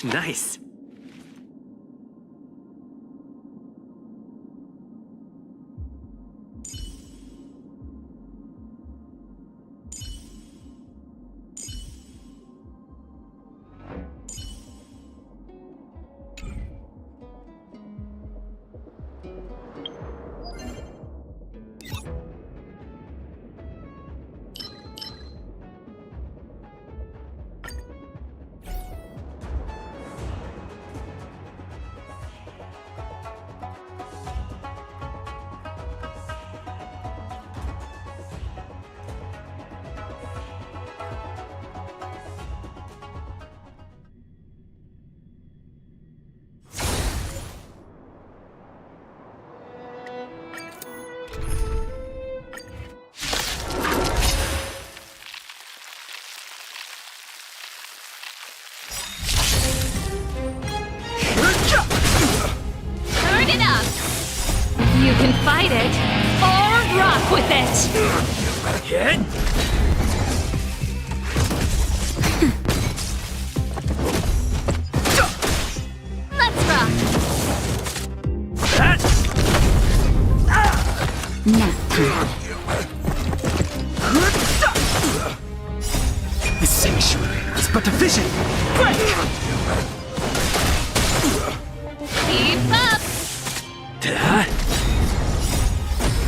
Nice. Turn it up! You can fight it, or rock with it! Hit! Let's rock! That! Nap time. The sanctuary is but a vision! Break! Keep up!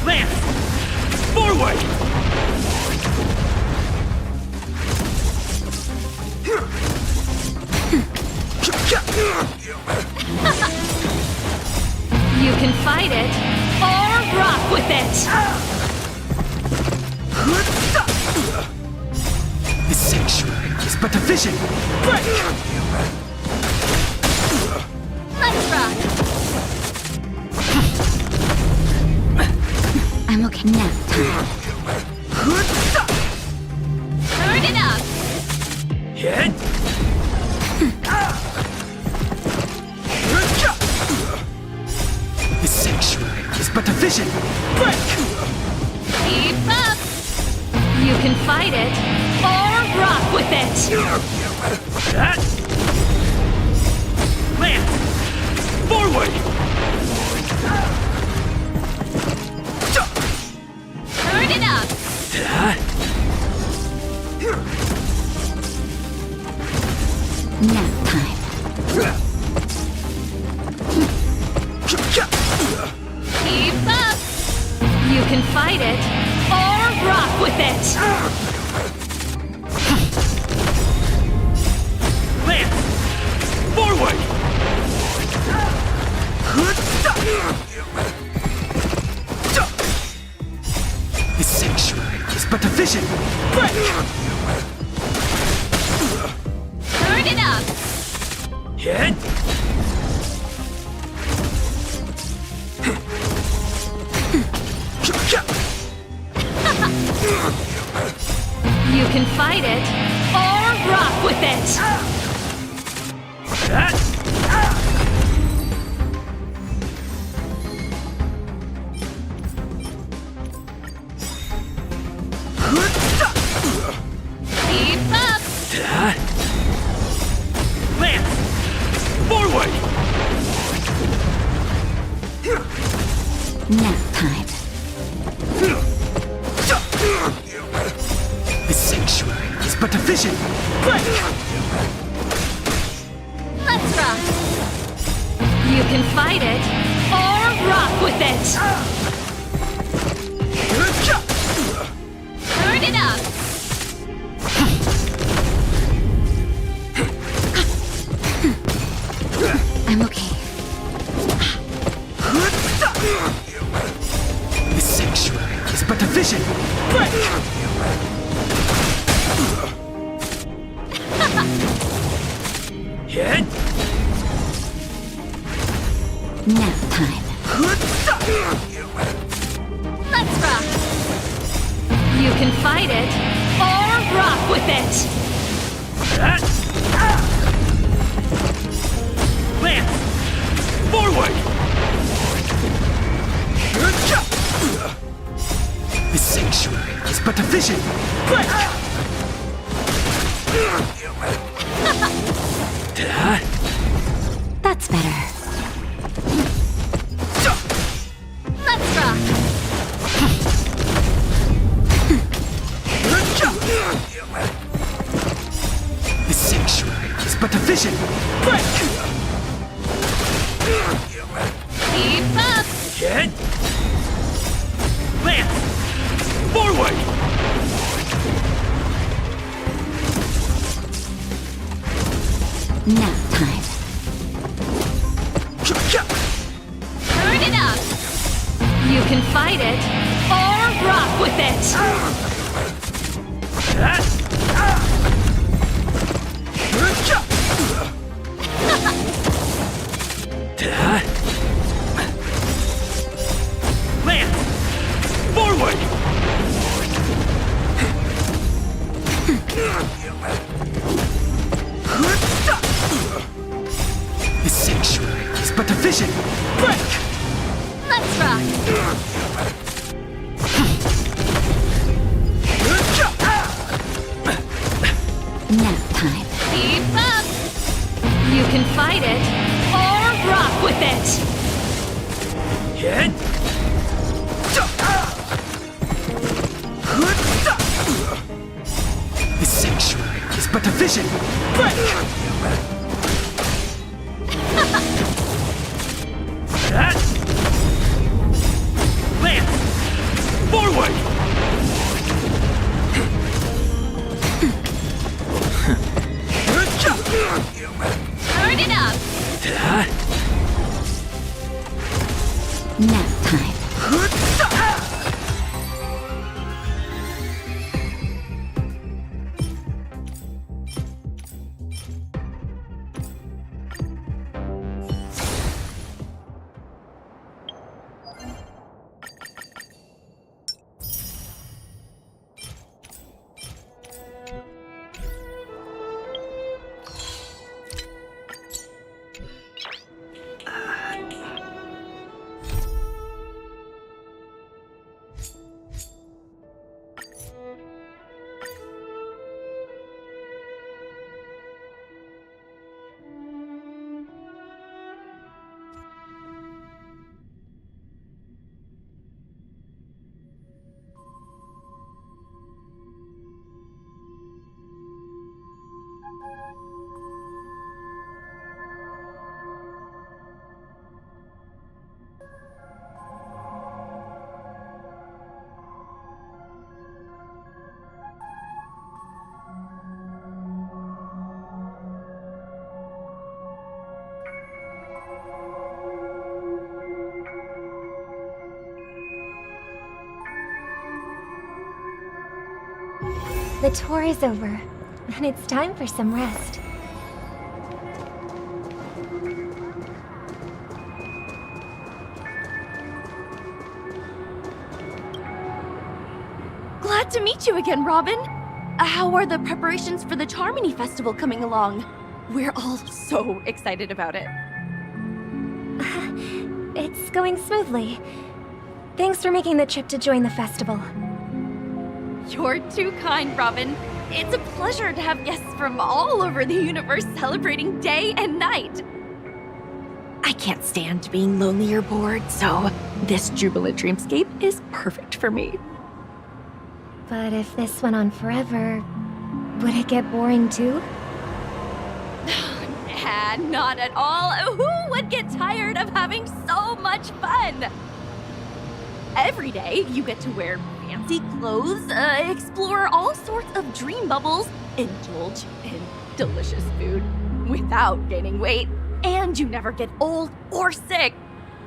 Lance! Forward! You can fight it, or rock with it! The sanctuary is but a vision! Break! Let's rock! I'm okay now. Turn it up! Hit! The sanctuary is but a vision! Break! Keep up! You can fight it, or rock with it! That! Lance! Forward! Turn it up! Nap time. Keep up! You can fight it, or rock with it! Lance! Forward! The sanctuary is but a vision! Break! Turn it up! Hit! You can fight it or rock with it. Keep up. Lance! Forward! Nap time. The sanctuary is but a vision! Break! Let's rock. You can fight it or rock with it. Turn it up. I'm okay. The sanctuary is but a vision! Break! Hit! Nap time. Let's rock. You can fight it or rock with it. Lance! Forward! The sanctuary is but a vision! Break! That's better. Let's rock. The sanctuary is but a vision! Break! Keep up. Hit! Lance! Forward! Nap time. Turn it up. You can fight it or rock with it. Lance! Forward! The sanctuary is but a vision! Break! Let's rock. Nap time. Keep up. You can fight it or rock with it. Hit! The sanctuary is but a vision! Break! Lance! Forward! Turn it up. Nap time. The tour is over, and it's time for some rest. to meet you again, Robin. How are the preparations for the Charmony Festival coming along? We're all so excited about it. It's going smoothly. Thanks for making the trip to join the festival. You're too kind, Robin. It's a pleasure to have guests from all over the universe celebrating day and night. I can't stand being lonely or bored, so this jubilant dreamscape is perfect for me. But if this went on forever, would it get boring too? Nah, not at all. Who would get tired of having so much fun? Every day, you get to wear fancy clothes, explore all sorts of dream bubbles, indulge in delicious food without gaining weight, and you never get old or sick.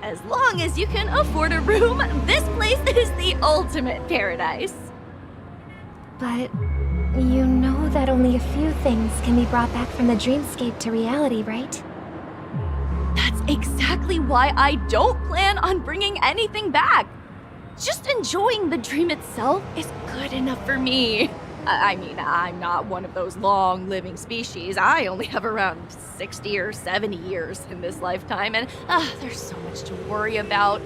As long as you can afford a room, this place is the ultimate paradise. But you know that only a few things can be brought back from the dreamscape to reality, right? That's exactly why I don't plan on bringing anything back. Just enjoying the dream itself is good enough for me. I mean, I'm not one of those long-living species. I only have around 60 or 70 years in this lifetime, and there's so much to worry about.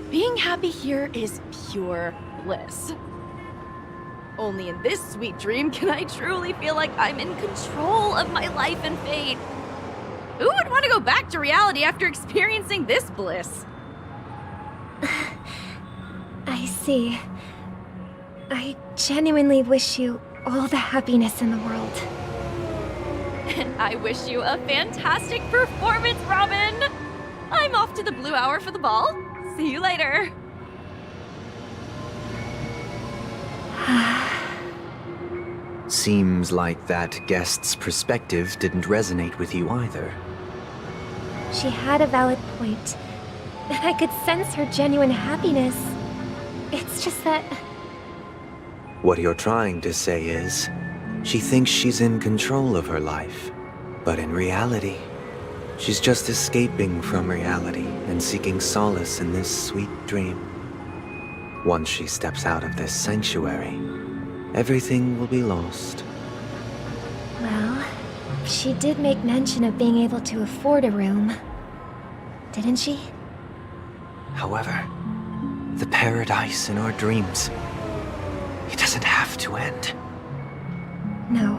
Being happy here is pure bliss. Only in this sweet dream can I truly feel like I'm in control of my life and fate. Who would want to go back to reality after experiencing this bliss? I see. I genuinely wish you all the happiness in the world. And I wish you a fantastic performance, Robin! I'm off to the Blue Hour for the ball. See you later. Seems like that guest's perspective didn't resonate with you either. She had a valid point. I could sense her genuine happiness. It's just that... What you're trying to say is, she thinks she's in control of her life. But in reality, she's just escaping from reality and seeking solace in this sweet dream. Once she steps out of this sanctuary, everything will be lost. Well, she did make mention of being able to afford a room. Didn't she? However, the paradise in our dreams, it doesn't have to end. No.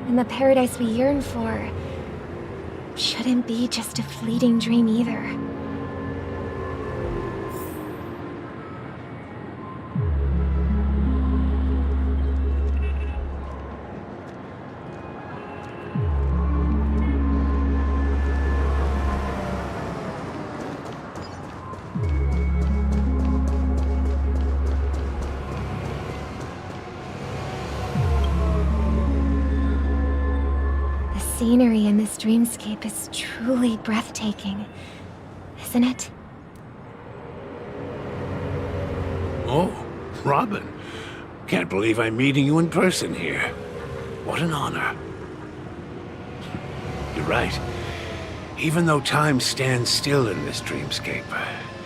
And the paradise we yearn for shouldn't be just a fleeting dream either. The scenery in this dreamscape is truly breathtaking, isn't it? Oh, Robin. Can't believe I'm meeting you in person here. What an honor. You're right. Even though time stands still in this dreamscape,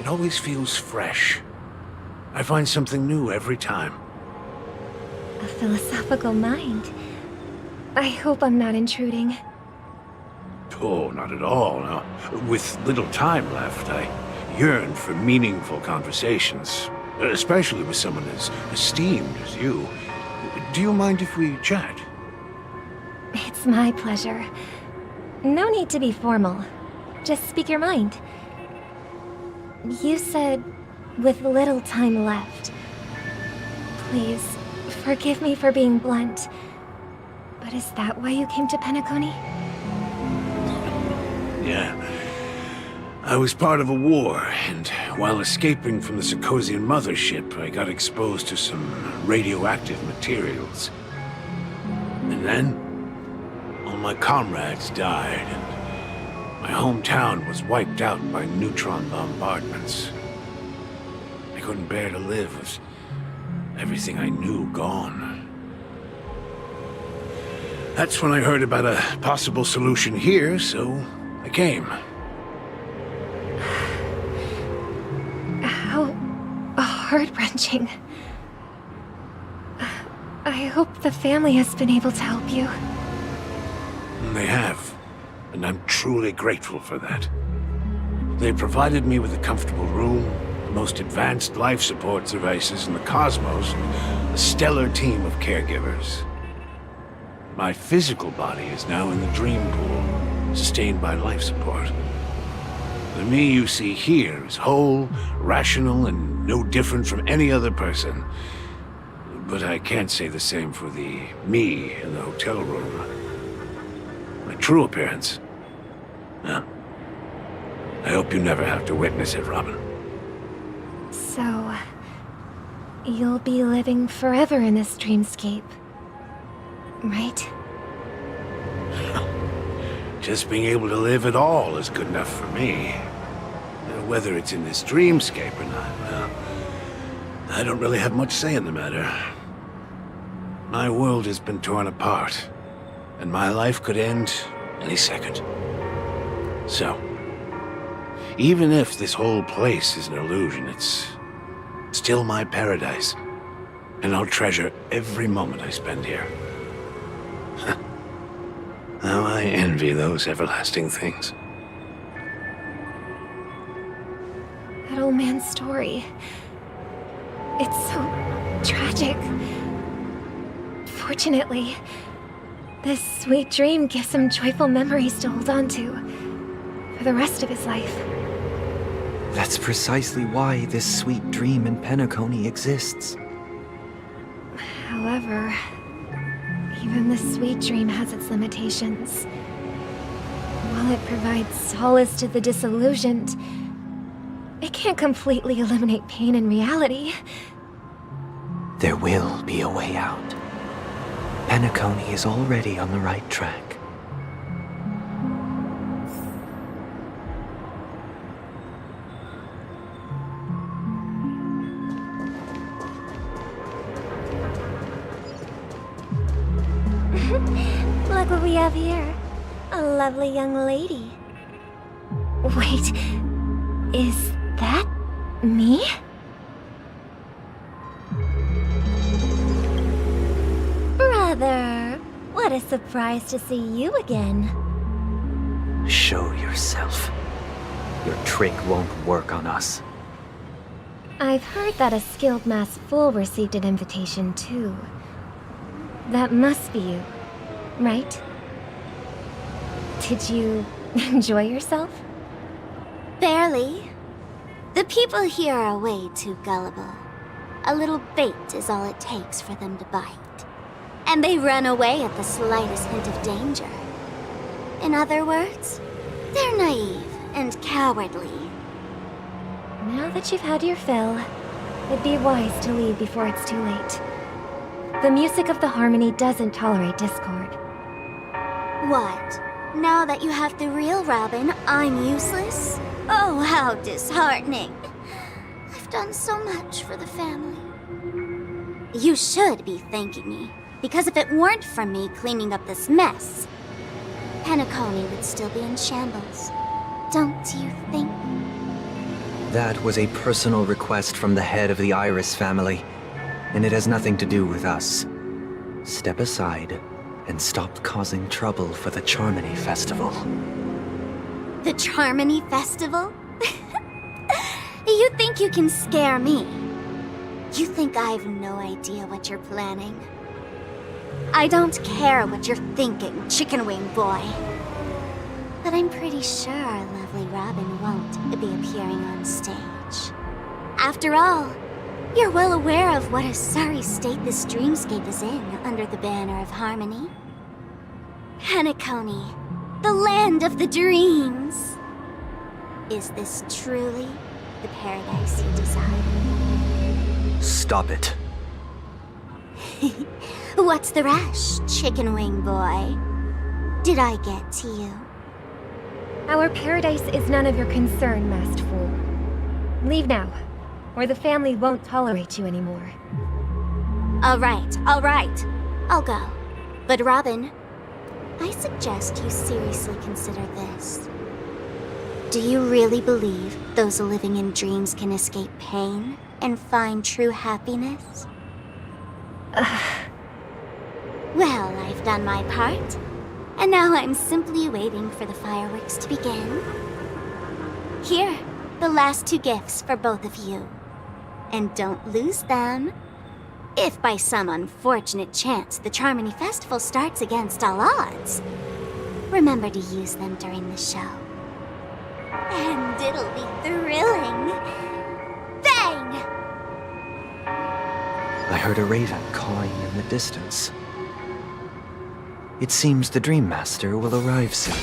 it always feels fresh. I find something new every time. A philosophical mind. I hope I'm not intruding. Oh, not at all. No. With little time left, I yearn for meaningful conversations, especially with someone as esteemed as you. Do you mind if we chat? It's my pleasure. No need to be formal. Just speak your mind. You said, with little time left. Please, forgive me for being blunt. But is that why you came to Penacony? Yeah. I was part of a war, and while escaping from the Sarkosian mothership, I got exposed to some radioactive materials. And then, all my comrades died, and my hometown was wiped out by neutron bombardments. I couldn't bear to live with everything I knew gone. That's when I heard about a possible solution here, so I came. How heart-wrenching. I hope the family has been able to help you. They have, and I'm truly grateful for that. They provided me with a comfortable room, the most advanced life support devices in the cosmos, and a stellar team of caregivers. My physical body is now in the dream pool, sustained by life support. The me you see here is whole, rational, and no different from any other person. But I can't say the same for the me in the hotel room. My true appearance? Well, I hope you never have to witness it, Robin. So, you'll be living forever in this dreamscape, right? Just being able to live at all is good enough for me. Whether it's in this dreamscape or not, well, I don't really have much say in the matter. My world has been torn apart, and my life could end any second. So, even if this whole place is an illusion, it's still my paradise, and I'll treasure every moment I spend here. How I envy those everlasting things. That old man's story. It's so tragic. Fortunately, this sweet dream gives him joyful memories to hold on to for the rest of his life. That's precisely why this sweet dream in Penacony exists. However, even the sweet dream has its limitations. While it provides solace to the disillusioned, it can't completely eliminate pain in reality. There will be a way out. Penacony is already on the right track. Look what we have here. A lovely young lady. Wait, is that me? Brother, what a surprise to see you again. Show yourself. Your trick won't work on us. I've heard that a skilled mass fool received an invitation too. That must be you, right? Did you enjoy yourself? Barely. The people here are way too gullible. A little bait is all it takes for them to bite. And they run away at the slightest hint of danger. In other words, they're naive and cowardly. Now that you've had your fill, it'd be wise to leave before it's too late. The music of the harmony doesn't tolerate discord. What? Now that you have the real Robin, I'm useless? Oh, how disheartening. I've done so much for the family. You should be thanking me, because if it weren't for me cleaning up this mess, Penacony would still be in shambles. Don't you think? That was a personal request from the head of the Iris family, and it has nothing to do with us. Step aside and stop causing trouble for the Charmony Festival. The Charmony Festival? You think you can scare me? You think I have no idea what you're planning? I don't care what you're thinking, chicken wing boy. But I'm pretty sure our lovely Robin won't be appearing on stage. After all, you're well aware of what a sorry state this dreamscape is in under the banner of harmony. Penacony, the land of the dreams. Is this truly the paradise you desire? Stop it. What's the rush, chicken wing boy? Did I get to you? Our paradise is none of your concern, masked fool. Leave now, or the family won't tolerate you anymore. All right. I'll go. But Robin, I suggest you seriously consider this. Do you really believe those living in dreams can escape pain and find true happiness? Well, I've done my part. And now I'm simply waiting for the fireworks to begin. Here, the last 2 gifts for both of you. And don't lose them. If by some unfortunate chance the Charmony Festival starts against all odds, remember to use them during the show. And it'll be thrilling. Bang! I heard a raven cawing in the distance. It seems the Dream Master will arrive soon.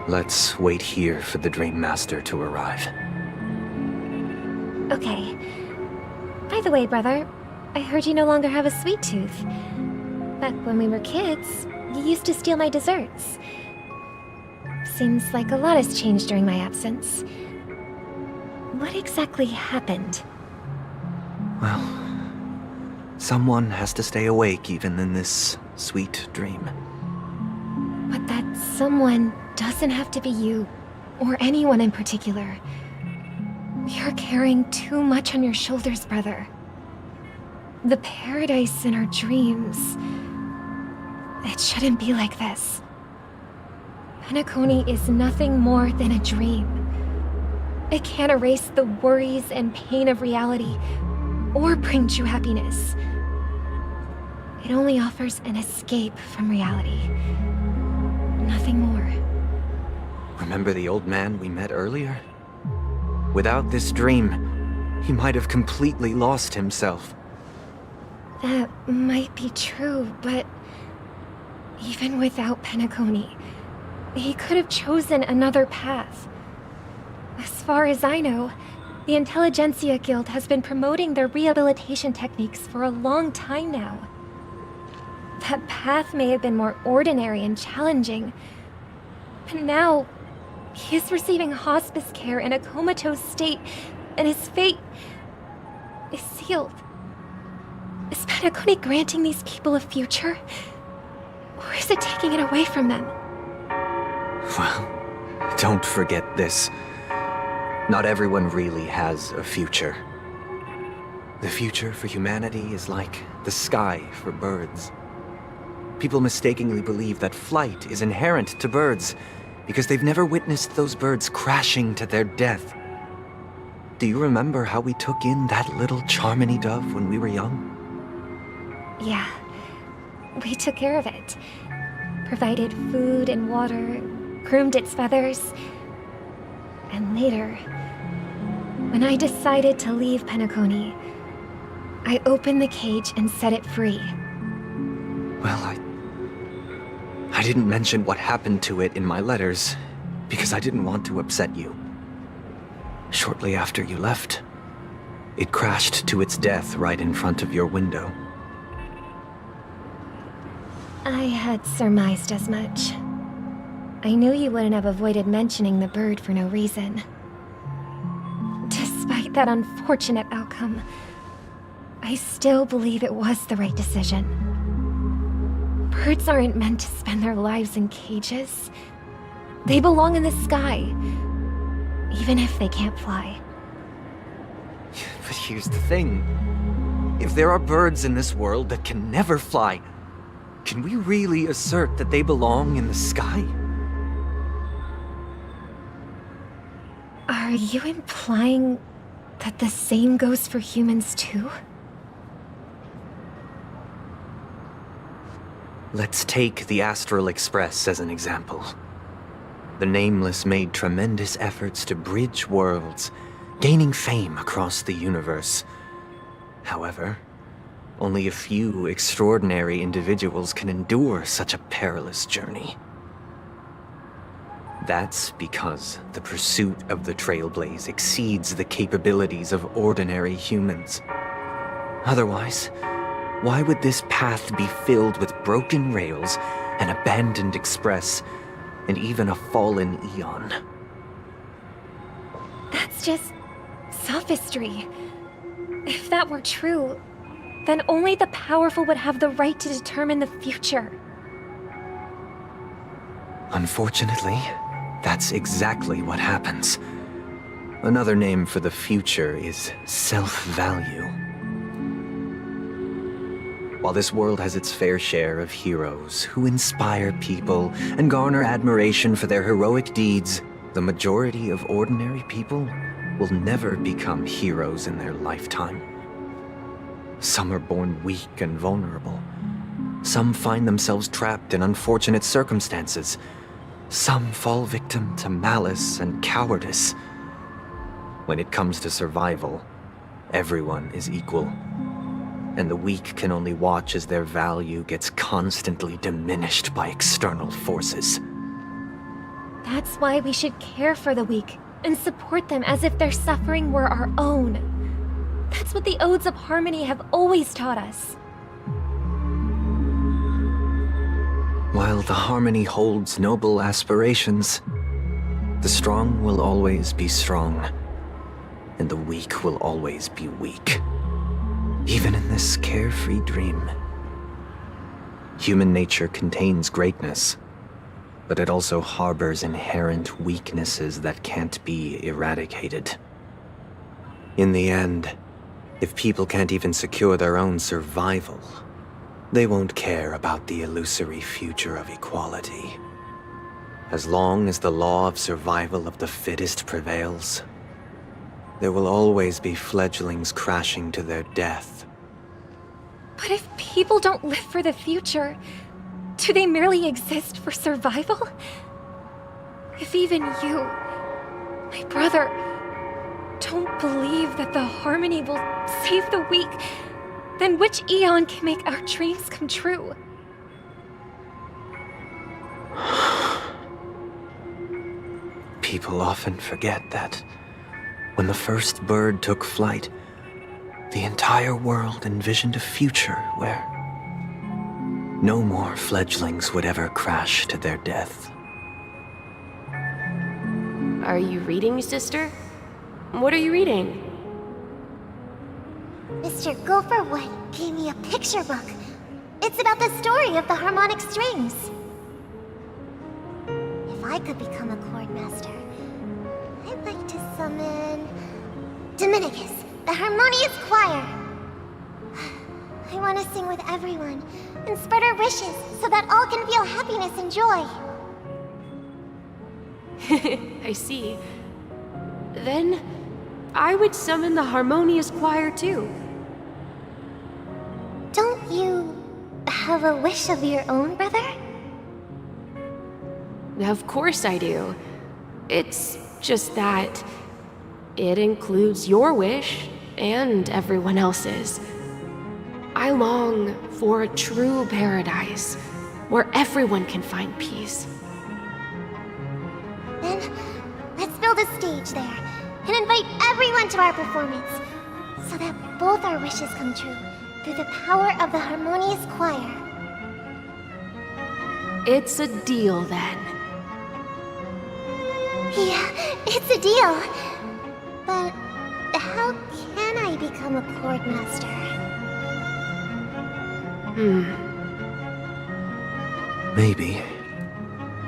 Let's wait here for the Dream Master to arrive. Okay. By the way, brother, I heard you no longer have a sweet tooth. Back when we were kids, you used to steal my desserts. Seems like a lot has changed during my absence. What exactly happened? Well, someone has to stay awake even in this sweet dream. But that someone doesn't have to be you, or anyone in particular. You're carrying too much on your shoulders, brother. The paradise in our dreams... It shouldn't be like this. Penacony is nothing more than a dream. It can't erase the worries and pain of reality, or bring true happiness. It only offers an escape from reality. Nothing more. Remember the old man we met earlier? Without this dream, he might have completely lost himself. That might be true, but... even without Penacony, he could have chosen another path. As far as I know, the Intelligentsia Guild has been promoting their rehabilitation techniques for a long time now. That path may have been more ordinary and challenging, but now he is receiving hospice care in a comatose state, and his fate is sealed. Is Penacony granting these people a future? Or is it taking it away from them? Well, don't forget this. Not everyone really has a future. The future for humanity is like the sky for birds. People mistakenly believe that flight is inherent to birds because they've never witnessed those birds crashing to their death. Do you remember how we took in that little Charmony dove when we were young? Yeah. We took care of it. Provided food and water, groomed its feathers. And later, when I decided to leave Penacony, I opened the cage and set it free. Well, I didn't mention what happened to it in my letters, because I didn't want to upset you. Shortly after you left, it crashed to its death right in front of your window. I had surmised as much. I knew you wouldn't have avoided mentioning the bird for no reason. Despite that unfortunate outcome, I still believe it was the right decision. Birds aren't meant to spend their lives in cages. They belong in the sky, even if they can't fly. But here's the thing. If there are birds in this world that can never fly, can we really assert that they belong in the sky? Are you implying that the same goes for humans too? Let's take the Astral Express as an example. The Nameless made tremendous efforts to bridge worlds, gaining fame across the universe. However, only a few extraordinary individuals can endure such a perilous journey. That's because the pursuit of the Trailblaze exceeds the capabilities of ordinary humans. Otherwise, why would this path be filled with broken rails, an abandoned express, and even a fallen Eon? That's just sophistry. If that were true, then only the powerful would have the right to determine the future. Unfortunately, that's exactly what happens. Another name for the future is self-value. While this world has its fair share of heroes who inspire people and garner admiration for their heroic deeds, the majority of ordinary people will never become heroes in their lifetime. Some are born weak and vulnerable. Some find themselves trapped in unfortunate circumstances. Some fall victim to malice and cowardice. When it comes to survival, everyone is equal. And the weak can only watch as their value gets constantly diminished by external forces. That's why we should care for the weak and support them as if their suffering were our own. That's what the Odes of Harmony have always taught us. While the Harmony holds noble aspirations, the strong will always be strong, and the weak will always be weak. Even in this carefree dream. Human nature contains greatness, but it also harbors inherent weaknesses that can't be eradicated. In the end, if people can't even secure their own survival, they won't care about the illusory future of equality. As long as the law of survival of the fittest prevails, there will always be fledglings crashing to their death. But if people don't live for the future, do they merely exist for survival? If even you, my brother, don't believe that the Harmony will save the weak, then which Eon can make our dreams come true? People often forget that when the first bird took flight, the entire world envisioned a future where no more fledglings would ever crash to their death. Are you reading, sister? What are you reading? Mr. Gopherwood gave me a picture book. It's about the story of the harmonic strings. If I could become a chord master, I'd like to summon Dominicus, the harmonious choir. I want to sing with everyone and spread our wishes so that all can feel happiness and joy. I see. Then, I would summon the harmonious choir too. Don't you have a wish of your own, brother? Of course I do. It's just that it includes your wish and everyone else's. I long for a true paradise where everyone can find peace. Then, let's build a stage there and invite everyone to our performance so that both our wishes come true through the power of the harmonious choir. It's a deal then. Yeah, it's a deal. But how can I become a chord master? Maybe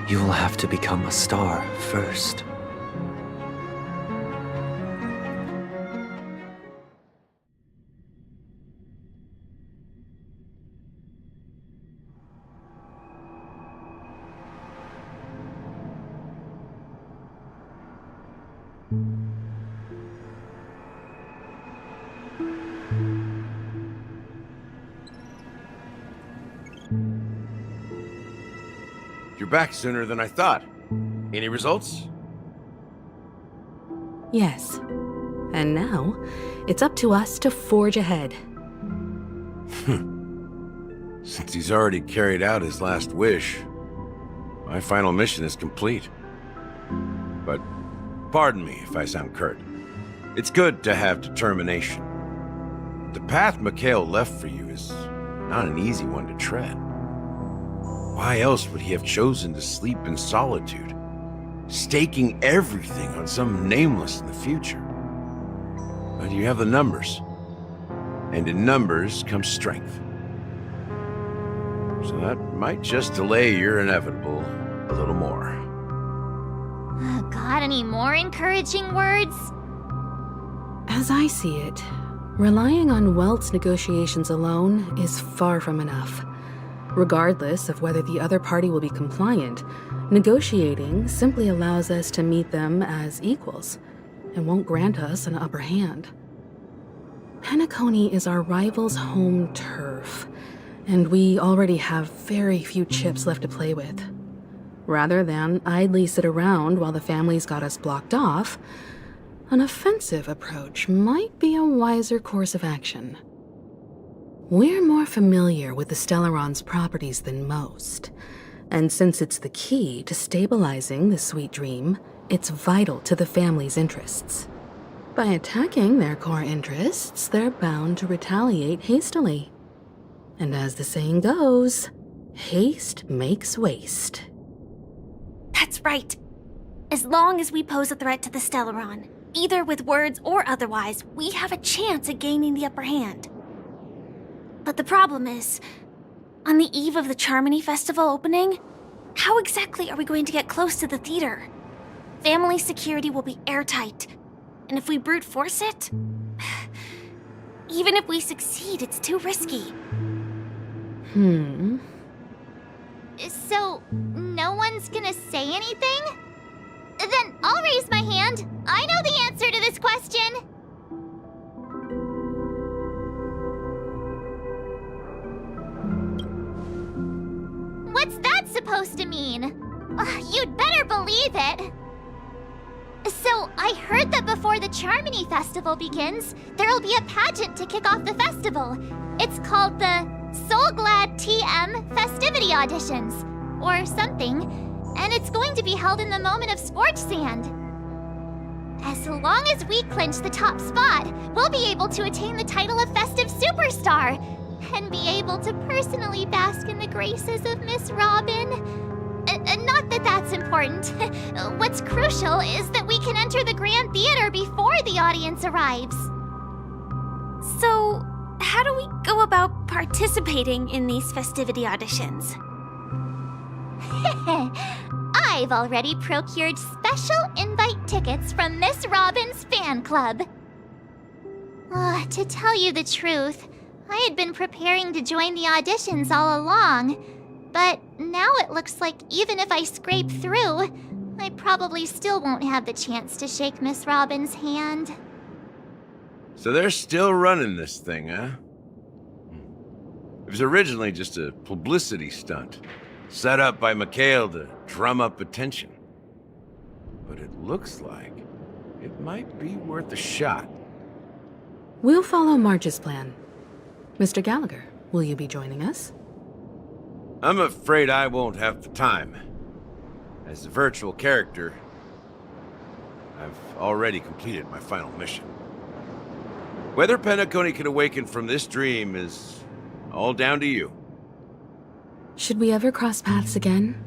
you will have to become a star first. You're back sooner than I thought. Any results? Yes. And now, it's up to us to forge ahead. Since he's already carried out his last wish, my final mission is complete. But pardon me if I sound curt. It's good to have determination. The path Mikhail left for you is not an easy one to tread. Why else would he have chosen to sleep in solitude, staking everything on some nameless in the future? But you have the numbers, and in numbers comes strength. So that might just delay your inevitable, a little more. Got any more encouraging words? As I see it, relying on Welt's negotiations alone is far from enough. Regardless of whether the other party will be compliant, negotiating simply allows us to meet them as equals and won't grant us an upper hand. Penacony is our rival's home turf, and we already have very few chips left to play with. Rather than idly sit around while the family's got us blocked off, an offensive approach might be a wiser course of action. We're more familiar with the Stellaron's properties than most, and since it's the key to stabilizing the sweet dream, it's vital to the family's interests. By attacking their core interests, they're bound to retaliate hastily. And as the saying goes, haste makes waste. That's right. As long as we pose a threat to the Stellaron, either with words or otherwise, we have a chance at gaining the upper hand. But the problem is, on the eve of the Charmony Festival opening, how exactly are we going to get close to the theater? Family security will be airtight, and if we brute force it, even if we succeed, it's too risky. So, no one's gonna say anything? Then I'll raise my hand. I know the answer to this question. What's that supposed to mean? You'd better believe it. So, I heard that before the Charmony Festival begins, there'll be a pageant to kick off the festival. It's called the Soul Glad TM Festivity Auditions, or something, and it's going to be held in the moment of Scorch Sand. As long as we clinch the top spot, we'll be able to attain the title of Festive Superstar, and be able to personally bask in the graces of Miss Robin. Not that that's important. What's crucial is that we can enter the Grand Theater before the audience arrives. So, how do we go about participating in these festivity auditions? I've already procured special invite tickets from Miss Robin's fan club. To tell you the truth, I had been preparing to join the auditions all along, but now it looks like even if I scrape through, I probably still won't have the chance to shake Miss Robin's hand. So they're still running this thing, huh? It was originally just a publicity stunt, set up by Mikhail to drum up attention. But it looks like it might be worth a shot. We'll follow March's plan. Mr. Gallagher, will you be joining us? I'm afraid I won't have the time. As a virtual character, I've already completed my final mission. Whether Penacony can awaken from this dream is all down to you. Should we ever cross paths again?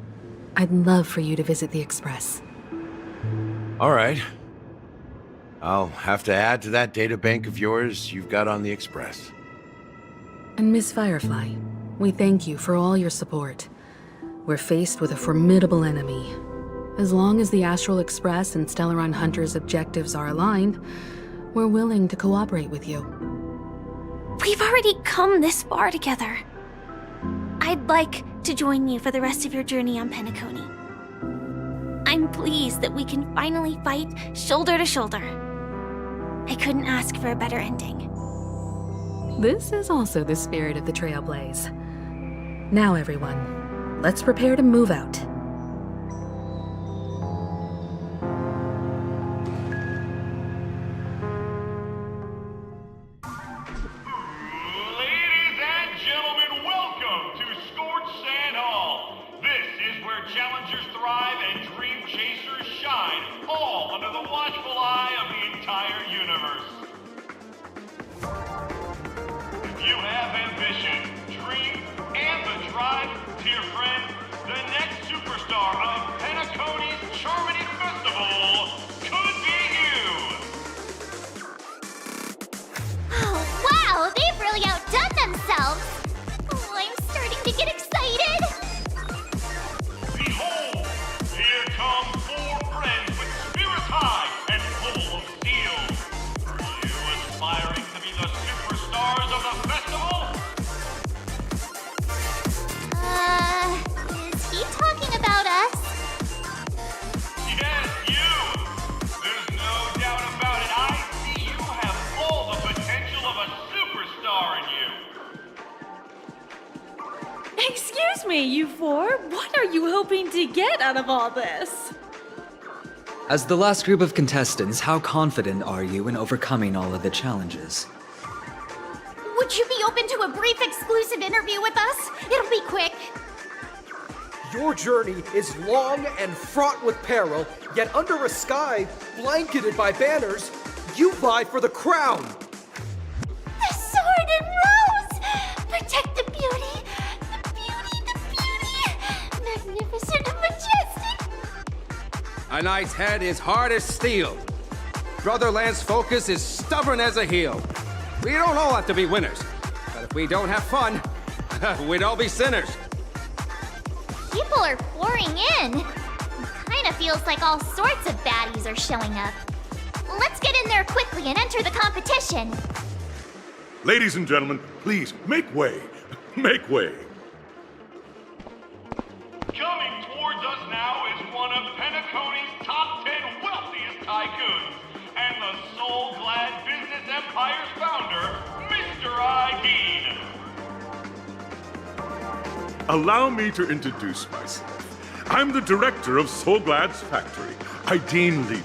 I'd love for you to visit the Express. All right. I'll have to add to that databank of yours you've got on the Express. And Miss Firefly, we thank you for all your support. We're faced with a formidable enemy. As long as the Astral Express and Stellaron Hunter's objectives are aligned, we're willing to cooperate with you. We've already come this far together. I'd like to join you for the rest of your journey on Penacony. I'm pleased that we can finally fight shoulder to shoulder. I couldn't ask for a better ending. This is also the spirit of the Trailblaze. Now everyone, let's prepare to move out. Ladies and gentlemen, welcome to Scorch Sand Hall. This is where challengers thrive and dream chasers shine, all under the watchful eye of the entire universe. If you have ambition, dream, and the drive, dear friend, the next superstar of Penacony's Charmony Festival could be you. Oh, wow, they've really outdone themselves. Oh, I'm starting to get excited. Behold, me, you four. What are you hoping to get out of all this? As the last group of contestants, how confident are you in overcoming all of the challenges? Would you be open to a brief exclusive interview with us? It'll be quick. Your journey is long and fraught with peril, yet under a sky blanketed by banners, you vie for the crown. The sword and rose! Protect the beauty! The beauty, the beauty! Magnificent and majestic! A knight's head is hard as steel. Brother Lance's focus is stubborn as a heel. We don't all have to be winners, but if we don't have fun, we'd all be sinners. People are pouring in. It kinda feels like all sorts of baddies are showing up. Let's get in there quickly and enter the competition. Ladies and gentlemen, please, make way. Make way. Coming towards us now is one of Penacony's top 10 wealthiest tycoons, and the soul-glad business empire's founder, Mr. Dean. Allow me to introduce myself. I'm the director of Soulglad's factory, Dean Lena.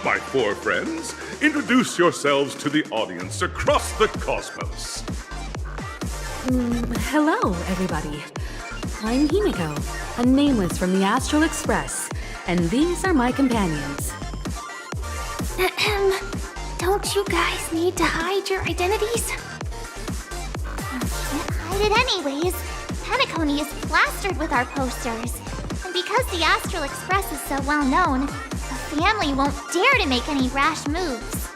My four friends, introduce yourselves to the audience across the cosmos. Hello, everybody. I'm Himiko, a nameless from the Astral Express, and these are my companions. Don't you guys need to hide your identities? Can't hide it anyways. Penacony is plastered with our posters. And because the Astral Express is so well known, the family won't dare to make any rash moves.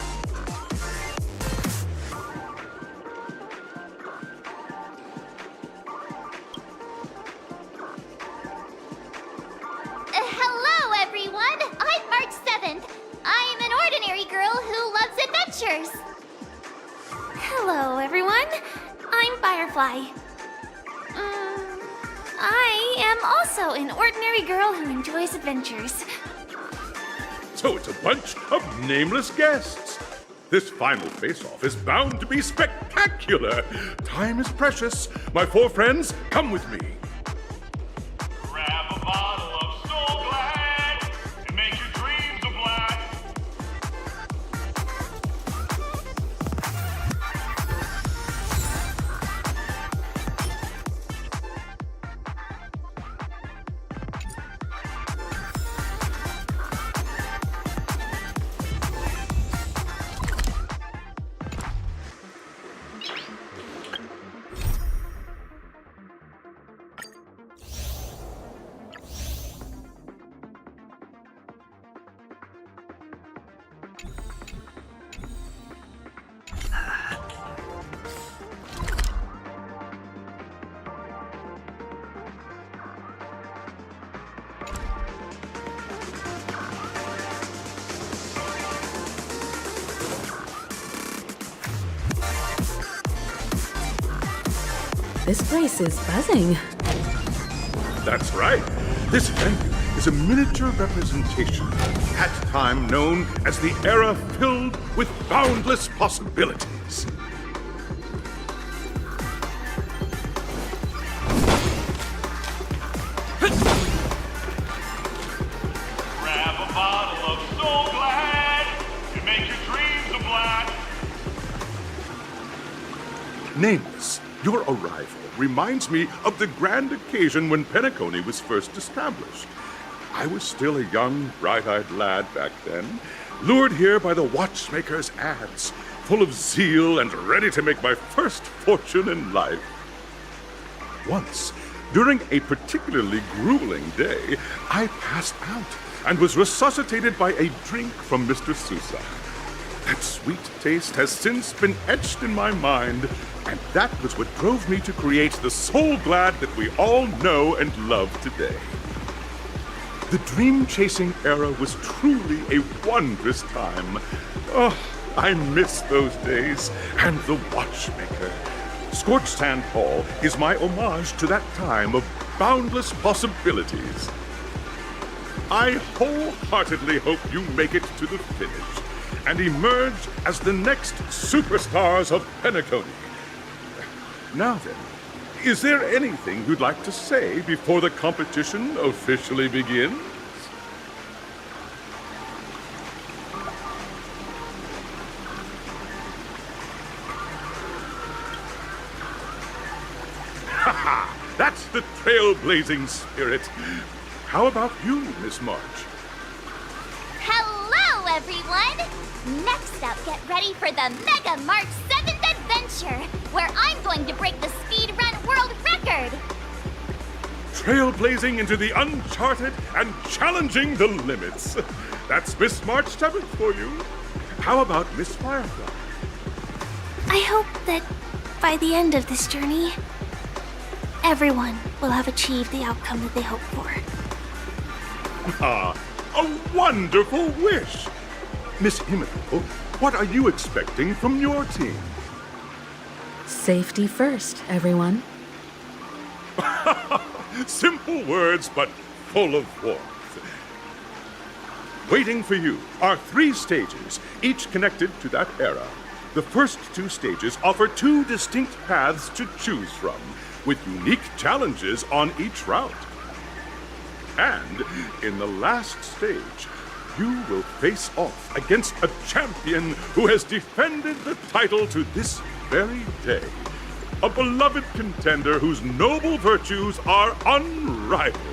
Hello, everyone! I'm March 7th. I'm an ordinary girl who loves adventures. Hello, everyone. I'm Firefly. I am also an ordinary girl who enjoys adventures. So it's a bunch of nameless guests. This final face-off is bound to be spectacular. Time is precious. My four friends, come with me. Grab a bottle of Soul Glad and make your dreams a black. This place is buzzing. That's right. This venue is a miniature representation of that time known as the era filled with boundless possibilities. Grab a bottle of Soul Glad and make your dreams a black. Nameless, your arrival reminds me of the grand occasion when Penacony was first established. I was still a young, bright-eyed lad back then, lured here by the watchmaker's ads, full of zeal and ready to make my first fortune in life. Once, during a particularly grueling day, I passed out and was resuscitated by a drink from Mr. Sousa. That sweet taste has since been etched in my mind, and that was what drove me to create the Soul Glad that we all know and love today. The dream-chasing era was truly a wondrous time. Oh, I miss those days, and the watchmaker. Scorched Sand Hall is my homage to that time of boundless possibilities. I wholeheartedly hope you make it to the finish and emerge as the next superstars of Penacony. Now then, Is there anything you'd like to say before the competition officially begins? Haha! That's the trailblazing spirit. How about you, Miss March? Hello, everyone! Next up, get ready for the Mega March 7th Adventure, where I'm going to break the speedrun world record! Trailblazing into the uncharted and challenging the limits. That's Miss March 7th for you. How about Miss Firefly? I hope that by the end of this journey, everyone will have achieved the outcome that they hoped for. Ah, a wonderful wish! Miss Himiko, what are you expecting from your team? Safety first, everyone. Simple words, but full of warmth. Waiting for you are 3 stages, each connected to that era. The first 2 stages offer 2 distinct paths to choose from, with unique challenges on each route. And in the last stage, you will face off against a champion who has defended the title to this very day. A beloved contender whose noble virtues are unrivaled.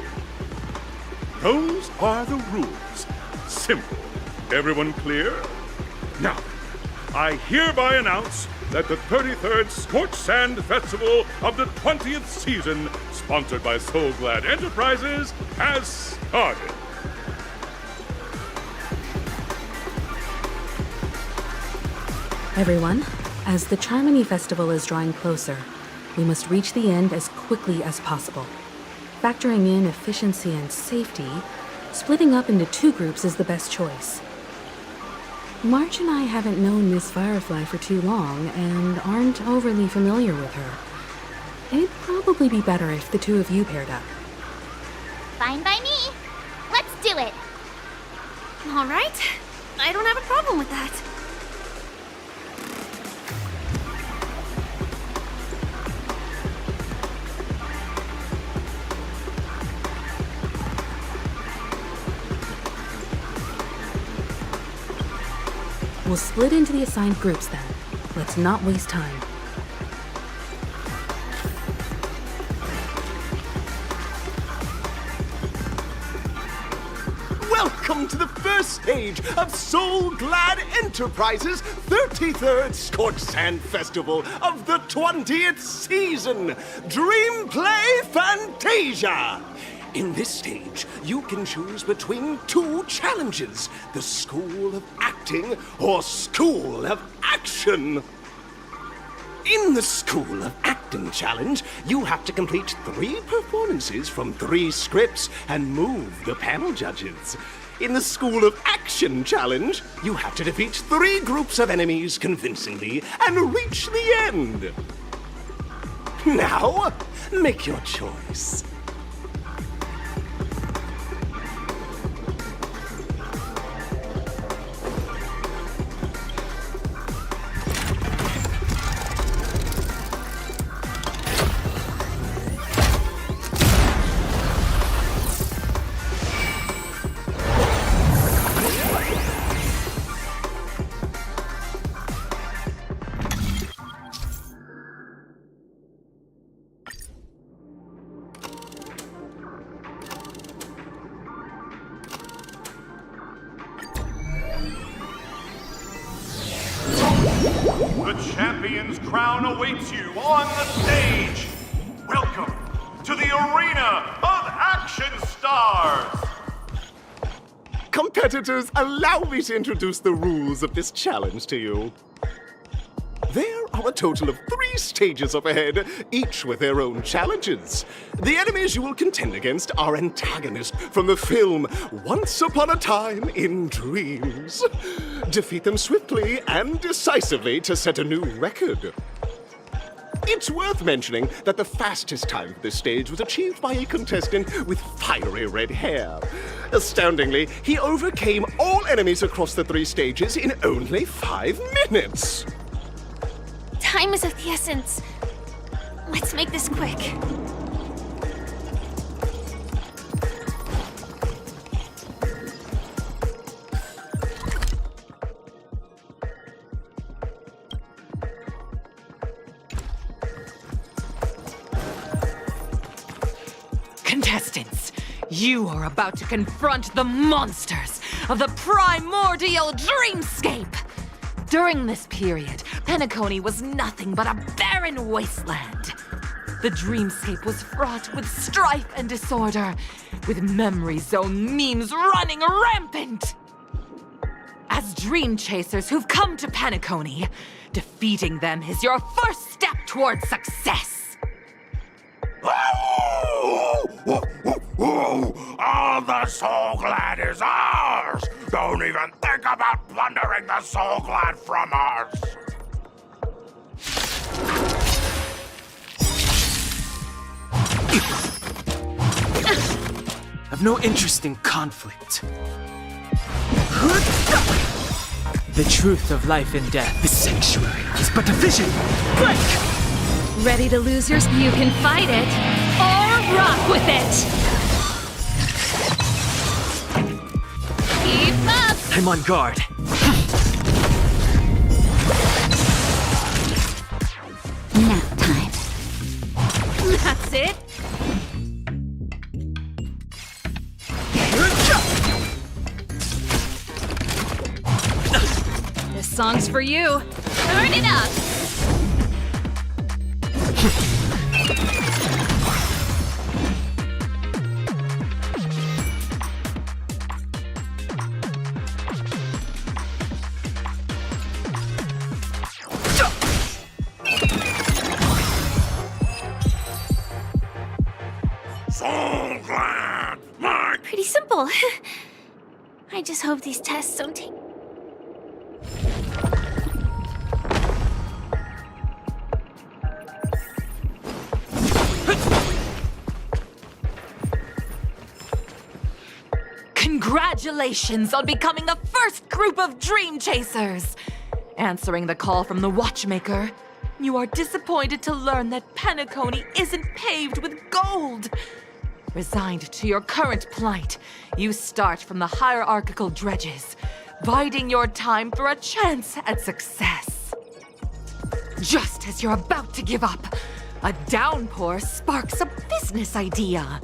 Those are the rules. Simple. Everyone clear? Now, I hereby announce that the 33rd Scorched Sand Festival of the 20th season, sponsored by Soul Glad Enterprises, has started. Everyone, as the Charmony Festival is drawing closer, we must reach the end as quickly as possible. Factoring in efficiency and safety, splitting up into 2 groups is the best choice. March and I haven't known Miss Firefly for too long and aren't overly familiar with her. It'd probably be better if the 2 of you paired up. Fine by me. Let's do it. All right. I don't have a problem with that. We'll split into the assigned groups then. Let's not waste time. Welcome to the first stage of Soul Glad Enterprises' 33rd Scorched Sand Festival of the 20th season, Dream Play Fantasia! In this stage, you can choose between 2 challenges, the School of Acting or School of Action. In the School of Acting challenge, you have to complete 3 performances from 3 scripts and move the panel judges. In the School of Action challenge, you have to defeat 3 groups of enemies convincingly and reach the end. Now, make your choice. The champion's crown awaits you on the stage. Welcome to the Arena of Action Stars. Competitors, allow me to introduce the rules of this challenge to you. There are a total of 3 stages up ahead, each with their own challenges. The enemies you will contend against are antagonists from the film Once Upon a Time in Dreams. Defeat them swiftly and decisively to set a new record. It's worth mentioning that the fastest time for this stage was achieved by a contestant with fiery red hair. Astoundingly, he overcame all enemies across the 3 stages in only 5 minutes. Time is of the essence. Let's make this quick. Contestants, you are about to confront the monsters of the primordial dreamscape. During this period, Penacony was nothing but a barren wasteland. The dreamscape was fraught with strife and disorder, with memory zone memes running rampant. As dream chasers who've come to Penacony, defeating them is your first step towards success. All the Soul Glad is ours! Don't even think about plundering the Soul Glad from us! I've no interest in conflict. The truth of life and death, the sanctuary, is but a vision. Break! Ready to lose yours? You can fight it, or rock with it! Keep up! I'm on guard. Nap time. That's it! This song's for you. Turn it up! Soul Glad! Mike! Pretty simple. I just hope these tests don't take... Congratulations on becoming the first group of dream chasers! Answering the call from the watchmaker, you are disappointed to learn that Penacony isn't paved with gold. Resigned to your current plight, you start from the hierarchical dredges, biding your time for a chance at success. Just as you're about to give up, a downpour sparks a business idea.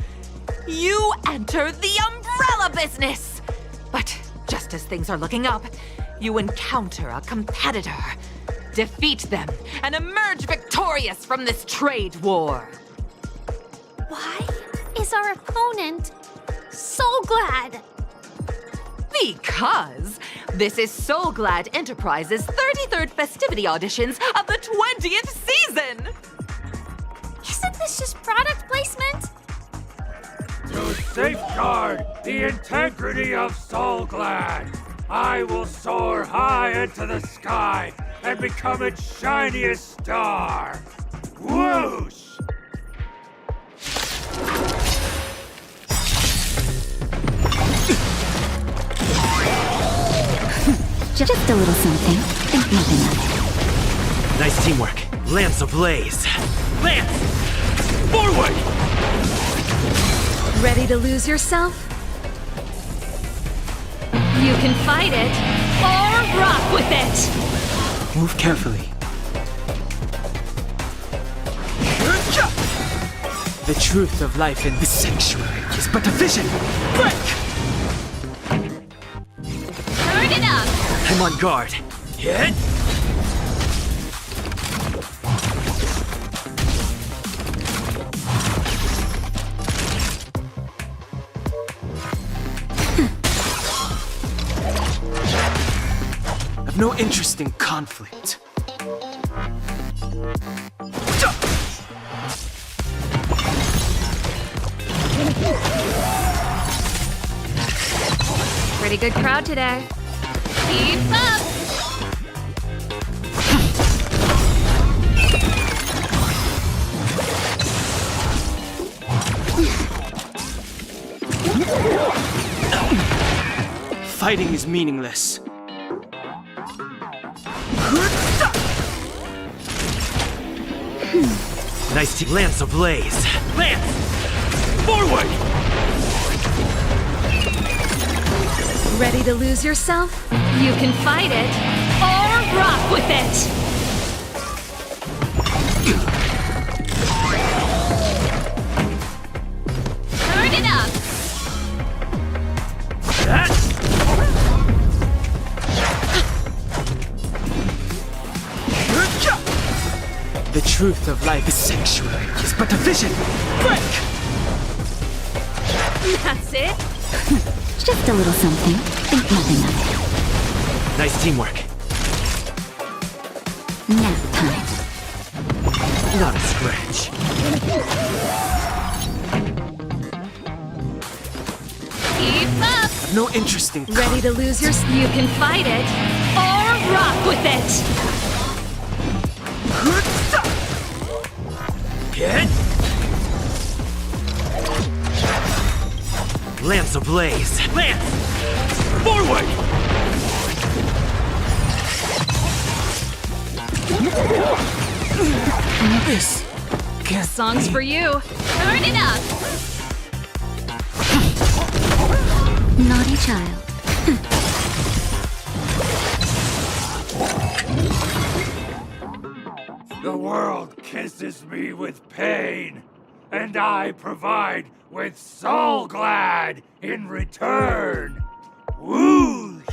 You enter the umbrella business! But just as things are looking up, you encounter a competitor. Defeat them and emerge victorious from this trade war. Why is our opponent Soul Glad? Because this is Soul Glad Enterprises' 33rd festivity auditions of the 20th season! Isn't this just product placement? To safeguard the integrity of Soul Glad, I will soar high into the sky and become its shiniest star. Whoosh! Just a little something. Think nothing of it. Nice teamwork. Lance ablaze. Lance! Forward! Ready to lose yourself? You can fight it, or rock with it! Move carefully. The truth of life in this sanctuary is but a vision. Break! Turn it up! I'm on guard. Hit! I've no interest in conflict. Pretty good crowd today. Keep up! Fighting is meaningless. Nice to Lance ablaze. Lance! Forward! Ready to lose yourself? You can fight it or rock with it! Turn it up! The truth of life is sanctuary, is but a vision. Break! That's it? Just a little something. Think nothing of it. Nice teamwork. Nap time. Not a scratch. Keep up! No interest in Ready to lose your... You can fight it or rock with it! Get! Lance ablaze. Lance! Forward! This. Song's for you. Turn it up! Naughty child. The world kisses me with pain, and I provide with soul glad in return. Whoosh!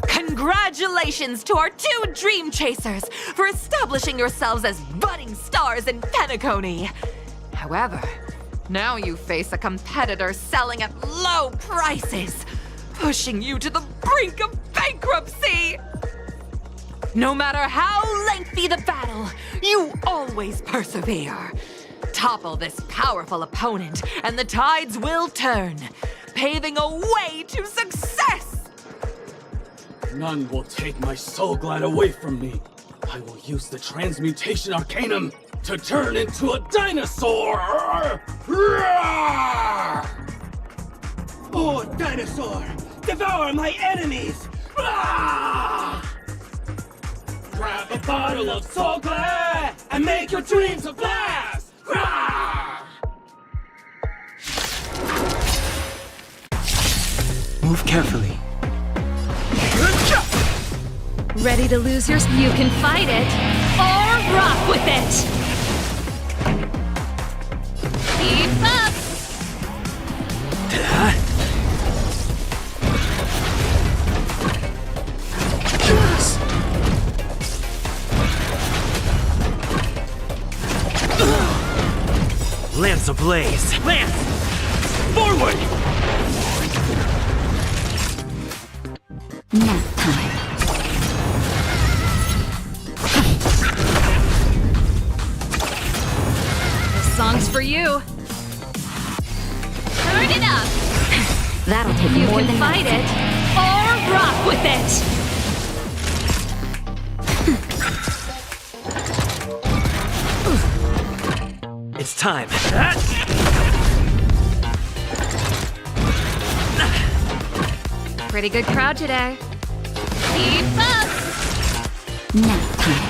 Congratulations to our two Dream Chasers for establishing yourselves as budding stars in Penacony. However, now you face a competitor selling at low prices, pushing you to the brink of bankruptcy. No matter how lengthy the battle, you always persevere. Topple this powerful opponent, and the tides will turn, paving a way to success. None will take my soul glad away from me. I will use the transmutation arcanum to turn into a dinosaur! Oh, dinosaur! Devour my enemies! Grab a bottle of soul glad and make your dreams a blast! Move carefully. Ready to lose your... You can fight it or rock with it! Keep up! Lance ablaze. Lance! Forward! Nap time. Song's for you. Turn it up! That'll take You more can than fight it or rock with it! It's time. Pretty good crowd today. Keep up! Nap time.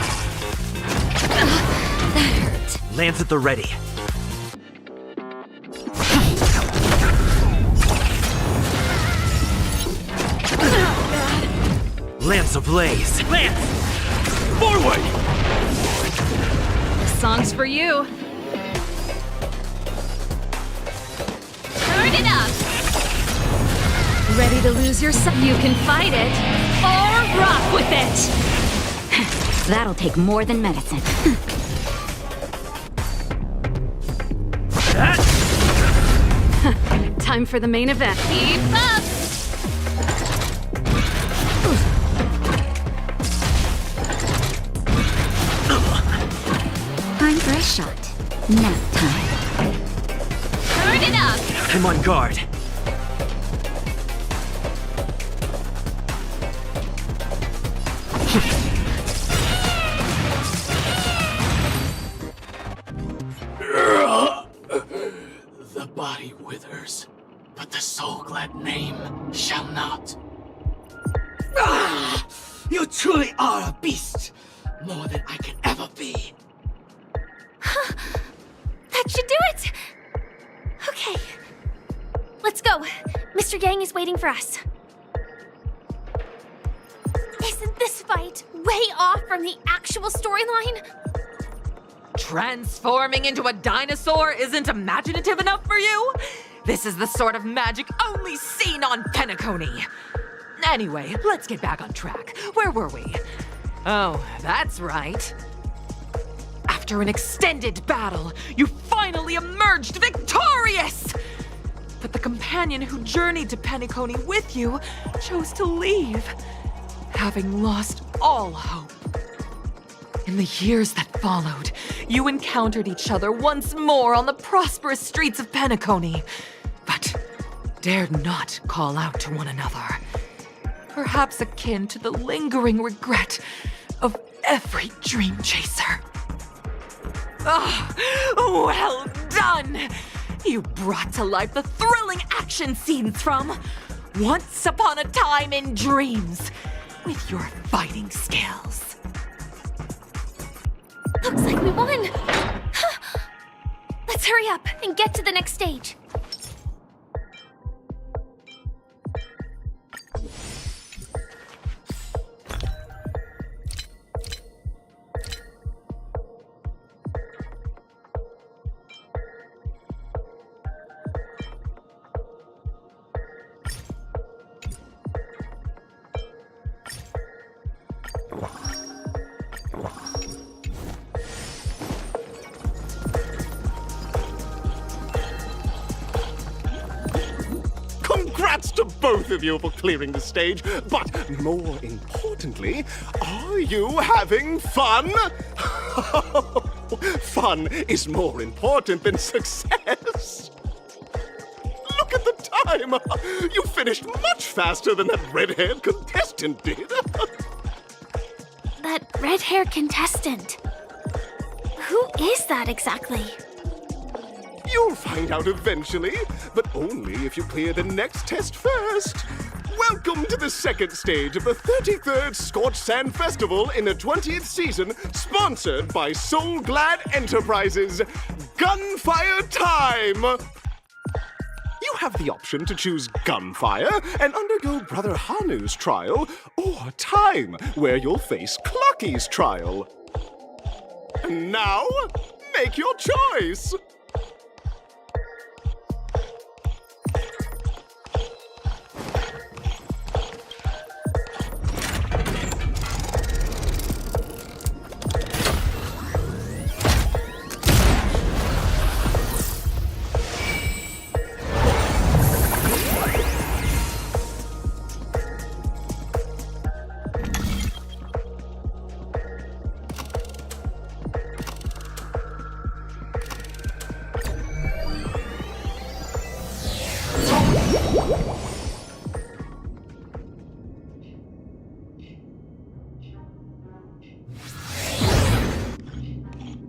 That hurt. Lance at the ready. Lance ablaze. Lance! Forward! The song's for you. Turn it up! Ready to lose yourself? You can fight it or rock with it! That'll take more than medicine. Time for the main event. Keep up! Time for a shot. Nap time. Turn it up! I'm on guard. body withers, but the Soul-Glad name shall not. Ah! You truly are a beast! More than I can ever be. That should do it! Okay. Let's go. Mr. Yang is waiting for us. Isn't this fight way off from the actual storyline? Transforming into a dinosaur isn't imaginative enough for you? This is the sort of magic only seen on Penacony. Anyway, let's get back on track. Where were we? Oh, that's right. After an extended battle, you finally emerged victorious! But the companion who journeyed to Penacony with you chose to leave, having lost all hope. In the years that followed, you encountered each other once more on the prosperous streets of Penacony, but dared not call out to one another. Perhaps akin to the lingering regret of every dream chaser. Ah, well done! You brought to life the thrilling action scenes from Once Upon a Time in Dreams with your fighting skills. Looks like we won! Let's hurry up and get to the next stage. Congrats to both of you for clearing the stage, but more importantly, are you having fun? Fun is more important than success. Look at the time! You finished much faster than that red-haired contestant did. That red-haired contestant. Who is that exactly? You'll find out eventually, but only if you clear the next test first. Welcome to the second stage of the 33rd Scorched Sand Festival in the 20th season, sponsored by Soul-Glad Enterprises. Gunfire time! You have the option to choose Gunfire and undergo Brother Hanu's trial, or Time, where you'll face Clucky's trial. And now, make your choice!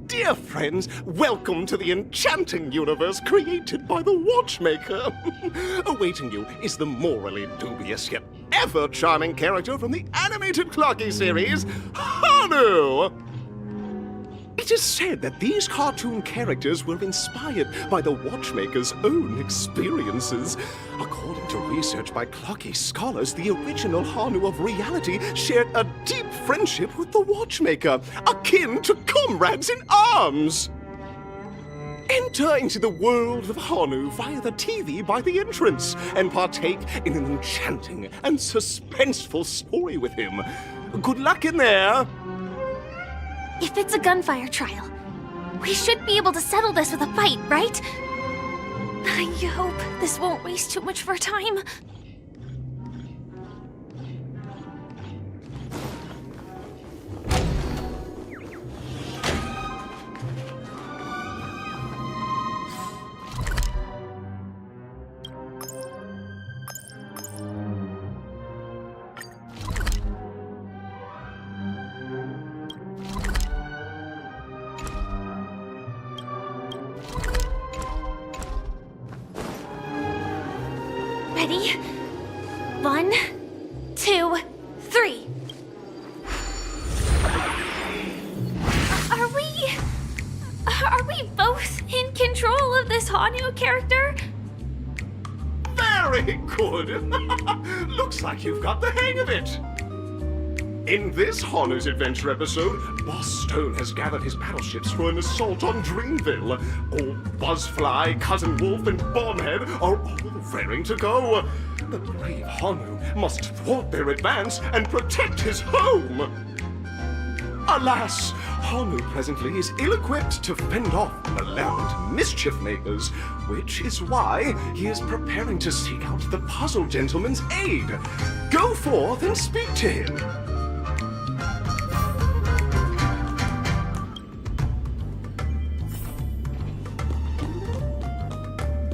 Dear friends, welcome to the enchanting universe created by the Watchmaker. Awaiting you is the morally dubious yet ever charming character from the animated Clocky series, Hanu! It is said that these cartoon characters were inspired by the Watchmaker's own experiences. According to research by Clocky scholars, the original Hanu of reality shared a deep friendship with the Watchmaker, akin to comrades in arms. Enter into the world of Hanu via the TV by the entrance and partake in an enchanting and suspenseful story with him. Good luck in there! If it's a gunfire trial, we should be able to settle this with a fight, right? I hope this won't waste too much of our time. Ready? 1, 2, 3. Are we both in control of this Hanu character? Very good! Looks like you've got the hang of it! In this Hanu's Adventure episode, Boss Stone has gathered his battleships for an assault on Dreamville. Old Buzzfly, Cousin Wolf, and Bombhead are all raring to go. The brave Hanu must thwart their advance and protect his home! Alas, Hanu presently is ill-equipped to fend off malevolent mischief makers, which is why he is preparing to seek out the Puzzle Gentleman's aid. Go forth and speak to him.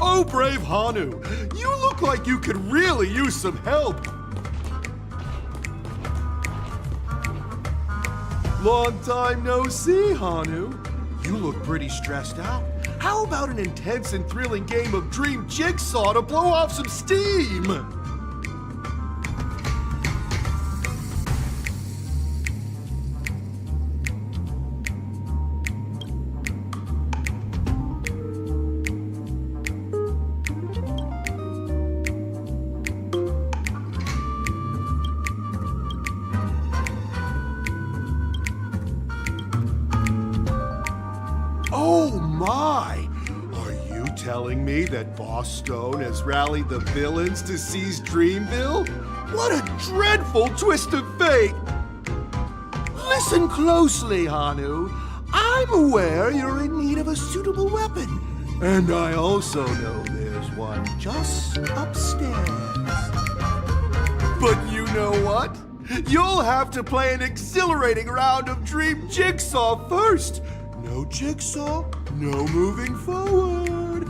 Oh, brave Hanu, you look like you could really use some help. Long time no see, Hanu. You look pretty stressed out. How about an intense and thrilling game of Dream Jigsaw to blow off some steam? Oh my! Are you telling me that Boss Stone has rallied the villains to seize Dreamville? What a dreadful twist of fate! Listen closely, Hanu. I'm aware you're in need of a suitable weapon. And I also know there's one just upstairs. But you know what? You'll have to play an exhilarating round of Dream Jigsaw first. No jigsaw, no moving forward.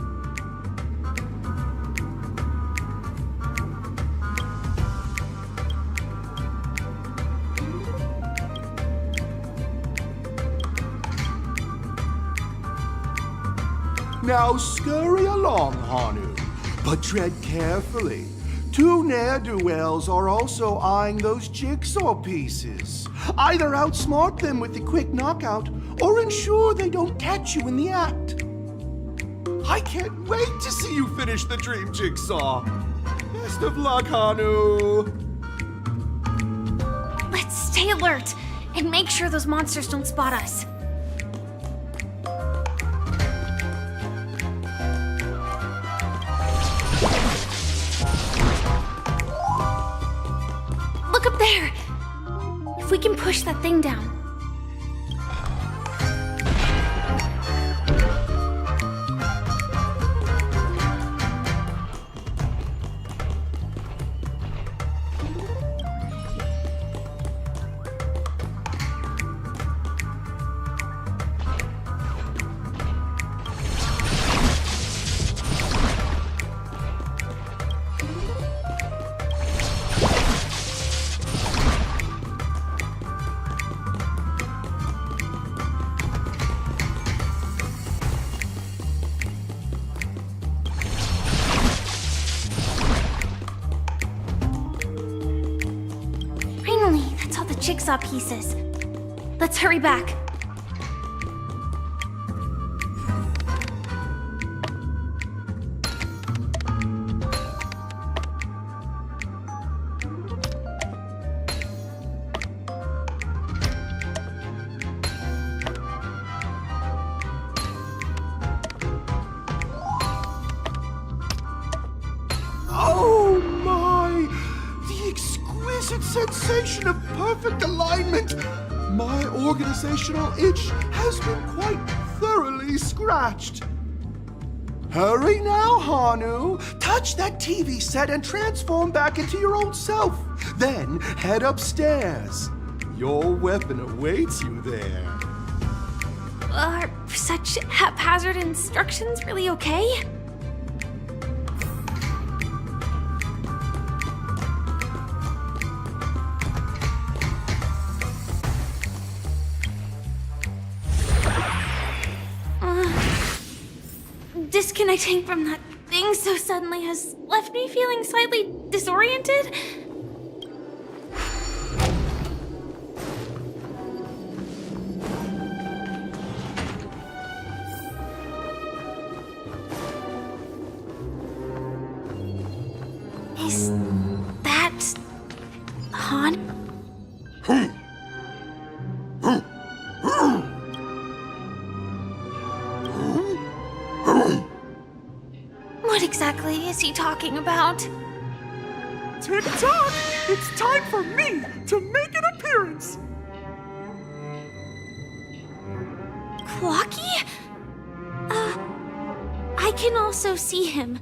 Now scurry along, Hanu, but tread carefully. Two ne'er-do-wells are also eyeing those jigsaw pieces. Either outsmart them with the quick knockout, or ensure they don't catch you in the act. I can't wait to see you finish the Dream Jigsaw. Best of luck, Hanu. Let's stay alert and make sure those monsters don't spot us. Look up there! If we can push that thing down. Jigsaw pieces. Let's hurry back. Oh my! The exquisite sensation of perfect alignment! My organizational itch has been quite thoroughly scratched. Hurry now, Hanu! Touch that TV set and transform back into your old self. Then head upstairs. Your weapon awaits you there. Are such haphazard instructions really okay? Disconnecting from that thing leaving so suddenly has left me feeling slightly disoriented. Is that Han? What exactly is he talking about? Tick-tock! It's time for me to make an appearance! Clocky? I can also see him.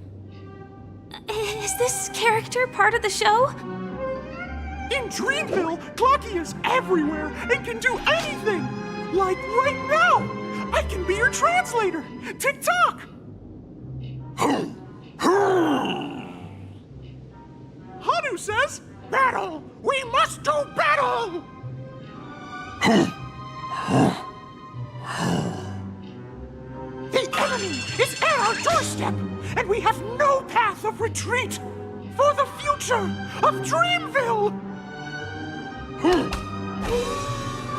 Is this character part of the show? In Dreamville, Clocky is everywhere and can do anything! Like right now! I can be your translator! Tick-tock! Hanu says, "Battle! We must do battle!" The enemy is at our doorstep, and we have no path of retreat for the future of Dreamville!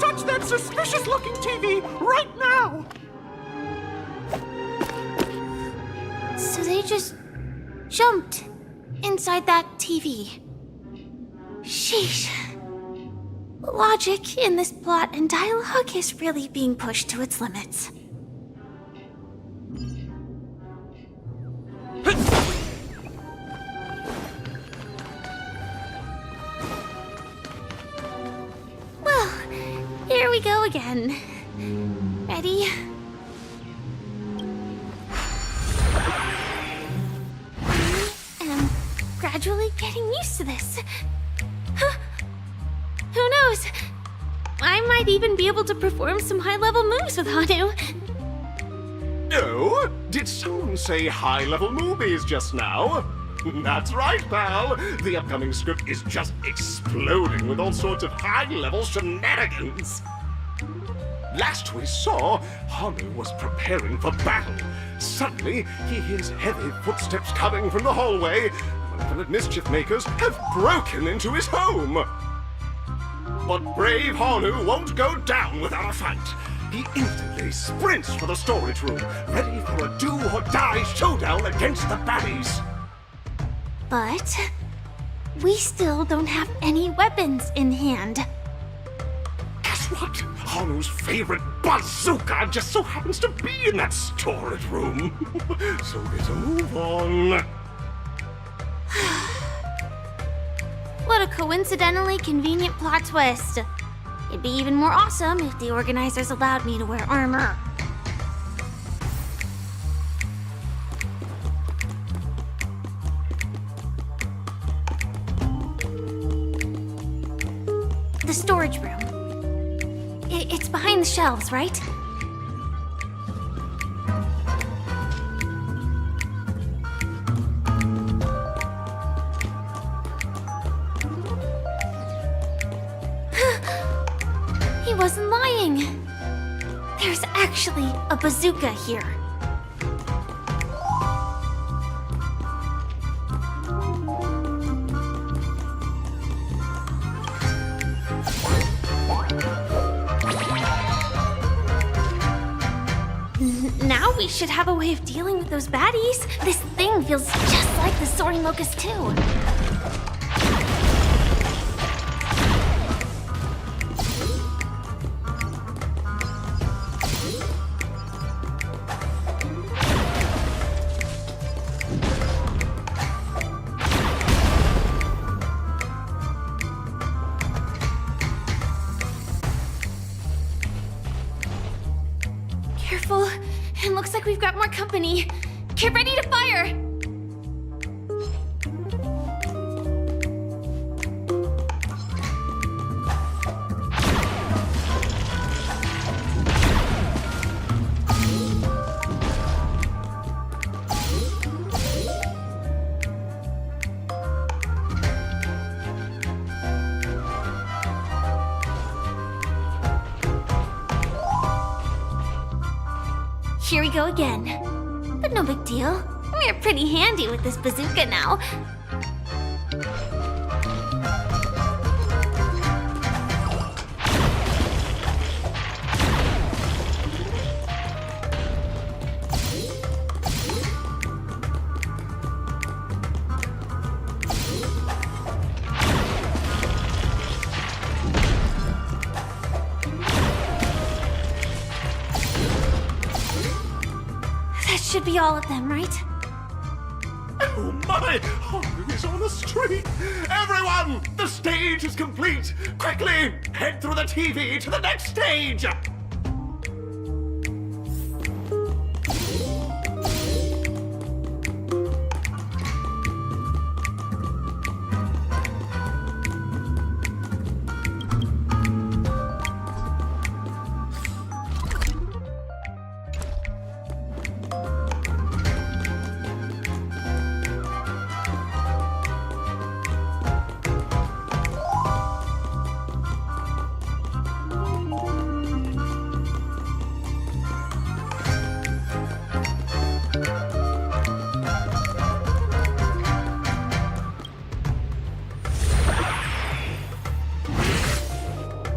Touch that suspicious-looking TV right now! So they just jumped inside that TV. Sheesh. Logic in this plot and dialogue is really being pushed to its limits. Well, here we go again. Ready? Gradually getting used to this. Huh. Who knows? I might even be able to perform some high-level moves with Hanu. Oh, did someone say high-level movies just now? That's right, pal. The upcoming script is just exploding with all sorts of high-level shenanigans. Last we saw, Hanu was preparing for battle. Suddenly, he hears heavy footsteps coming from the hallway. Malevolent mischief makers have broken into his home. But brave Hanu won't go down without a fight. He instantly sprints for the storage room, ready for a do-or-die showdown against the baddies. But we still don't have any weapons in hand. Guess what? Hanu's favorite bazooka just so happens to be in that storage room. So better move on. What a coincidentally convenient plot twist. It'd be even more awesome if the organizers allowed me to wear armor. The storage room. It's behind the shelves, right? He wasn't lying. There's actually a bazooka here. Now we should have a way of dealing with those baddies. This thing feels just like the Soaring Locust too. Careful. It looks like we've got more company. Get ready to fire! Here we go again. But no big deal. We're pretty handy with this bazooka now. Should be all of them, right? Oh my! Haru is on the street! Everyone! The stage is complete! Quickly! Head through the TV to the next stage!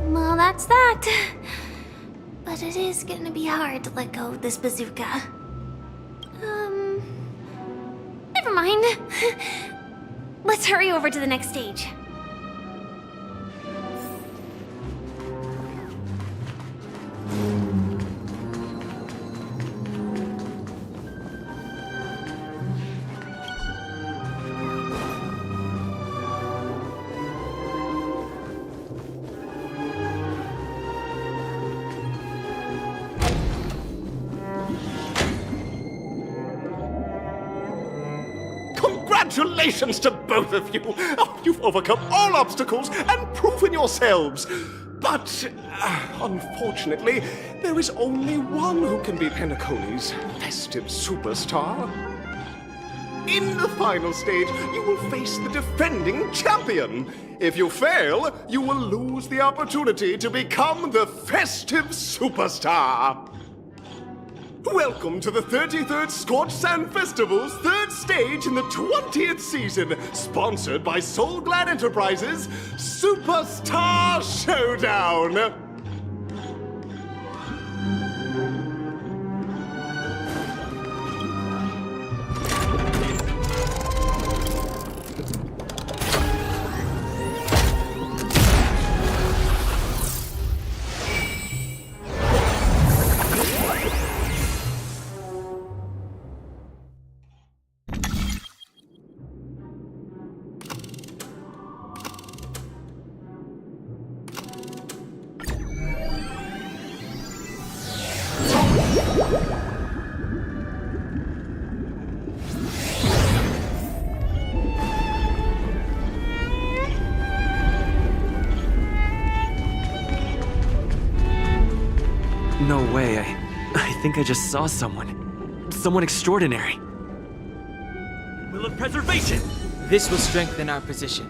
Well, that's that. But it is gonna be hard to let go of this bazooka. Never mind. Let's hurry over to the next stage. Congratulations to both of you! Oh, you've overcome all obstacles and proven yourselves! But, unfortunately, there is only one who can be Penacony's festive superstar. In the final stage, you will face the defending champion. If you fail, you will lose the opportunity to become the festive superstar. Welcome to the 33rd Scorch Sand Festival's third stage in the 20th season, sponsored by Soul Glad Enterprises' Superstar Showdown. No way, I think I just saw someone. Someone extraordinary. Will of preservation! This will strengthen our position.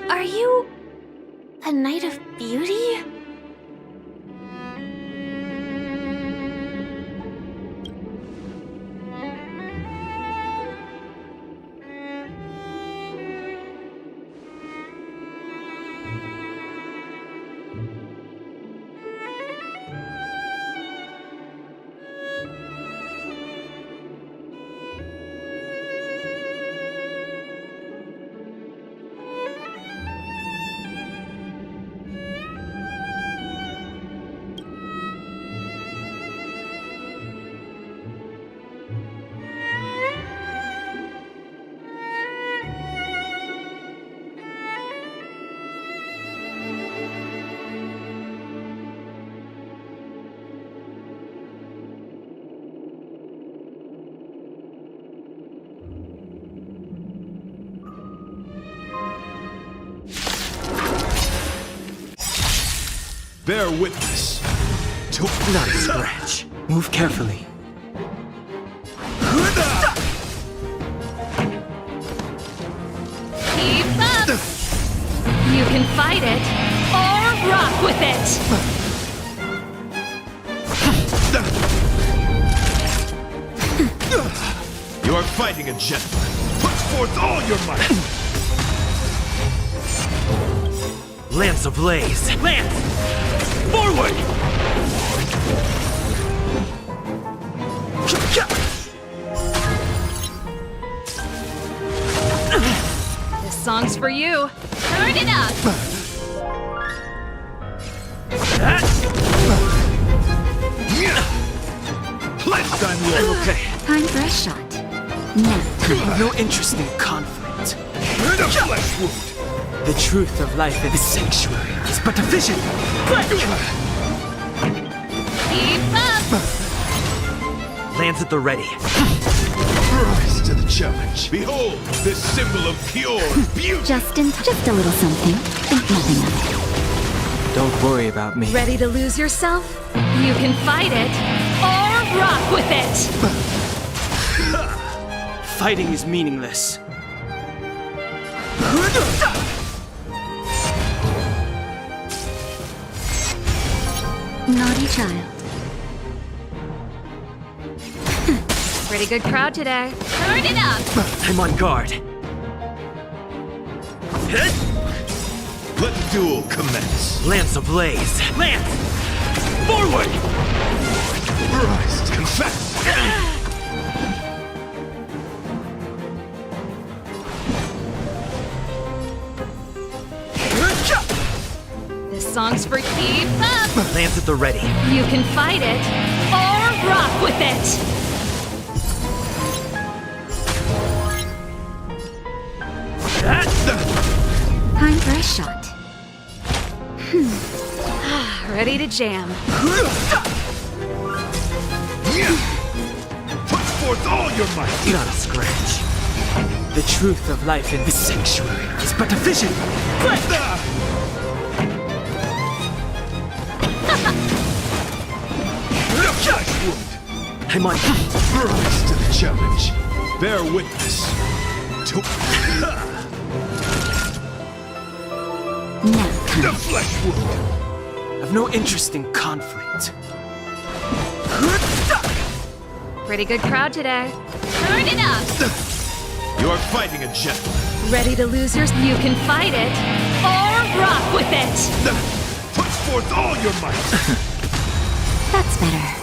Are you a Knight of Beauty? Bear witness. Not a scratch. Move carefully. fight it or rock with it. You are fighting a gentleman. Put forth all your might. Lance ablaze. Lance! Forward! This song's for you. Turn it up. Let's unload. I'm okay. Time for a shot. Now. I have no interest in conflict. The flesh wound. The truth of life in the sanctuary is but a vision. Keep up. Lance at the ready. Rise to the challenge. Behold, this symbol of pure beauty. Just a little something. Think nothing of it. Don't worry about me. Ready to lose yourself? You can fight it or rock with it. Fighting is meaningless. Naughty child. Pretty good crowd today. Turn it up. I'm on guard. Let the duel commence. Lance ablaze. Lance! Forward! Rise, confess. This song's for keep up. Lance at the ready. You can fight it or rock with it. Time for a shot. Ready to jam. Put forth all your might. Not a scratch. The truth of life in the sanctuary is but a vision. The flesh wound. I'm on. Rise to the challenge. Bear witness to the flesh wound. I've no interest in conflict. Pretty good crowd today. Turn it up. You are fighting a gentleman. Ready to lose yours? You can fight it or rock with it. Put forth all your might. That's better.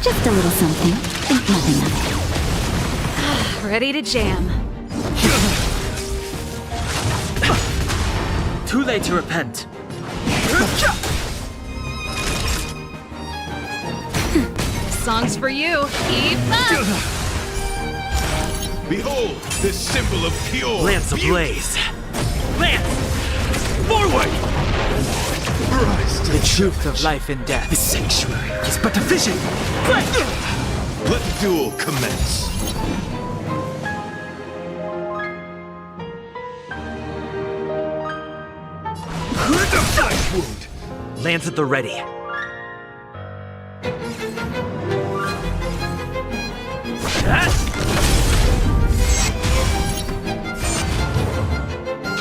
Just a little something. Think nothing of it. Ready to jam. Too late to repent. This song's for you. Keep up. Behold, this symbol of pure Lance ablaze. Lance! Forward! Rise to the truth of life and death. The sanctuary is but a vision. Let the duel commence. The flesh wound. Lance at the ready.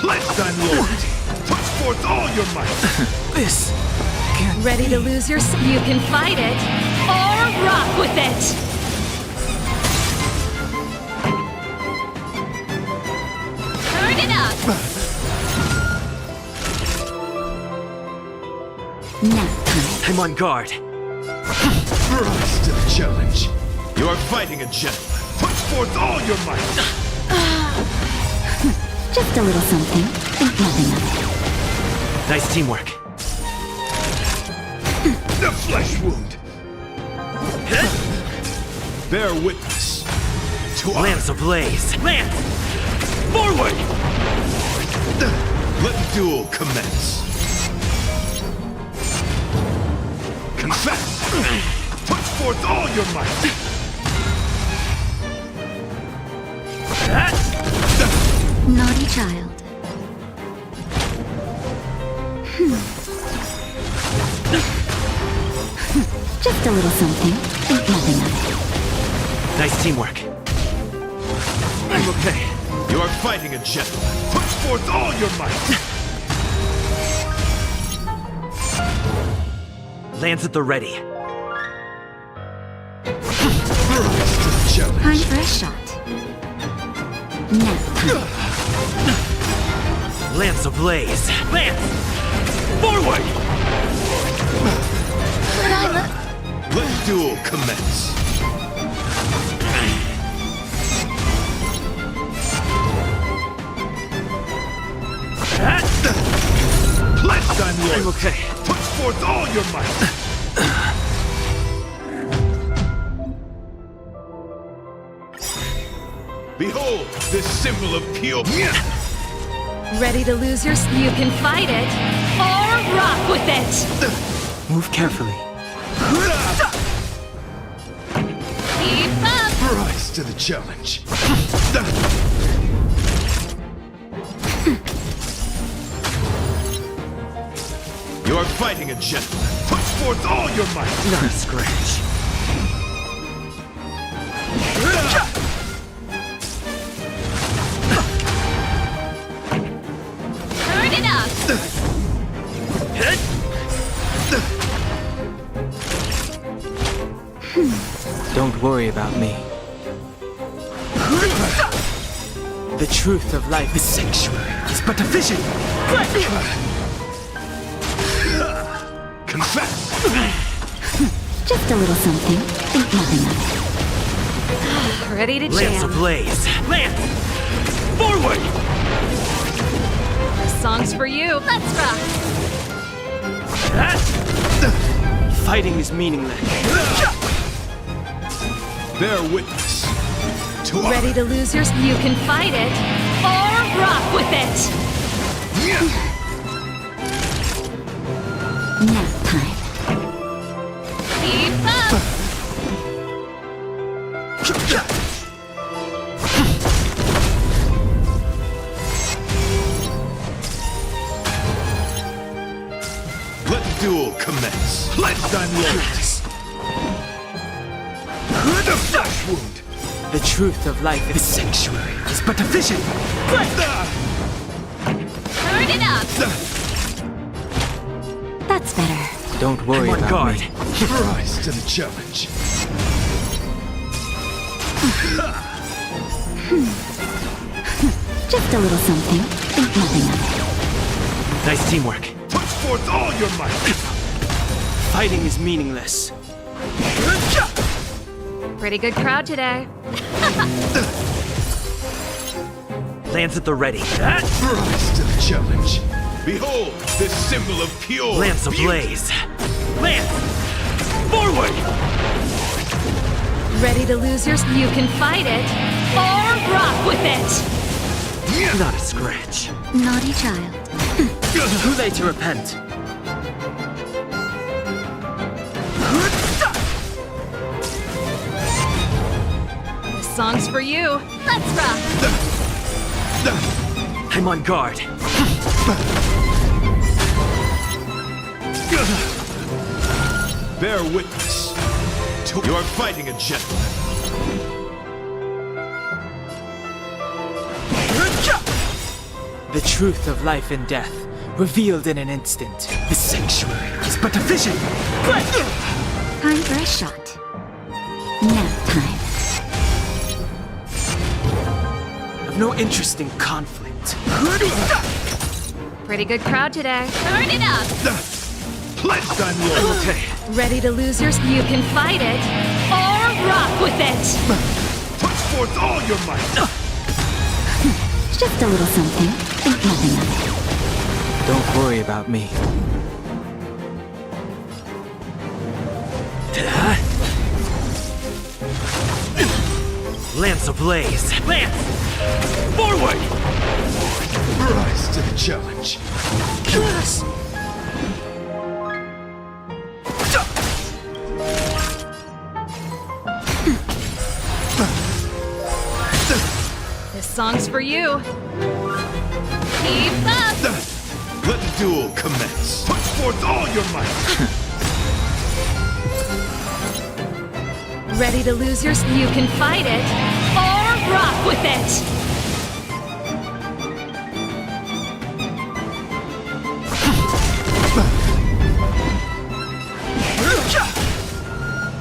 Let's unload. Put forth all your might. This can't Ready to lose your... You can fight it or rock with it. Turn it up. Now. I'm on guard. Rise to the challenge. You are fighting a gentleman. Put forth all your might. Just a little something. Think nothing of it. Nice teamwork. The flesh wound. Bear witness to Lance ablaze. Lance! Forward! Let the duel commence. Confess. Put forth all your might. Naughty child. Just a little something. Think nothing of it. Nice teamwork. I'm okay. You are fighting a gentleman. Put forth all your might. Lance at the ready. Time for a shot. Now. Lance ablaze. Lance! Forward! But I'm Let the duel commence. Pledge thine loyalty. I'm okay. Put forth all your might. Behold, this symbol of pure. Ready to lose your... You can fight it, or rock with it! Move carefully. Keep up! Rise to the challenge. You are fighting a gentleman. Put forth all your might. Not a scratch. Turn it up! Don't worry about me. The truth of life is sanctuary. It's but a vision. Confess. just a little something. Think nothing of it. Ready to Lance jam. ablaze. Lance! Forward! This song's for you. Let's rock! Fighting is meaningless. Bear witness to Ready to lose yours? You can fight it, or rock with it! Nap time. Keep up! Let the duel commence. Pledge thine loyalty. The flesh wound. The truth of life is sanctuary. It's but a vision. Turn it up! That's better. Don't worry I'm on about guard. me. Rise to the challenge. Just a little something. Think nothing of it. Nice teamwork. Put forth all your might. Fighting is meaningless. Pretty good crowd today. Lance at the ready. Rise to the challenge. Behold, this symbol of pure. Lance ablaze. Lance! Forward! Ready to lose yours? You can fight it, or rock with it! Not a scratch. Naughty child. Too late to repent. This song's for you. Let's rock! I'm on guard. Bear witness to you are fighting a gentleman. The truth of life and death, revealed in an instant. The sanctuary is but a vision. Time for a shot. Nap time. I've no interest in conflict. Pretty good crowd today. Turn it up! Pledge thine loyalty. Okay. Ready to lose yours? You can fight it, or rock with it! Put forth all your might. Just a little something. Think nothing of it. Don't worry about me. Lance ablaze. Lance! Forward! Rise to the challenge. Yes! This song's for you. Keep up! Let the duel commence. Put forth all your might. Ready to lose yours? You can fight it, or rock with it!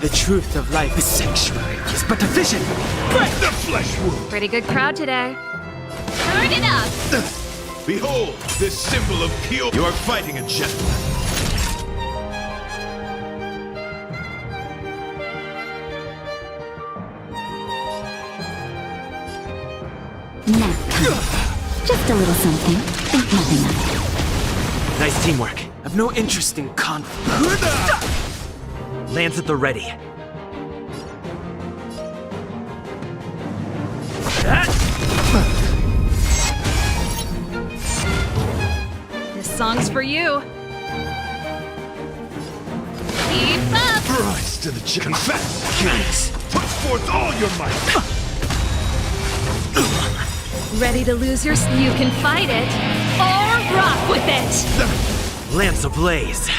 The truth of life, the sanctuary, is but a vision. The flesh wound! Pretty good crowd today. Turn it up! Behold, this symbol of pure... You are fighting a gentleman. Nap time. Just a little something. Think nothing of it. Nice teamwork. I've no interest in conflict. Lands at the ready. This song's for you. Keep up! Rise to the confess! Guys, put forth all your might! Ready to lose your... You can fight it, or rock with it! Lance ablaze.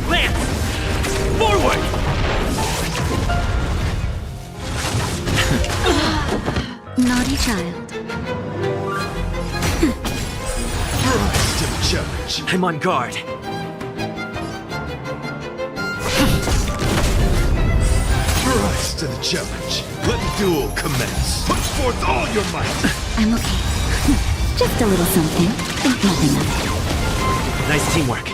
Lance! Forward! Naughty child. Rise to the challenge. I'm on guard. Rise to the challenge. Let the duel commence. Put forth all your might. I'm okay. Just a little something. Think nothing of it. Nice teamwork.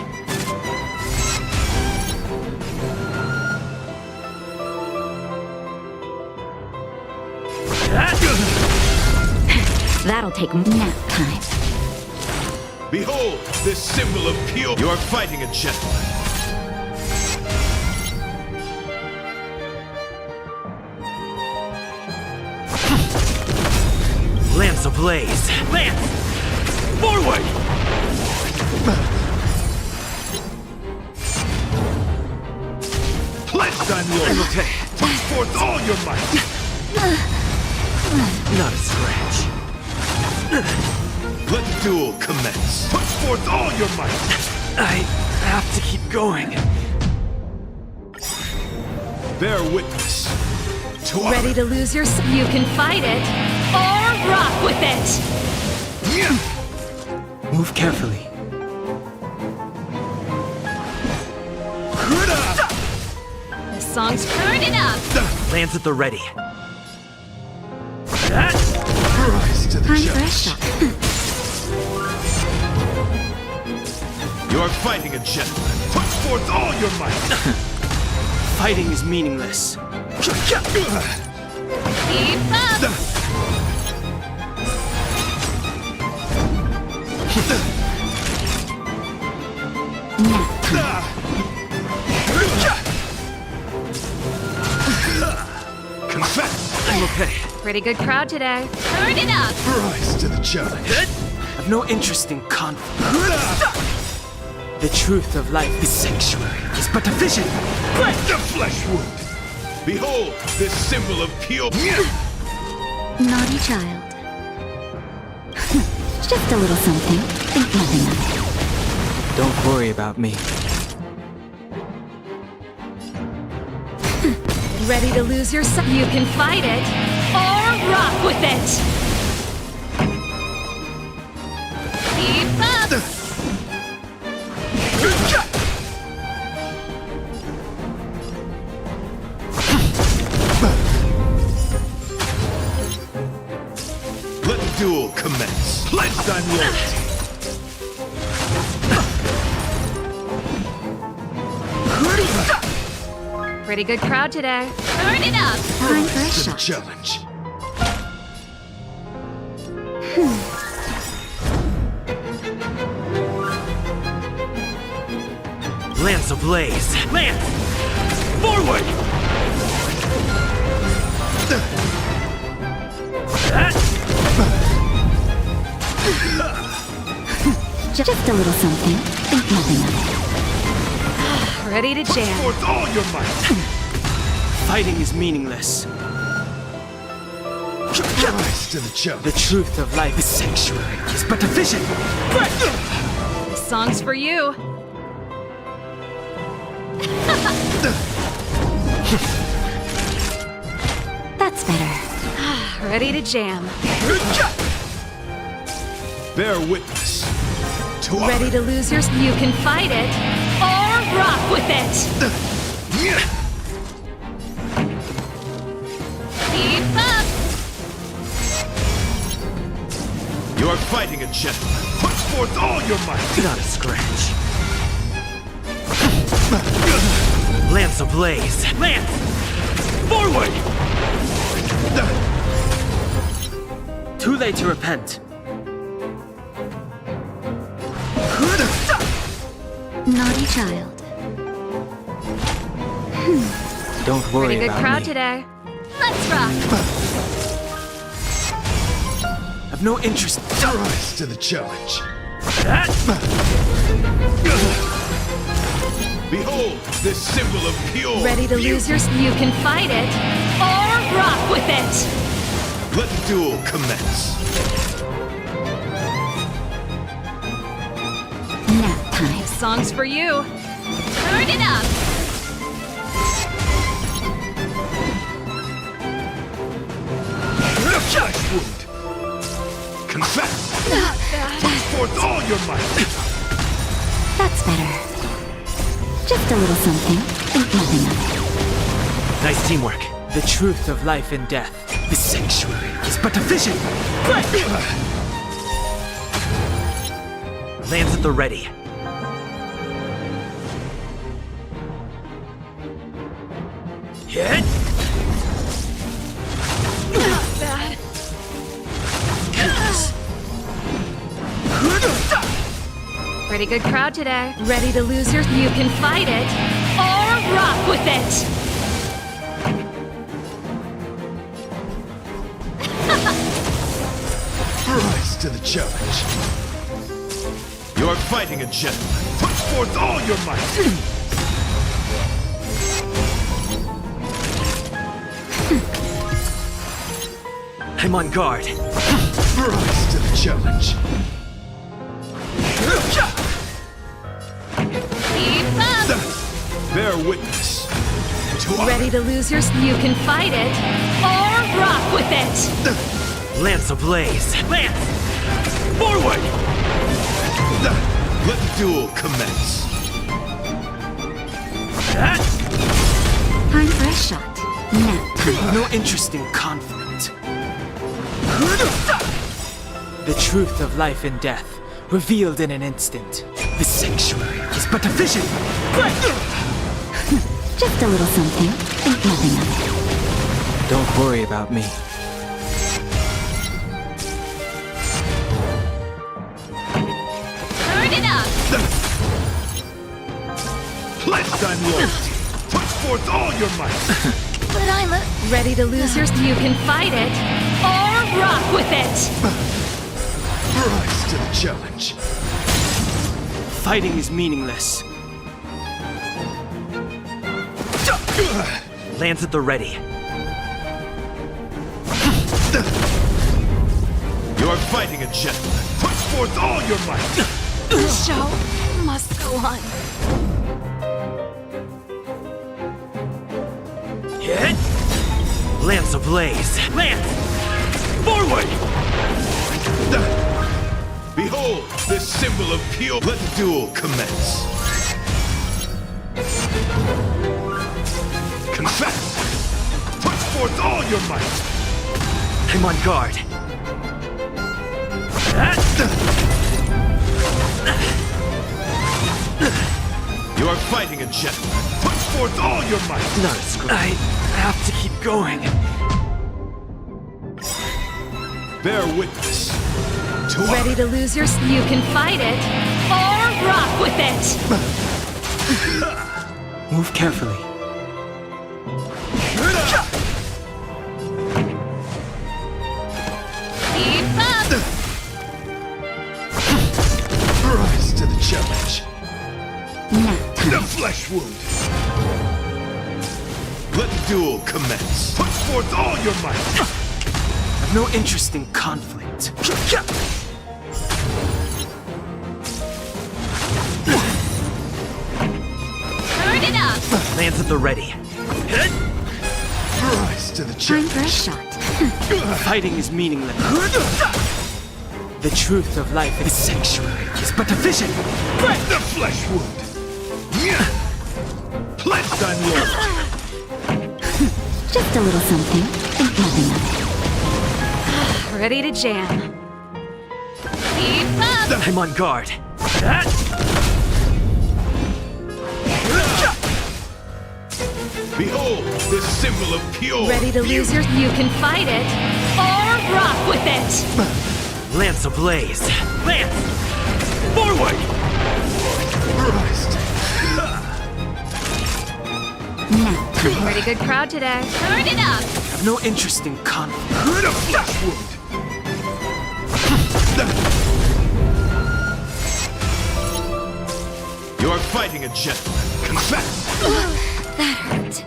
That'll take nap time. Behold, this symbol of pure... You are fighting a gentleman. Lance ablaze. Lance! Forward! Pledge thine loyalty. I'm okay. Put forth all your might. Not a scratch. Let the duel commence. Put forth all your might. I have to keep going. Bear witness to our... Ready to lose your... You can fight it, or rock with it! Move carefully. This song's... Turn it up! Lance at the ready. Rise to the Time for a challenge. shot. You are fighting a gentleman. Put forth all your might. Fighting is meaningless. Keep up! Nap time. Confess. I'm okay. Pretty good crowd today. Turn it up! Rise to the challenge. I've no interest in conflict. The truth of life, the sanctuary, is but a vision. The flesh wound. Behold, this symbol of pure... Naughty child. Just a little something. Think nothing of it. Don't worry about me. Ready to lose your... You can fight it, or rock with it! Keep up! Let the duel commence. Pledge thine loyalty. Pretty good crowd today. Turn it up! Time for a Rise to the shot. challenge. Lance ablaze. Lance! Forward! Just a little something. Think nothing of it. Ready to Put jam. forth all your might. Fighting is meaningless. Rise to the challenge. The truth of life, the sanctuary, is but a vision. This song's for you. That's better. Ready to jam. Bear witness to our... Ready to lose your... You can fight it, or rock with it! Keep up! You are fighting a gentleman. Put forth all your might. Not a scratch. Lance ablaze. Lance! Forward! Too late to repent. Naughty child. Don't worry Pretty good about crowd me. today. Let's rock! I've no interest. Rise to the challenge. Behold, this symbol of pure Ready to lose your... You can fight it, or rock with it! Let the duel commence. Nap time. This song's for you. Turn it up! Flesh wound. Confess. Put forth all your might. That's better. Just a little something. Think nothing of it. Nice teamwork. The truth of life and death. The sanctuary is but a vision. Lands at the ready. Hit. Not bad. Pretty good crowd today. Ready to lose your... You can fight it, or rock with it! Rise to the challenge. You are fighting a gentleman. Put forth all your might. I'm on guard. Rise to the challenge. Keep up! Bear witness. Ready to lose your... You can fight it, or rock with it! Lance ablaze. Lance! Forward! Let the duel commence. Time for a shot. Nap time. No interest in conflict. The truth of life and death, revealed in an instant. The sanctuary is but a vision. Just a little something. Think nothing of it. Don't worry about me. Turn it up! Pledge thine loyalty. Put forth all your might. But I'm a... Ready to lose your... You can fight it, or rock with it! Rise to the challenge. Fighting is meaningless. Lands at the ready. You are fighting a gentleman. Put forth all your might. The show must go on. Hit! Lance ablaze. Lance! Forward! Behold, this symbol of pure... Let the duel commence. Confess! Put forth all your might! I'm on guard. You are fighting a gentleman. Put forth all your might! Not a screw. I have to keep going. Bear witness. Ready to lose your... You can fight it, or rock with it! Move carefully. Keep up! Rise to the challenge. Nap time. The flesh wound. Let the duel commence. Put forth all your might. I've no interest in conflict. Turn it up! Lands at the ready. Rise to the Time challenge. for a shot. Fighting is meaningless. The truth of life is sanctuary is but a vision. The flesh wound. Pledged on loyalty. Just a little something. Think nothing of it. Ready to jam. Keep up! I'm on guard. Behold, the symbol of pure. Ready to lose your... You can fight it, or rock with it! Lance ablaze. Lance! Forward! Christ. Pretty good crowd today. Turn it up! Have no interest in conflict. Good a flesh wound. You're fighting a gentleman. Confess. That hurt.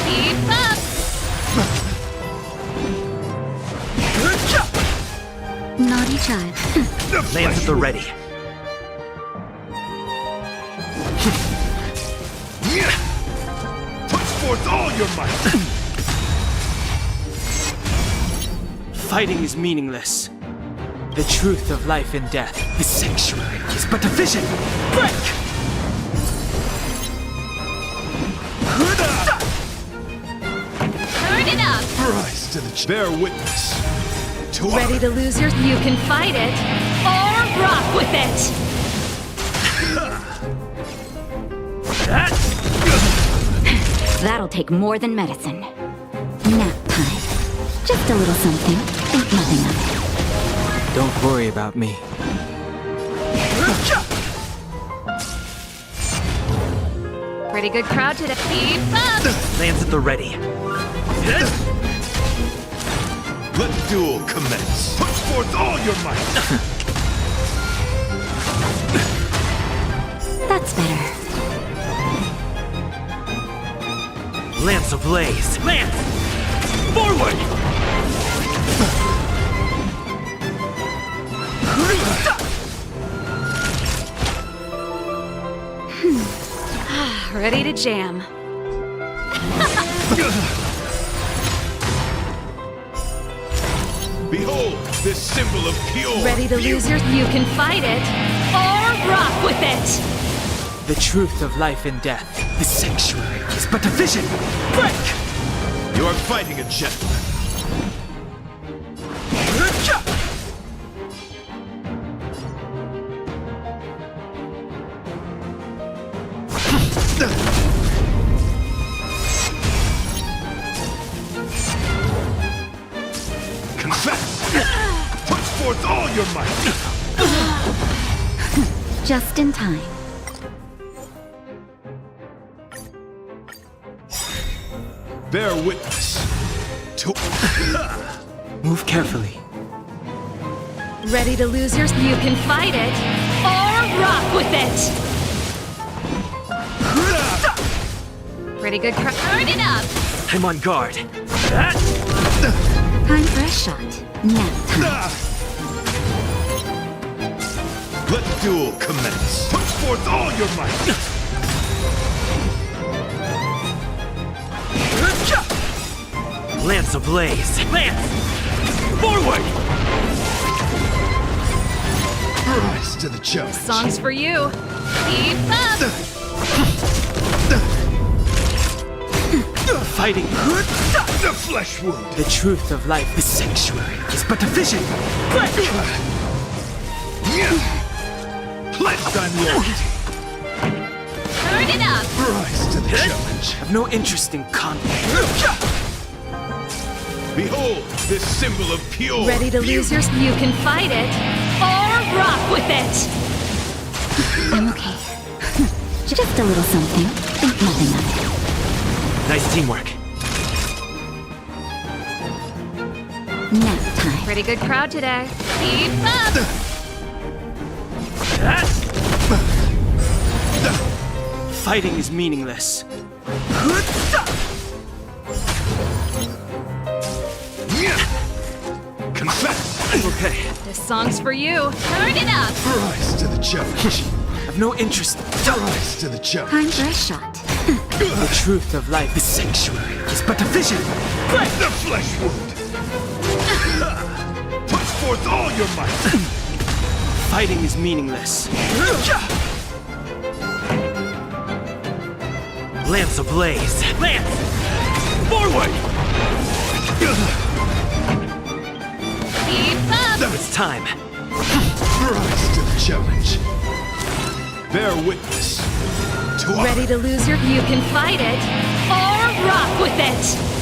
Keep up! Naughty child. Lance at the ready. Put forth all your might. Fighting is meaningless. The truth of life and death, the sanctuary, is but a vision. Break! Turn it up! Rise to the bear witness. To Ready to lose your... You can fight it, or rock with it! That'll take more than medicine. Nap time. Just a little something. Think nothing of it. Don't worry about me. Pretty good crowd today. Keep up! Lance at the ready. Let the duel commence. Put forth all your might. That's better. Lance ablaze. Lance! Forward! Ready to jam. Behold, this symbol of pure. Ready to lose your... You can fight it, or rock with it! The truth of life and death, the sanctuary, is but a vision. Break! You're fighting a gentleman. Confess! Put forth all your might! Just in time. Bear witness to... Move carefully. Ready to lose your... You can fight it, or rock with it! Pretty good crowd. Turn it up! I'm on guard. Time for a shot. Nap time. Let the duel commence. Put forth all your might. Lance ablaze. Lance! Forward! Rise to the challenge. Song's for you. Keep up! Fighting. The flesh wound. The truth of life, the sanctuary, is but a vision. Break! Pledged on loyalty. Turn it up! Rise to the challenge. Have no interest in conflict. Behold, this symbol of pure. Ready to lose your... You can fight it, or rock with it! I'm okay. Just a little something. Think nothing of it. Nice teamwork. Nap time. Pretty good crowd today. Keep up! Fighting is meaningless. Confess. Okay. This song's for you. Turn it up! Rise to the challenge. Have no interest. Rise to the challenge. Time for a shot. The truth of life, the sanctuary, is but a vision. Break the flesh wound. Put forth all your might. Fighting is meaningless. Lance ablaze! Lance! Forward! Keep up! It's time! Rise to the challenge. Bear witness to our... Ready to lose your... You can fight it, or rock with it!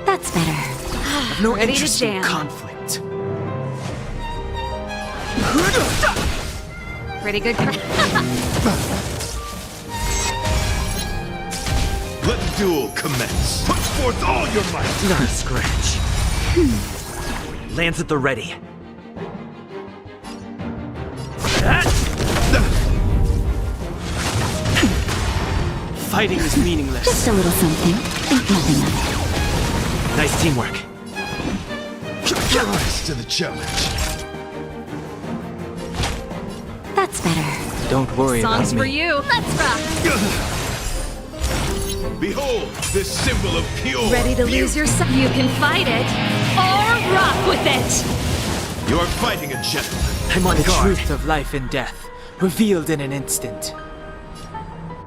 That's better. I've no Ready to interest jam. in conflict. Pretty good. Let the duel commence. Put forth all your might. Not a scratch. Lance at the ready. Fighting is meaningless. Just a little something. Think nothing of it. Nice teamwork. Rise to the challenge. That's better. Don't worry Songs about for me. you. Let's rock. Behold, this symbol of pure Ready to beauty. lose yourself. You can fight it, or rock with it! You are fighting a gentleman. I'm on The guard. truth of life and death, revealed in an instant.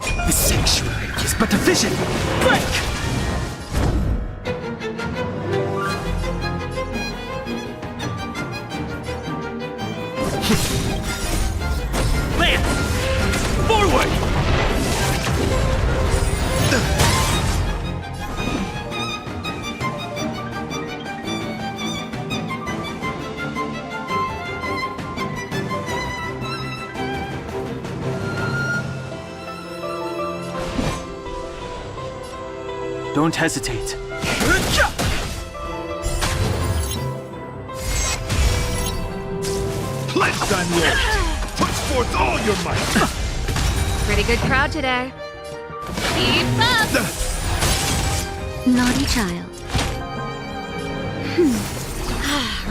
The sanctuary is but a vision. Break! Lance! Forward! Don't hesitate. Pledge thine loyalty. Put forth all your might. Pretty good crowd today. Keep up! Naughty child.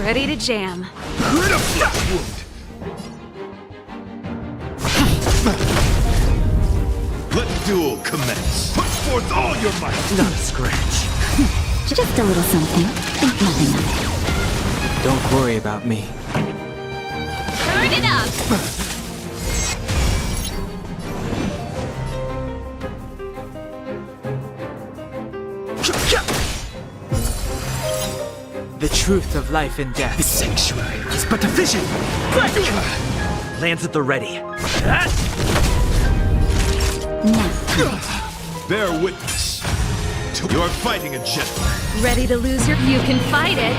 Ready to jam. A flesh wound. Let the duel commence. Put forth all your might. Not a scratch. Just a little something. Think nothing of it. Don't worry about me. Turn it up! The truth of life and death. The sanctuary is but a vision. Break! Lance at the ready. Now, Bear witness. You are fighting a gentleman. Ready to lose your... You can fight it,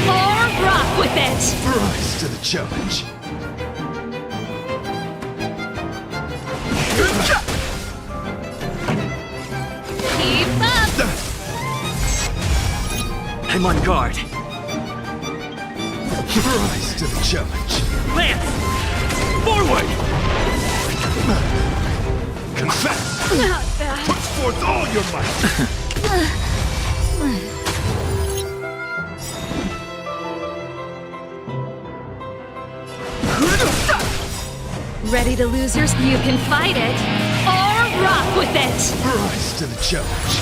or rock with it! Rise to the challenge. Keep up! I'm on guard. Rise to the challenge. Lance! Forward! Confess. Not bad. Put forth all your might. Ready to lose your... You can fight it, or rock with it! Rise to the challenge.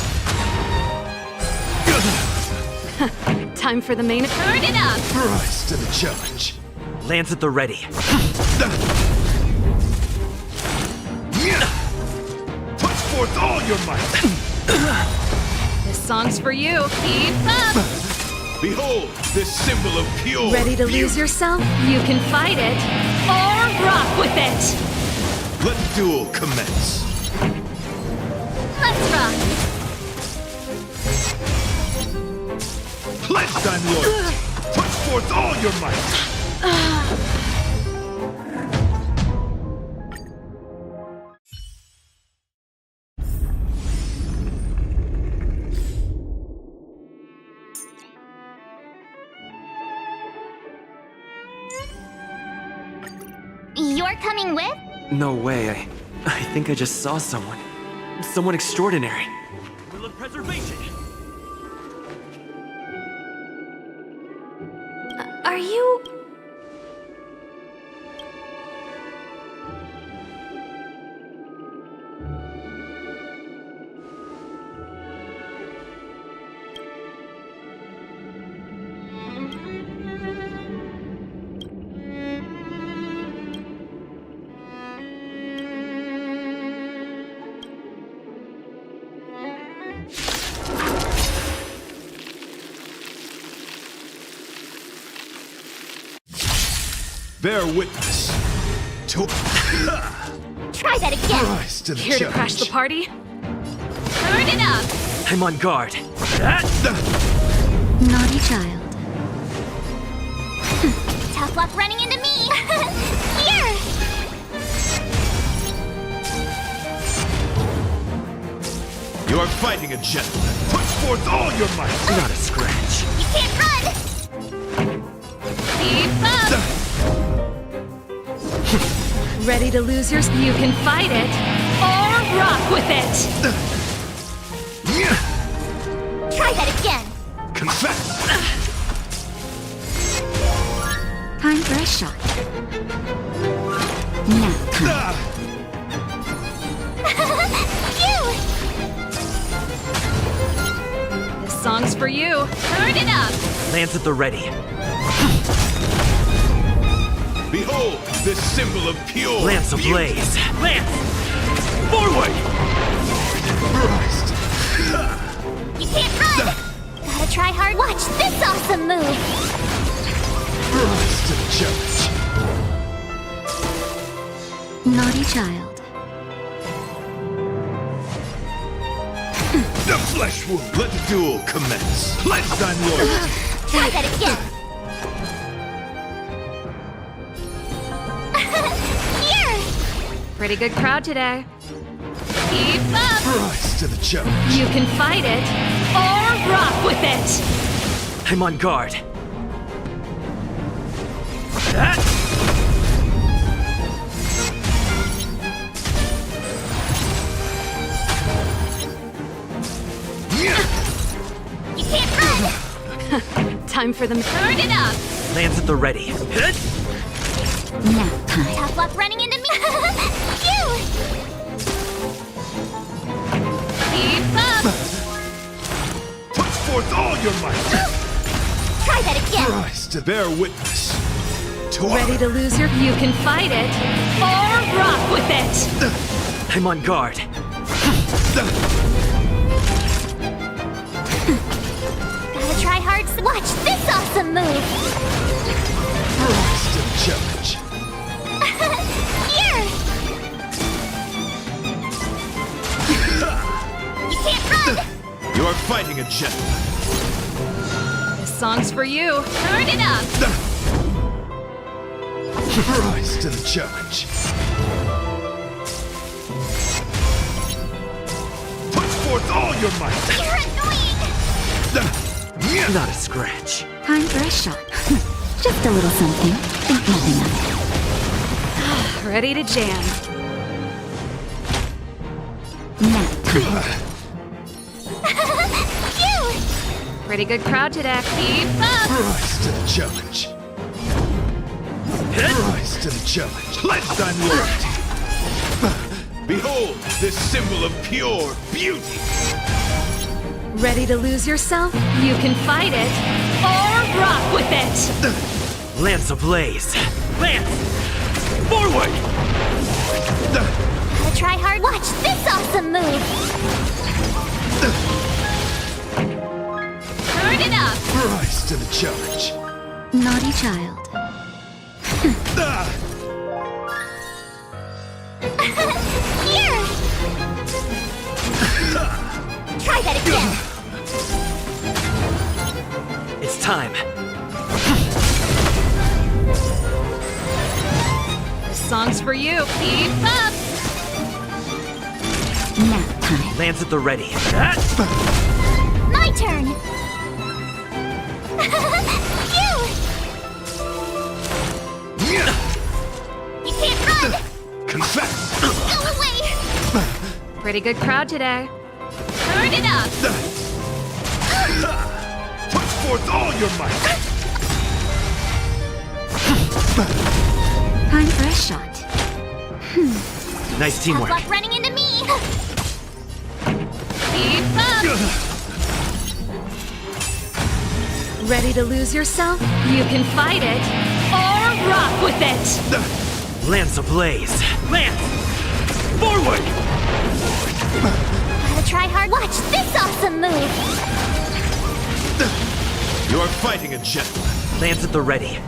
Time for the main... Turn it up! Rise to the challenge. Lance at the ready. Put forth all your might. This song's for you. Keep up! Behold, this symbol of pure Ready to beauty. lose yourself? You can fight it, or rock with it! Let the duel commence. Let's rock! Pledge thine loyalty. Put forth all your might. you're coming with? No way. I think I just saw someone. Someone extraordinary. Will of preservation. Are you... bear witness to... Try that again. Rise to the Here to crash the party? Turn it up! I'm on guard. Naughty child. Tough luck running into me. Here! You are fighting a gentleman. Put forth all your might. Not a scratch. You can't run! Keep up! Ready to lose yours? You can fight it, or rock with it! Try that again. Confess. Time for a shot. Now time. This song's for you. Turn it up! Lance at the ready. Behold, this symbol of pure Lance ablaze. Lance! Forward! Christ. You can't run! Gotta try hard. Watch this awesome move! Rise to the challenge. Naughty child. The flesh wound. Let the duel commence. Pledge thine loyalty. Try that again. Here! Pretty good crowd today. Keep up! Rise to the challenge. You can fight it, or rock with it! I'm on guard. You can't run! Time for them. Turn it up! Lance at the ready. Now time. Tough luck running into me. Phew! Keep up! Put forth all your might. Try that again. Rise to bear witness to Ready to lose your... You can fight it, or rock with it! I'm on guard. Gotta try hard. Watch this awesome move. Rise to the challenge. Here! You can't run! You are fighting a gentleman. This song's for you. Turn it up! Rise to the challenge. Put forth all your might. You're annoying! Not a scratch. Time for a shot. Just a little something. Think nothing of it. Ready to jam. Now time. Phew! Pretty good crowd today. Keep up! Rise to the challenge. Rise to the challenge. Pledge thine loyalty. Behold, this symbol of pure beauty. Ready to lose yourself? You can fight it, or rock with it! Lance ablaze. Lance! Forward! Gotta try hard. Watch this awesome move. Turn it up! Rise to the challenge. Naughty child. Here! Try that again. It's time. This song's for you. Keep up! Now time. Lance at the ready. My turn. Phew! You can't run. Confess. Go away. Pretty good crowd today. Turn it up! Put forth all your might. Time for a shot. Nice Tough teamwork. luck running into me. Keep up! Ready to lose yourself? You can fight it, or rock with it! Lance ablaze. Lance! Forward! Gotta try hard. Watch this awesome move. You are fighting a gentleman. Lance at the ready.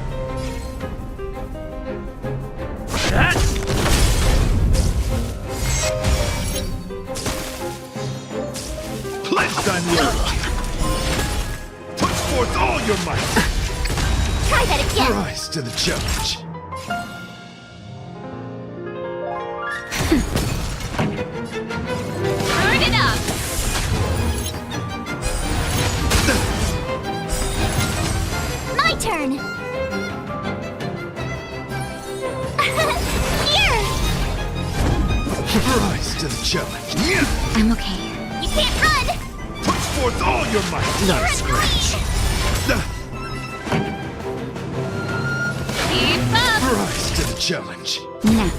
time you put forth all your might. Try that again. Rise to the challenge. Turn it up! My turn. Here. Rise to the challenge. I'm okay. You can't run. Put forth all your might. Not a scratch. Keep up! Rise to the challenge. Now.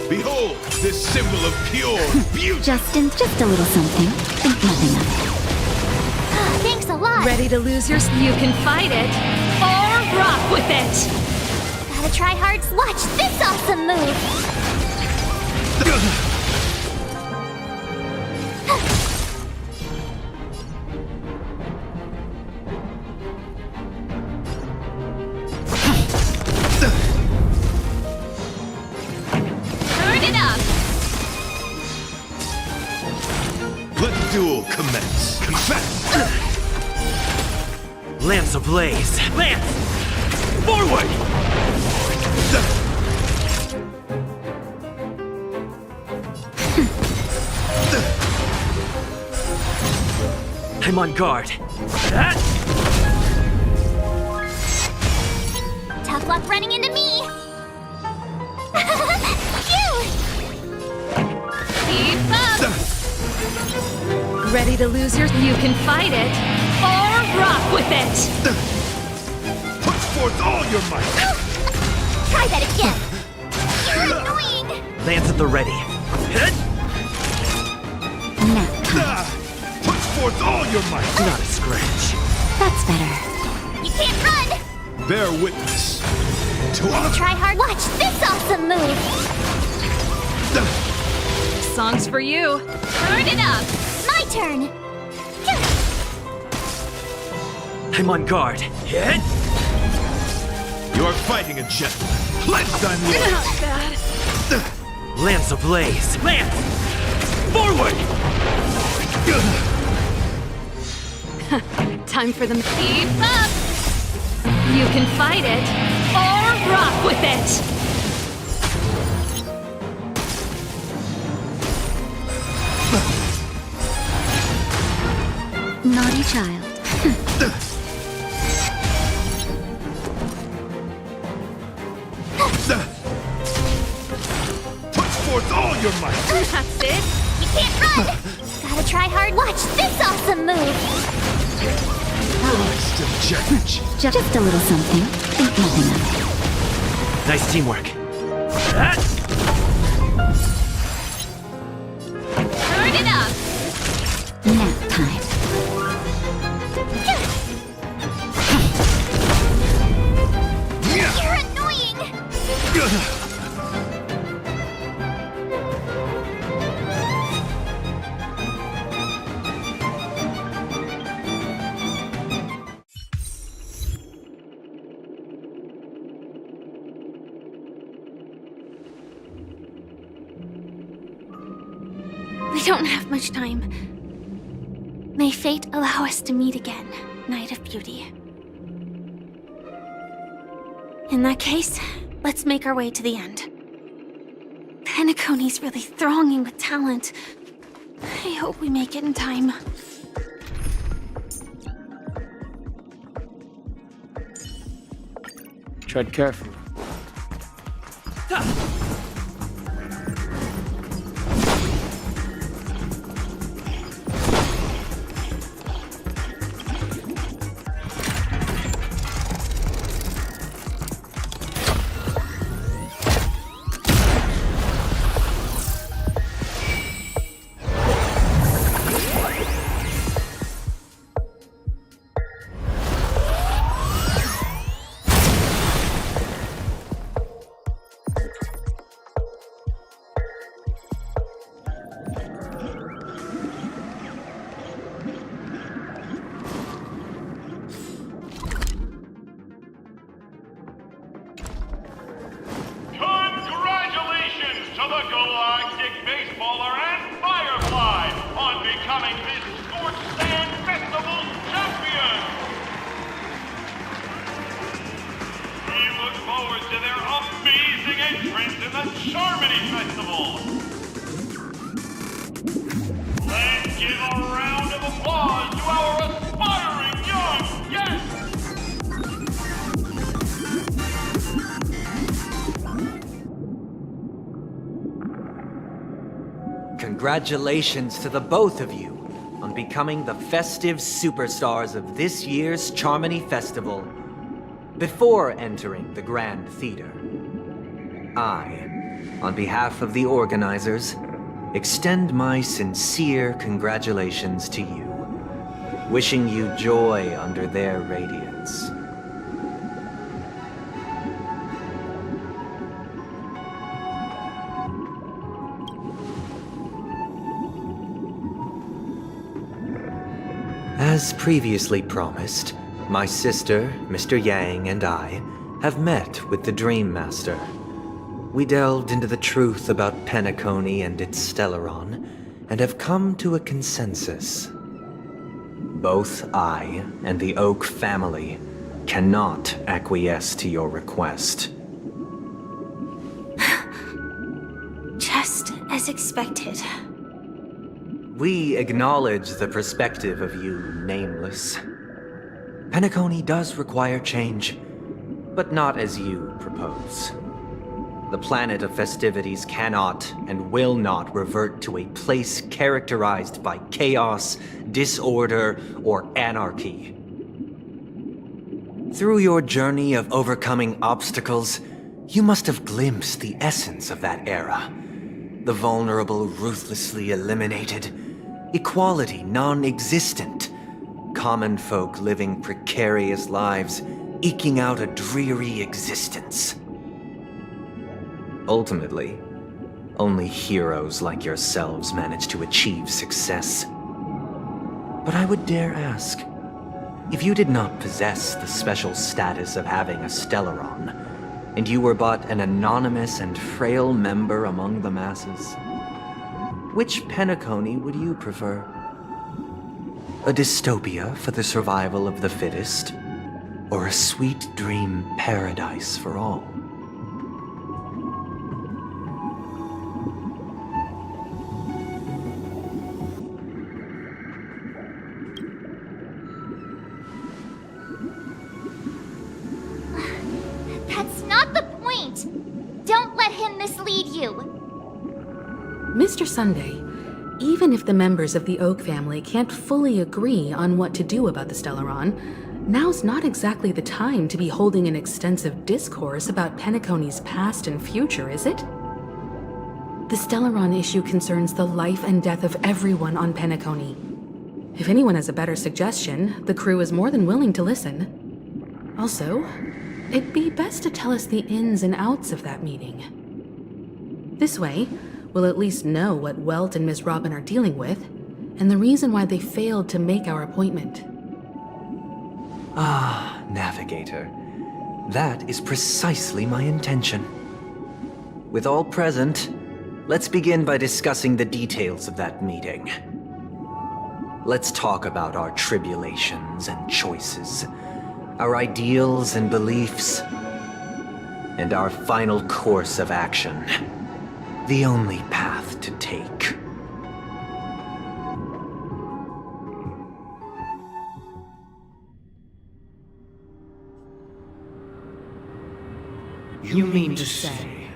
Behold, this symbol of pure beauty. Just a little something. Think nothing of it. Thanks a lot. Ready to lose your... You can fight it, or rock with it! Gotta try hard. Watch this awesome move. Turn it up! Let the duel commence. Confess. Lance ablaze. Lance! Forward! I'm on guard. Tough luck running into me. Phew! Keep up! Ready to lose your... You can fight it, or rock with it! Put forth all your might. Try that again. You're annoying. Lance at the ready. Put forth all your might. Not a scratch. That's better. You can't run. Bear witness to Gotta try hard. Watch this awesome move. Song's for you. Turn it up! My turn. I'm on guard. You're fighting a gentleman. Lifetime Not loyalty. bad. Lance ablaze. Lance! Forward! Time for them. Keep up! You can fight it, or rock with it! Naughty child. Put forth all your might. That's it! You can't run. Gotta try hard. Watch this awesome move. Rise to the challenge. Just a little something. Think nothing of it. Nice teamwork. Turn it up! Nap time. You're annoying. We don't have much time. May fate allow us to meet again, Night of Beauty. In that case, let's make our way to the end. Penacony's really thronging with talent. I hope we make it in time. Tread carefully. Congratulations to the Galactic Baseballer and Firefly on becoming this Scorch Sand Festival champion. We look forward to their amazing entrance in the Charmony Festival. Let's give a round of applause to our aspiring young guests. Congratulations to the both of you on becoming the festive superstars of this year's Charmony Festival. Before entering the Grand Theater, I, on behalf of the organizers, extend my sincere congratulations to you, wishing you joy under their radiance. As previously promised, my sister, Mr. Yang, and I have met with the Dream Master. We delved into the truth about Penacony and its Stellaron, and have come to a consensus. Both I and the Oak family cannot acquiesce to your request. Just as expected. We acknowledge the perspective of you, Nameless. Penacony does require change, but not as you propose. The planet of festivities cannot and will not revert to a place characterized by chaos, disorder, or anarchy. Through your journey of overcoming obstacles, you must have glimpsed the essence of that era. The vulnerable ruthlessly eliminated, equality non-existent, common folk living precarious lives, eking out a dreary existence. Ultimately, only heroes like yourselves manage to achieve success. But I would dare ask, if you did not possess the special status of having a Stellaron, and you were but an anonymous and frail member among the masses, which Penacony would you prefer? A dystopia for the survival of the fittest, or a sweet dream paradise for all? That's not the point! Don't let him mislead you! Mr. Sunday, even if the members of the Oak family can't fully agree on what to do about the Stellaron, now's not exactly the time to be holding an extensive discourse about Penacony's past and future, is it? The Stellaron issue concerns the life and death of everyone on Penacony. If anyone has a better suggestion, the crew is more than willing to listen. Also, it'd be best to tell us the ins and outs of that meeting. This way, we'll at least know what Welt and Ms. Robin are dealing with, and the reason why they failed to make our appointment. Ah, Navigator. That is precisely my intention. With all present, let's begin by discussing the details of that meeting. Let's talk about our tribulations and choices, our ideals and beliefs, and our final course of action. The only path to take. You mean to say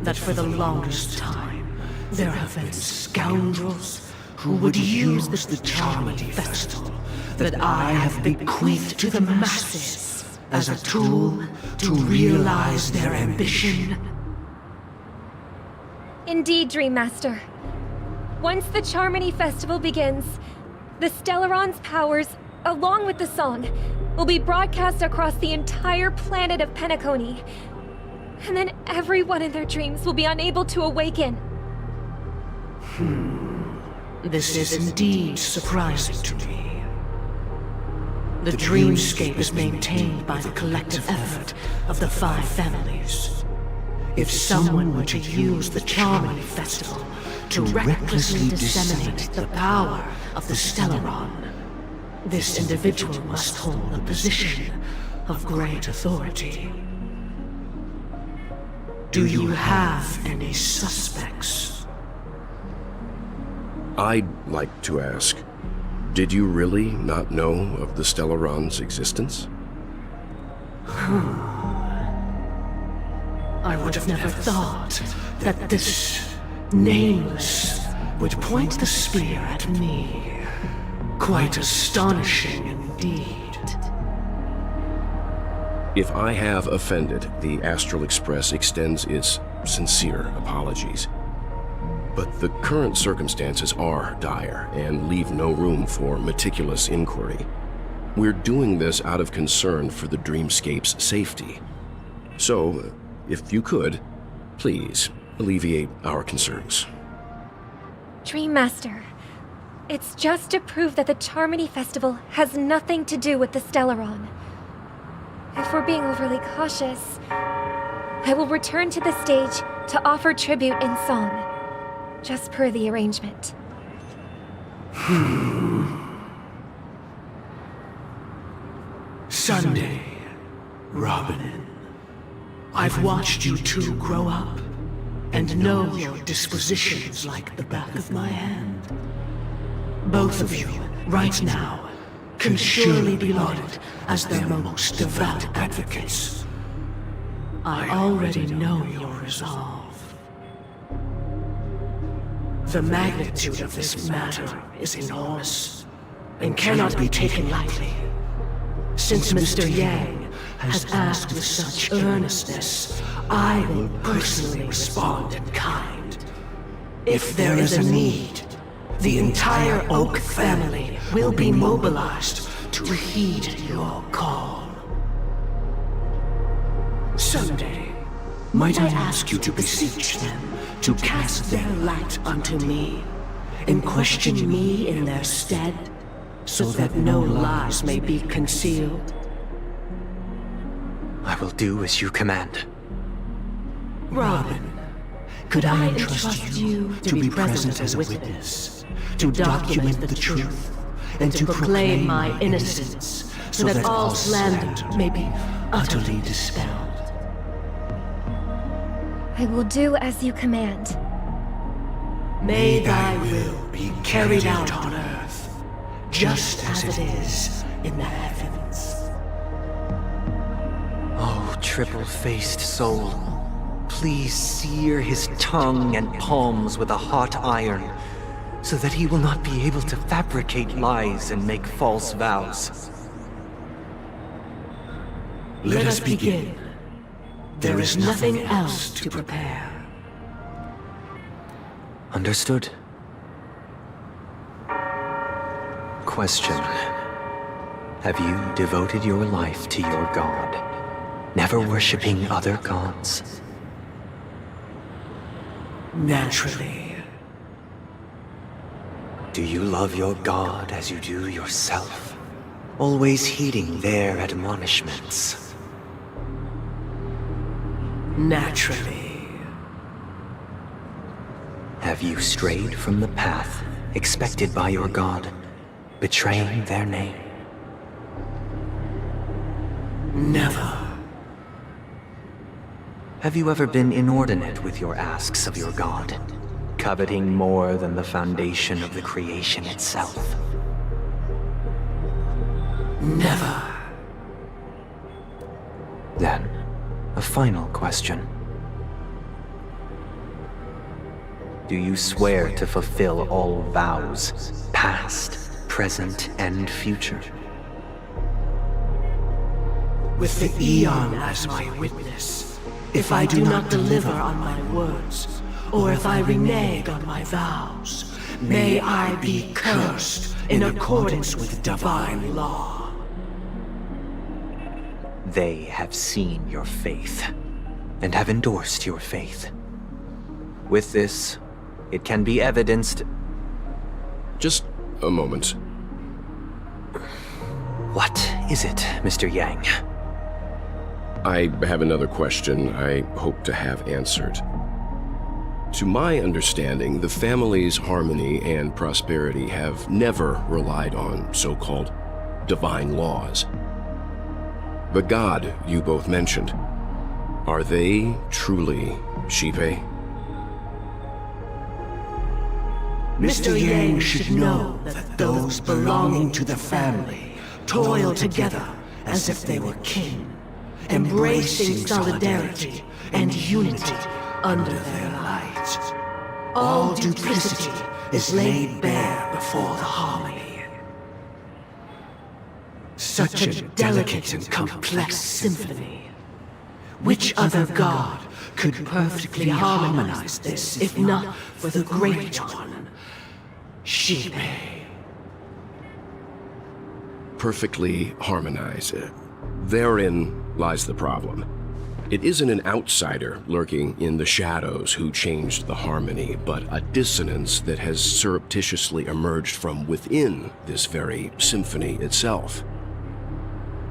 that for the longest time, there have been scoundrels who would use the Charmony Festival that I have bequeathed to the masses as a tool to realize their ambition? Indeed, Dream Master. Once the Charmony Festival begins, the Stellaron's powers, along with the song, will be broadcast across the entire planet of Penacony. And then everyone in their dreams will be unable to awaken. This is indeed surprising to me. The dreamscape is maintained by the collective effort of the 5 families. If someone were to use the Charmony Festival to recklessly disseminate the power of the Stellaron. This individual must hold a position of great authority. Do you have any suspects? I'd like to ask, did you really not know of the Stellaron's existence? I would have never thought that this Nameless would point the spear at me. Quite astonishing indeed. If I have offended, the Astral Express extends its sincere apologies. But the current circumstances are dire and leave no room for meticulous inquiry. We're doing this out of concern for the Dreamscape's safety. So, if you could, please alleviate our concerns. Dream Master, it's just to prove that the Charmony Festival has nothing to do with the Stellaron. If we're being overly cautious, I will return to the stage to offer tribute in song, just per the arrangement. Sunday, Robin. I've watched you two grow up, and know your dispositions like the back of my hand. Both of you, right now, can surely be lauded as their most devout advocates. I already know your resolve. The magnitude of this matter is enormous, and cannot be taken lightly. Since Mr. Yang has asked with such earnestness, I will personally respond in kind. If there is a need, the entire Oak family will be mobilized to heed your call. Someday, might I ask you to beseech them to cast their light unto me, and question me in their stead, so that no lies may be concealed? I will do as you command. Robin, could I entrust you to be present as a witness, to document the truth, and to proclaim my innocence, so that all slander may be utterly dispelled? I will do as you command. May thy will be carried out on earth, just as it is in the heavens. Oh, triple-faced soul, please sear his tongue and palms with a hot iron, so that he will not be able to fabricate lies and make false vows. Let us begin. There is nothing else to prepare. Understood. Question. Have you devoted your life to your god, never worshipping other gods? Naturally. Do you love your god as you do yourself, always heeding their admonishments? Naturally. Have you strayed from the path expected by your god, betraying their name? Never. Have you ever been inordinate with your asks of your god, coveting more than the foundation of the creation itself? Never. Then, a final question. Do you swear to fulfill all vows, past, present, and future? With the Eon as my witness, if I do not deliver on my words, or if I renege on my vows, may I be cursed in accordance with divine law. They have seen your faith, and have endorsed your faith. With this, it can be evidenced... Just a moment. What is it, Mr. Yang? I have another question I hope to have answered. To my understanding, the family's harmony and prosperity have never relied on so-called divine laws. The god you both mentioned, are they truly Shipe? Mr. Yang should know that those belonging to the family toil together as if they were kin, embracing solidarity and unity under their light. All duplicity is laid bare before the harmony. Such a delicate and complex symphony. Which other god could perfectly harmonize this, if not for the Great One, Shipe? Perfectly harmonize. Therein lies the problem. It isn't an outsider lurking in the shadows who changed the harmony, but a dissonance that has surreptitiously emerged from within this very symphony itself.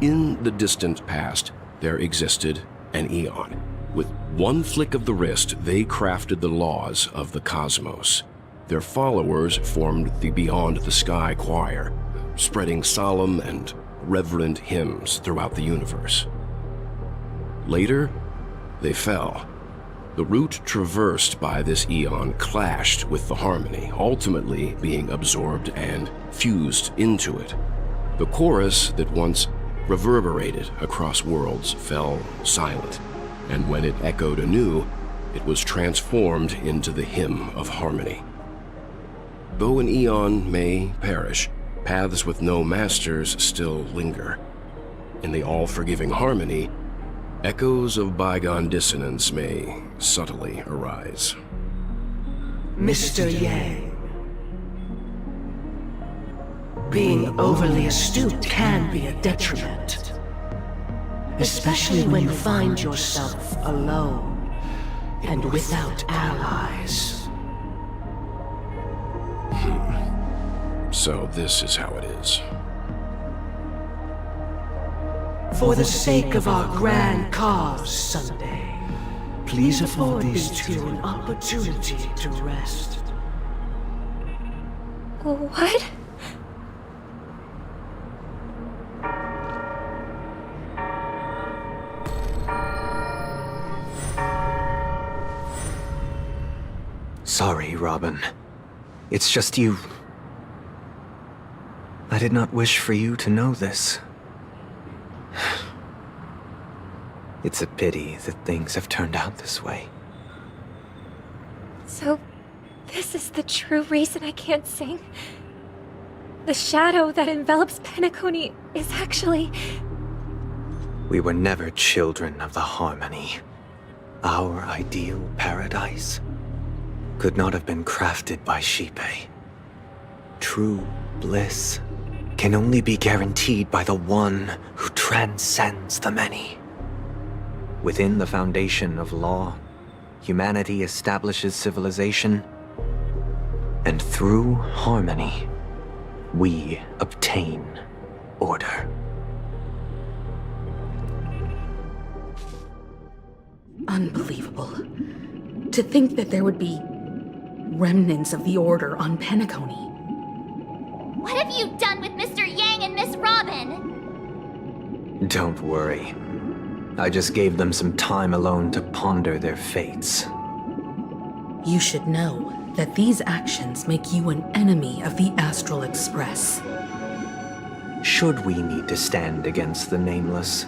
In the distant past, there existed an eon. With one flick of the wrist, they crafted the laws of the cosmos. Their followers formed the Beyond the Sky Choir, spreading solemn and reverent hymns throughout the universe. Later, they fell. The route traversed by this eon clashed with the harmony, ultimately being absorbed and fused into it. The chorus that once reverberated across worlds fell silent, and when it echoed anew, it was transformed into the hymn of harmony. Though an eon may perish, paths with no masters still linger. In the all-forgiving harmony, echoes of bygone dissonance may subtly arise. Mr. Yang. Being overly astute can be a detriment. Especially when you find yourself alone and without allies. So this is how it is. For the sake of our grand cause, Sunday, please afford these two an opportunity to rest. What? Sorry, Robin. It's just you. I did not wish for you to know this. It's a pity that things have turned out this way. So, this is the true reason I can't sing? The shadow that envelops Penacony is actually... We were never children of the harmony. Our ideal paradise could not have been crafted by Shipe. True bliss can only be guaranteed by the one who transcends the many. Within the foundation of law, humanity establishes civilization, and through harmony, we obtain order. Unbelievable. To think that there would be remnants of the Order on Penacony. What have you done with Mr. Yang and Miss Robin? Don't worry. I just gave them some time alone to ponder their fates. You should know that these actions make you an enemy of the Astral Express. Should we need to stand against the Nameless,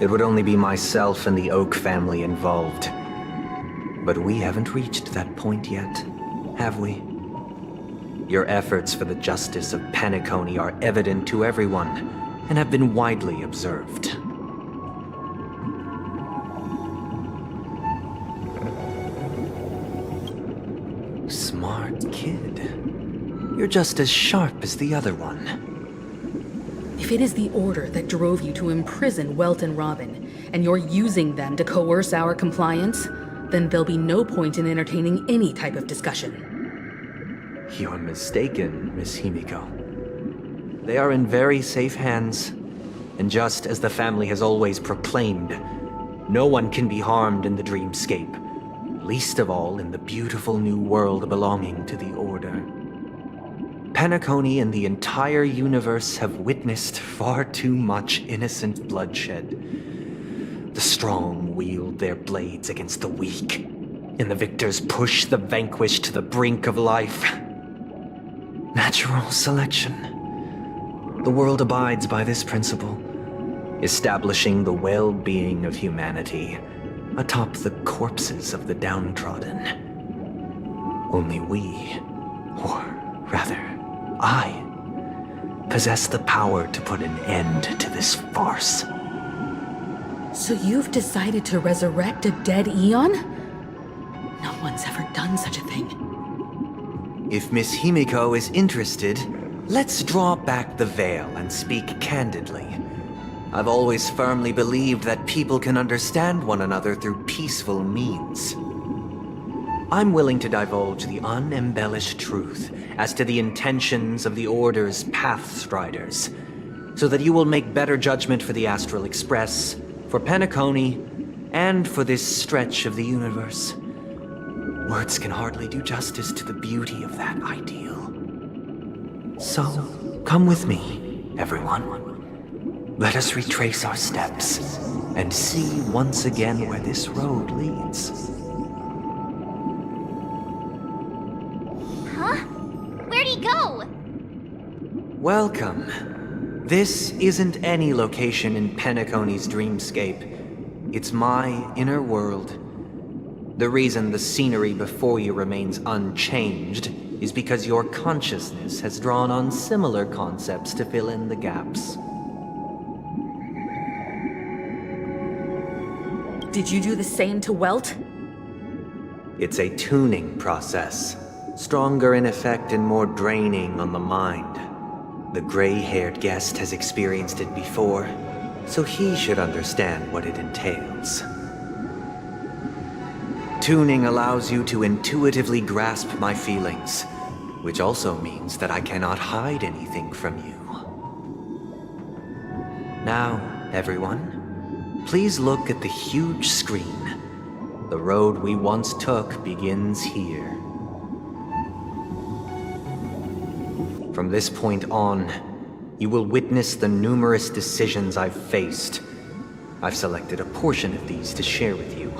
it would only be myself and the Oak family involved. But we haven't reached that point yet, have we? Your efforts for the justice of Penacony are evident to everyone, and have been widely observed. Smart kid. You're just as sharp as the other one. If it is the Order that drove you to imprison Welt and Robin, and you're using them to coerce our compliance, then there'll be no point in entertaining any type of discussion. You're mistaken, Miss Himiko. They are in very safe hands, and just as the family has always proclaimed, no one can be harmed in the dreamscape. least of all in the beautiful new world belonging to the Order. Penacony and the entire universe have witnessed far too much innocent bloodshed. The strong wield their blades against the weak, and the victors push the vanquished to the brink of life. Natural selection. The world abides by this principle, establishing the well-being of humanity atop the corpses of the downtrodden. Only we, or rather, I, possess the power to put an end to this farce. So you've decided to resurrect a dead Eon? No one's ever done such a thing. If Miss Himiko is interested, let's draw back the veil and speak candidly. I've always firmly believed that people can understand one another through peaceful means. I'm willing to divulge the unembellished truth as to the intentions of the Order's Pathstriders, so that you will make better judgment for the Astral Express, for Penacony, and for this stretch of the universe. Words can hardly do justice to the beauty of that ideal. So, come with me, everyone. Let us retrace our steps and see once again where this road leads. Huh? Where'd he go? Welcome. This isn't any location in Penacony's dreamscape. It's my inner world. The reason the scenery before you remains unchanged is because your consciousness has drawn on similar concepts to fill in the gaps. Did you do the same to Welt? It's a tuning process, stronger in effect and more draining on the mind. The gray-haired guest has experienced it before, so he should understand what it entails. Tuning allows you to intuitively grasp my feelings, which also means that I cannot hide anything from you. Now, everyone, please look at the huge screen. The road we once took begins here. From this point on, you will witness the numerous decisions I've faced. I've selected a portion of these to share with you.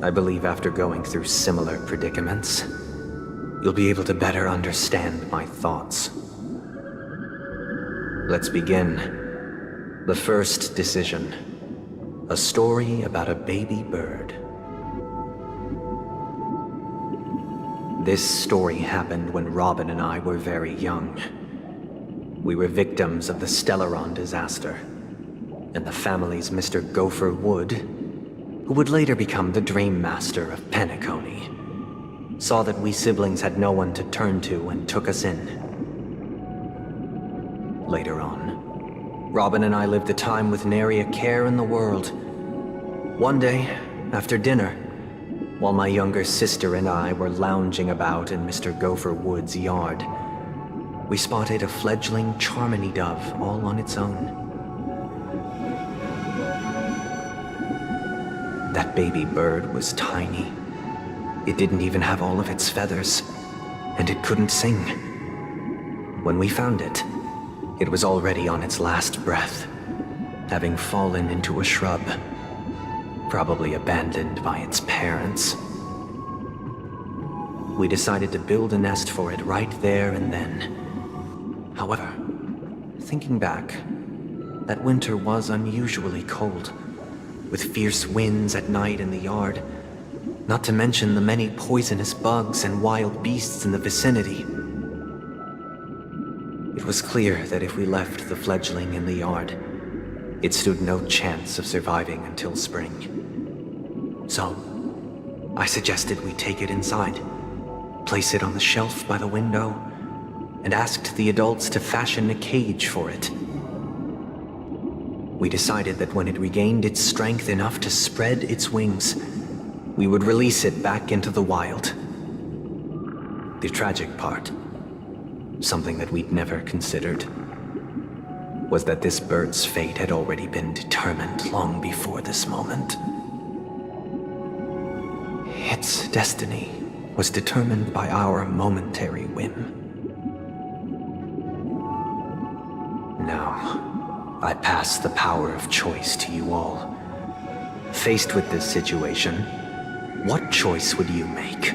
I believe after going through similar predicaments, you'll be able to better understand my thoughts. Let's begin. The first decision. A story about a baby bird. This story happened when Robin and I were very young. We were victims of the Stellaron disaster, and the family's Mr. Gopher Wood, who would later become the Dream Master of Penacony, saw that we siblings had no one to turn to and took us in. Later on, Robin and I lived a time with nary a care in the world. One day, after dinner, while my younger sister and I were lounging about in Mr. Gopher Wood's yard, we spotted a fledgling Charmony dove all on its own. That baby bird was tiny. It didn't even have all of its feathers, and it couldn't sing. When we found it, it was already on its last breath, having fallen into a shrub, probably abandoned by its parents. We decided to build a nest for it right there and then. However, thinking back, that winter was unusually cold, with fierce winds at night in the yard, not to mention the many poisonous bugs and wild beasts in the vicinity. It was clear that if we left the fledgling in the yard, it stood no chance of surviving until spring. So, I suggested we take it inside, place it on the shelf by the window, and asked the adults to fashion a cage for it. We decided that when it regained its strength enough to spread its wings, we would release it back into the wild. The tragic part, something that we'd never considered, was that this bird's fate had already been determined long before this moment. Its destiny was determined by our momentary whim. Now, I pass the power of choice to you all. Faced with this situation, what choice would you make?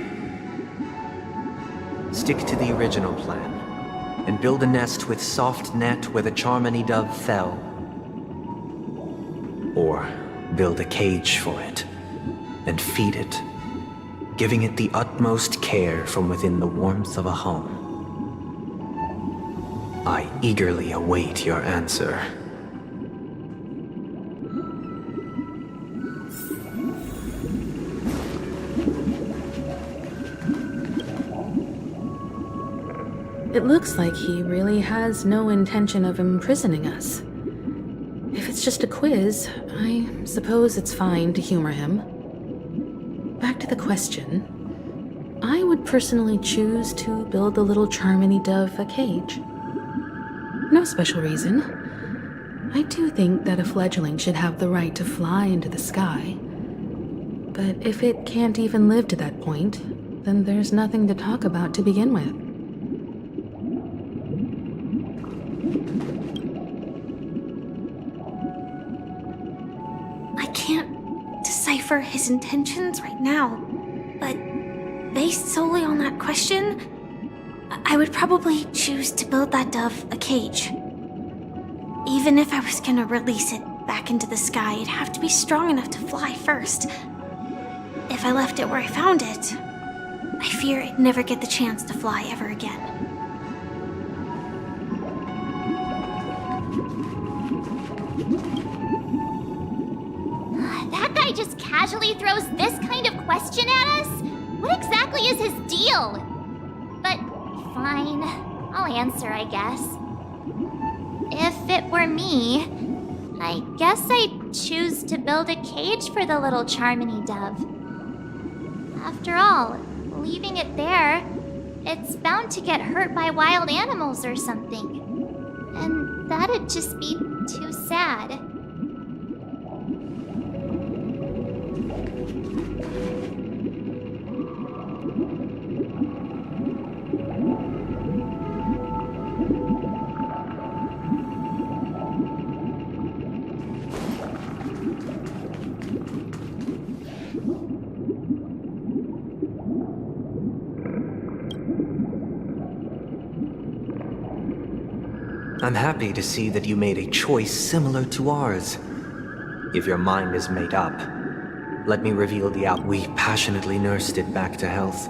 Stick to the original plan, and build a nest with soft net where the Charmony dove fell. Or build a cage for it, and feed it, giving it the utmost care from within the warmth of a home. I eagerly await your answer. It looks like he really has no intention of imprisoning us. If it's just a quiz, I suppose it's fine to humor him. Back to the question. I would personally choose to build the little Charmony dove a cage. No special reason. I do think that a fledgling should have the right to fly into the sky. But if it can't even live to that point, then there's nothing to talk about to begin with. I can't decipher his intentions right now, but based solely on that question, I would probably choose to build that dove a cage. Even if I was gonna release it back into the sky, it'd have to be strong enough to fly first. If I left it where I found it, I fear it'd never get the chance to fly ever again. That guy just casually throws this kind of question at us? What exactly is his deal? But fine, I'll answer, I guess. If it were me, I guess I'd choose to build a cage for the little Charmony dove. After all, leaving it there, it's bound to get hurt by wild animals or something. And that'd just be too sad. I'm happy to see that you made a choice similar to ours. If your mind is made up, let me reveal the out. We passionately nursed it back to health,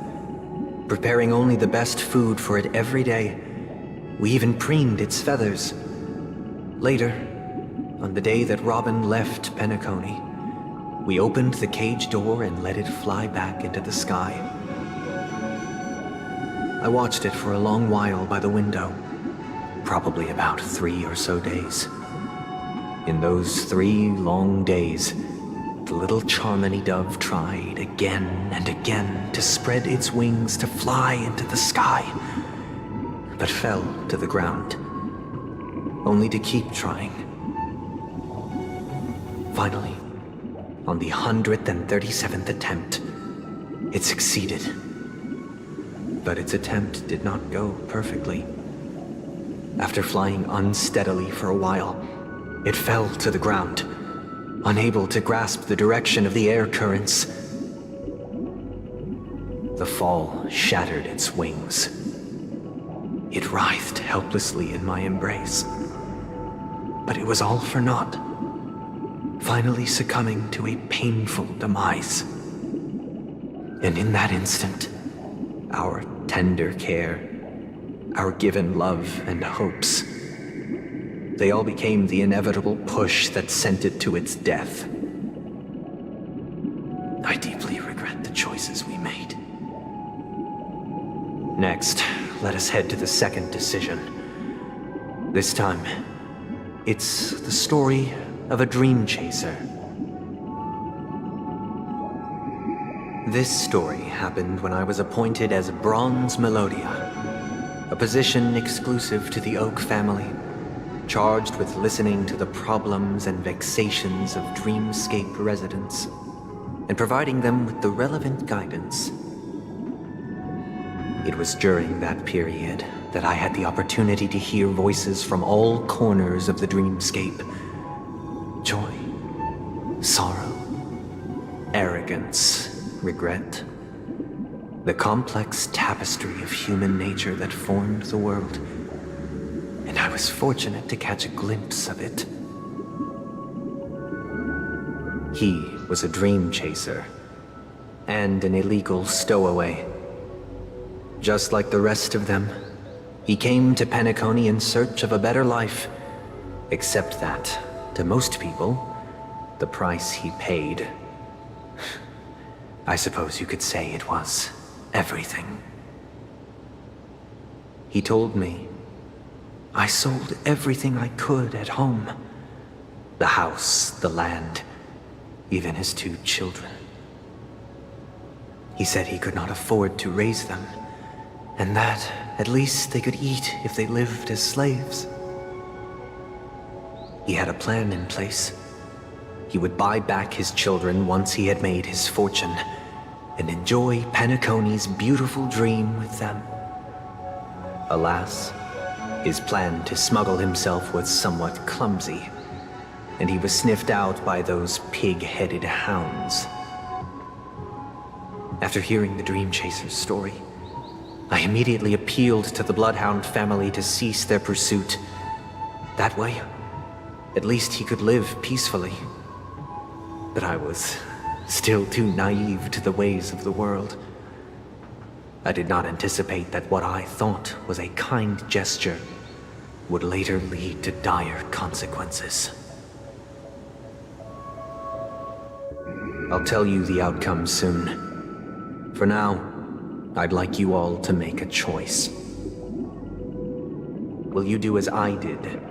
preparing only the best food for it every day. We even preened its feathers. Later, on the day that Robin left Penacony, we opened the cage door and let it fly back into the sky. I watched it for a long while by the window. Probably about 3 or so days. In those 3 long days, the little Charmony dove tried again and again to spread its wings to fly into the sky, but fell to the ground, only to keep trying. Finally, on the 137th attempt, it succeeded. But its attempt did not go perfectly. After flying unsteadily for a while, it fell to the ground, unable to grasp the direction of the air currents. The fall shattered its wings. It writhed helplessly in my embrace. But it was all for naught, finally succumbing to a painful demise. And in that instant, our tender care, our given love and hopes, they all became the inevitable push that sent it to its death. I deeply regret the choices we made. Next, let us head to the second decision. This time, it's the story of a dream chaser. This story happened when I was appointed as Bronze Melodia, a position exclusive to the Oak family, charged with listening to the problems and vexations of Dreamscape residents. and providing them with the relevant guidance. It was during that period that I had the opportunity to hear voices from all corners of the dreamscape. Joy, sorrow, arrogance, regret. The complex tapestry of human nature that formed the world. And I was fortunate to catch a glimpse of it. He was a dream chaser and an illegal stowaway. Just like the rest of them, he came to Penacony in search of a better life, except that, to most people, the price he paid, I suppose you could say it was everything. He told me I sold everything I could at home. The house, the land, even his 2 children. He said he could not afford to raise them, and that at least they could eat if they lived as slaves. He had a plan in place. He would buy back his children once he had made his fortune, and enjoy Penacony's beautiful dream with them. Alas, his plan to smuggle himself was somewhat clumsy, and he was sniffed out by those pig-headed hounds. After hearing the Dream Chaser's story, I immediately appealed to the Bloodhound family to cease their pursuit. That way, at least he could live peacefully. But I was still too naive to the ways of the world. I did not anticipate that what I thought was a kind gesture would later lead to dire consequences. I'll tell you the outcome soon. For now, I'd like you all to make a choice. Will you do as I did,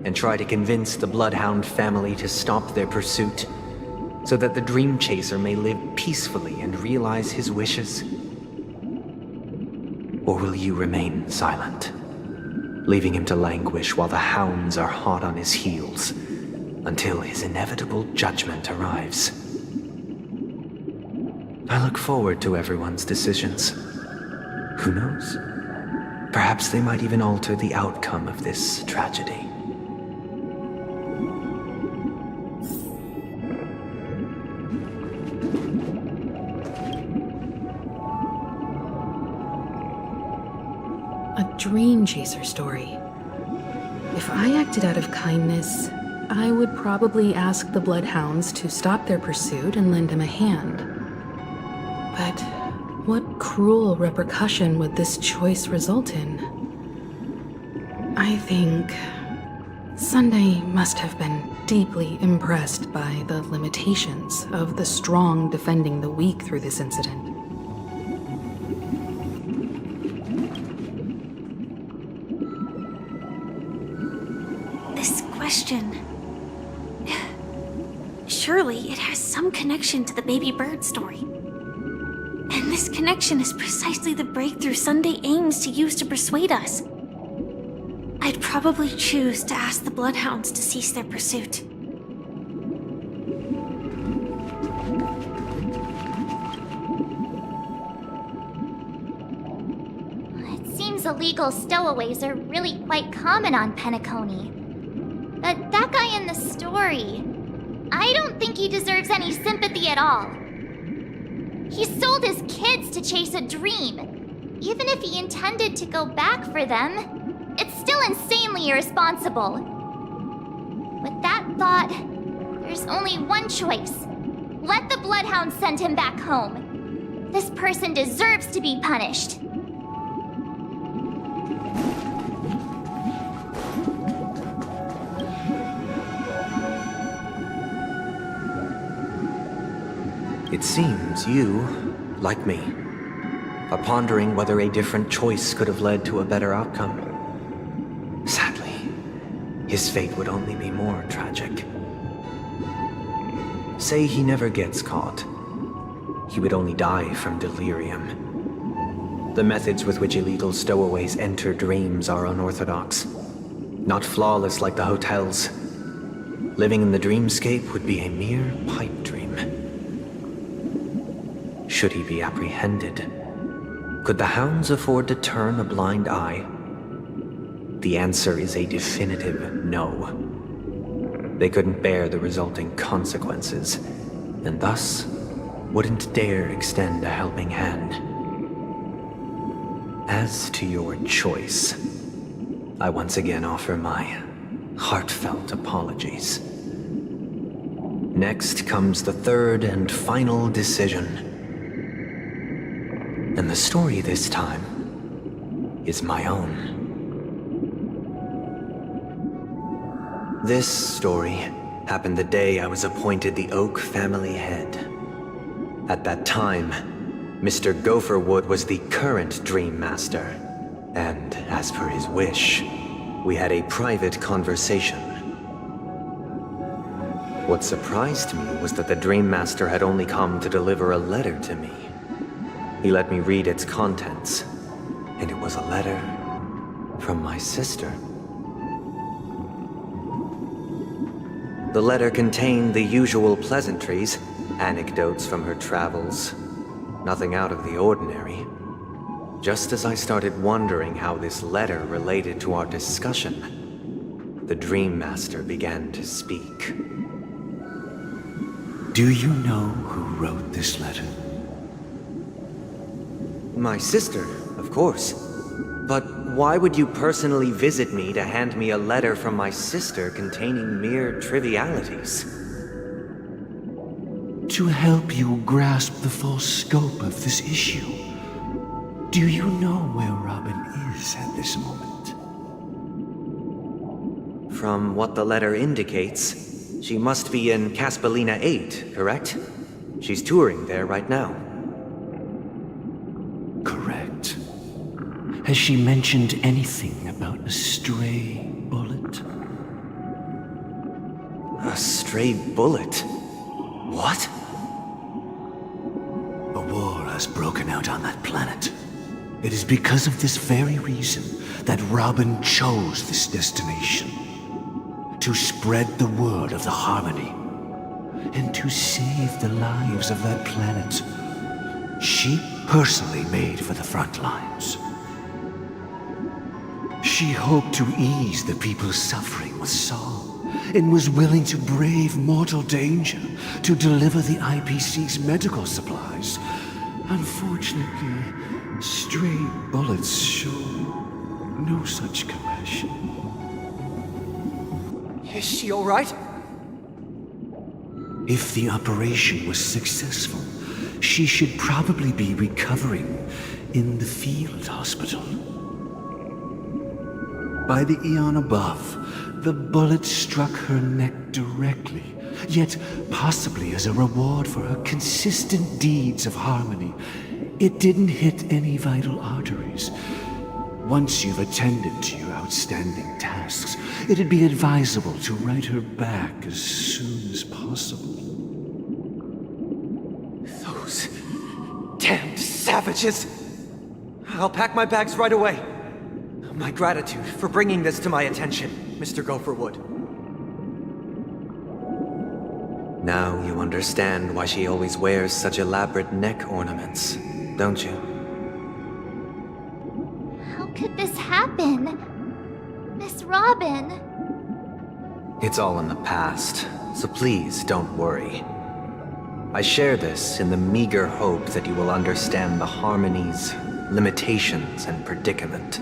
and try to convince the Bloodhound family to stop their pursuit, so that the Dream Chaser may live peacefully and realize his wishes? Or will you remain silent, leaving him to languish while the hounds are hot on his heels, until his inevitable judgment arrives? I look forward to everyone's decisions. Who knows? Perhaps they might even alter the outcome of this tragedy. A dream chaser story. If I acted out of kindness, I would probably ask the Bloodhounds to stop their pursuit and lend him a hand. But what cruel repercussion would this choice result in? I think Sunday must have been deeply impressed by the limitations of the strong defending the weak through this incident. This question... Surely it has some connection to the baby bird story. And this connection is precisely the breakthrough Sunday aims to use to persuade us. I'd probably choose to ask the Bloodhounds to cease their pursuit. It seems illegal stowaways are really quite common on Penacony. But that guy in the story, I don't think he deserves any sympathy at all. He sold his kids to chase a dream. Even if he intended to go back for them, it's still insanely irresponsible. With that thought, there's only one choice. Let the Bloodhound send him back home. This person deserves to be punished. It seems you, like me, are pondering whether a different choice could have led to a better outcome. Sadly, his fate would only be more tragic. Say he never gets caught. He would only die from delirium. The methods with which illegal stowaways enter dreams are unorthodox, not flawless like the hotels. Living in the dreamscape would be a mere pipe dream. should he be apprehended? Could the hounds afford to turn a blind eye? The answer is a definitive no. They couldn't bear the resulting consequences, and thus wouldn't dare extend a helping hand. As to your choice, I once again offer my heartfelt apologies. Next comes the third and final decision. And the story this time is my own. This story happened the day I was appointed the Oak family head. At that time, Mr. Gopherwood was the current Dream Master, and as per his wish, we had a private conversation. What surprised me was that the Dream Master had only come to deliver a letter to me. He let me read its contents, and it was a letter from my sister. The letter contained the usual pleasantries, anecdotes from her travels, nothing out of the ordinary. Just as I started wondering how this letter related to our discussion, the Dream Master began to speak. Do you know who wrote this letter? My sister, of course. But why would you personally visit me to hand me a letter from my sister containing mere trivialities? To help you grasp the full scope of this issue. Do you know where Robin is at this moment? From what the letter indicates, she must be in Caspelina 8, correct? She's touring there right now. Correct. Has she mentioned anything about a stray bullet? A stray bullet? What? A war has broken out on that planet. It is because of this very reason that Robin chose this destination. To spread the word of the Harmony. And to save the lives of that planet. She personally made for the front lines. She hoped to ease the people's suffering with song, and was willing to brave mortal danger to deliver the IPC's medical supplies. Unfortunately, stray bullets show no such compassion. Is she all right? If the operation was successful, she should probably be recovering in the field hospital. By the eon above, the bullet struck her neck directly, yet possibly as a reward for her consistent deeds of harmony, it didn't hit any vital arteries. Once you've attended to your outstanding tasks, it'd be advisable to write her back as soon as possible. Those damned savages! I'll pack my bags right away. My gratitude for bringing this to my attention, Mr. Gopherwood. Now you understand why she always wears such elaborate neck ornaments, don't you? How could this happen? Miss Robin? It's all in the past, so please don't worry. I share this in the meager hope that you will understand the Harmony's limitations and predicament.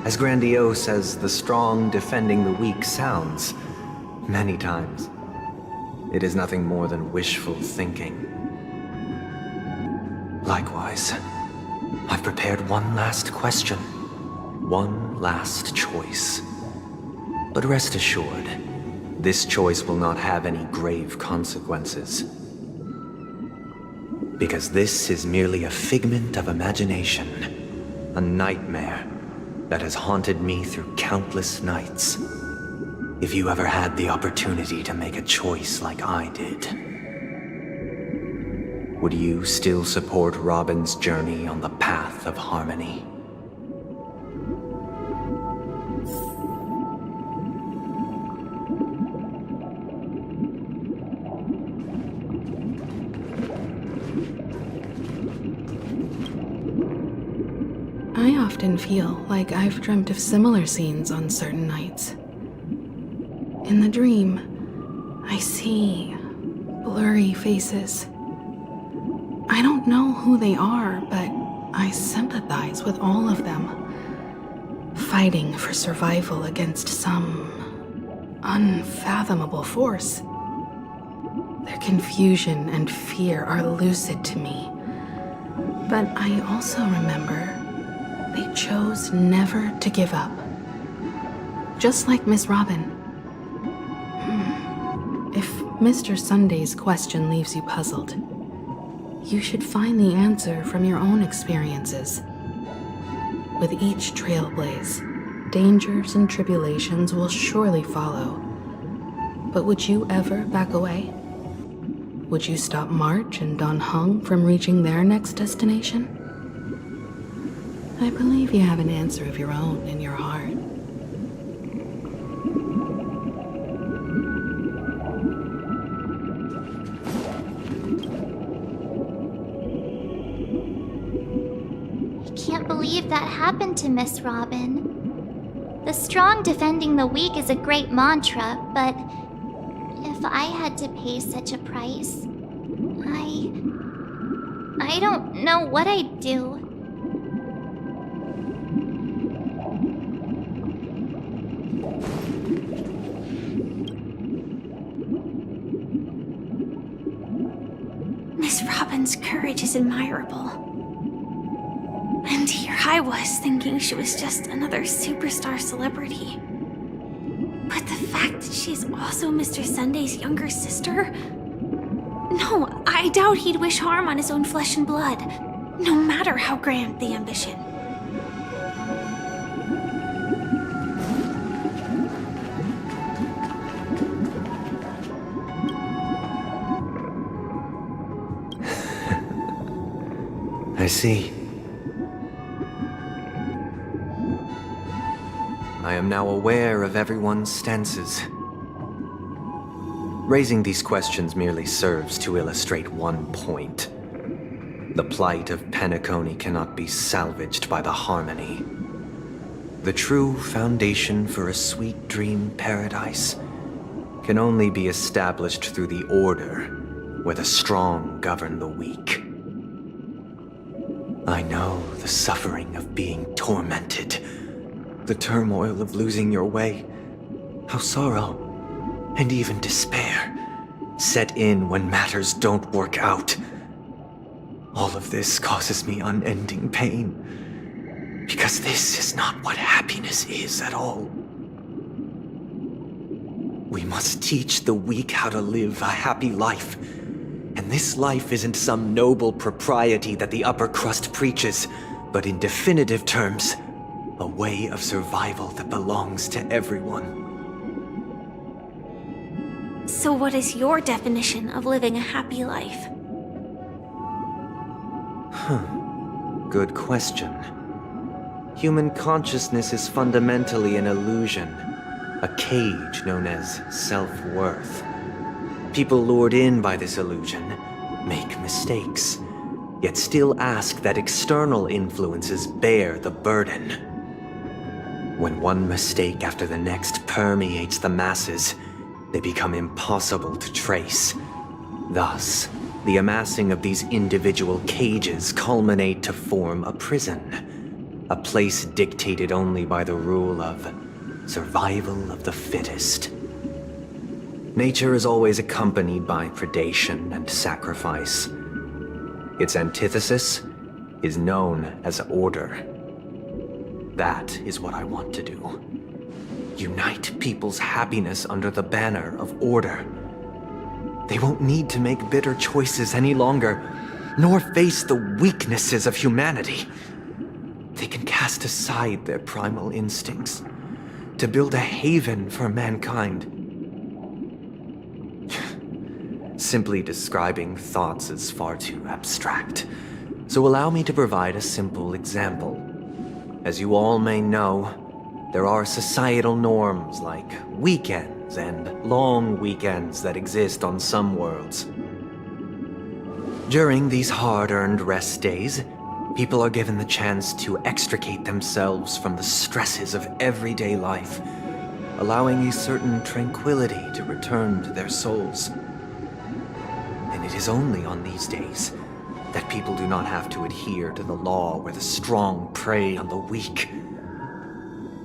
As grandiose as the strong defending the weak sounds, many times, it is nothing more than wishful thinking. Likewise, I've prepared one last question, one last choice. But rest assured, this choice will not have any grave consequences. Because this is merely a figment of imagination, a nightmare that has haunted me through countless nights. If you ever had the opportunity to make a choice like I did, would you still support Robin's journey on the path of harmony? often feel like I've dreamt of similar scenes on certain nights. In the dream, I see blurry faces. I don't know who they are, but I sympathize with all of them, fighting for survival against some unfathomable force. Their confusion and fear are lucid to me, but I also remember they chose never to give up. Just like Miss Robin. If Mr. Sunday's question leaves you puzzled, you should find the answer from your own experiences. With each trailblaze, dangers and tribulations will surely follow. But would you ever back away? Would you stop March and Don Hung from reaching their next destination? I believe you have an answer of your own in your heart. I can't believe that happened to Miss Robin. The strong defending the weak is a great mantra, but if I had to pay such a price, I don't know what I'd do. Miss Robin's courage is admirable. And here I was thinking she was just another superstar celebrity. But the fact that she's also Mr. Sunday's younger sister? No, I doubt he'd wish harm on his own flesh and blood, no matter how grand the ambition. I see. I am now aware of everyone's stances. Raising these questions merely serves to illustrate one point. The plight of Penacony cannot be salvaged by the harmony. The true foundation for a sweet dream paradise can only be established through the order where the strong govern the weak. I know the suffering of being tormented, the turmoil of losing your way, how sorrow and even despair set in when matters don't work out. All of this causes me unending pain, because this is not what happiness is at all. We must teach the weak how to live a happy life. And this life isn't some noble propriety that the upper crust preaches, but in definitive terms, a way of survival that belongs to everyone. So what is your definition of living a happy life? Good question. Human consciousness is fundamentally an illusion, a cage known as self-worth. People lured in by this illusion make mistakes, yet still ask that external influences bear the burden. When one mistake after the next permeates the masses, they become impossible to trace. Thus, the amassing of these individual cages culminate to form a prison, a place dictated only by the rule of survival of the fittest. Nature is always accompanied by predation and sacrifice. Its antithesis is known as order. That is what I want to do. Unite people's happiness under the banner of order. They won't need to make bitter choices any longer, nor face the weaknesses of humanity. They can cast aside their primal instincts to build a haven for mankind. Simply describing thoughts is far too abstract, so allow me to provide a simple example. As you all may know, there are societal norms like weekends and long weekends that exist on some worlds. During these hard-earned rest days, People are given the chance to extricate themselves from the stresses of everyday life, allowing a certain tranquility to return to their souls. And it is only on these days that people do not have to adhere to the law where the strong prey on the weak.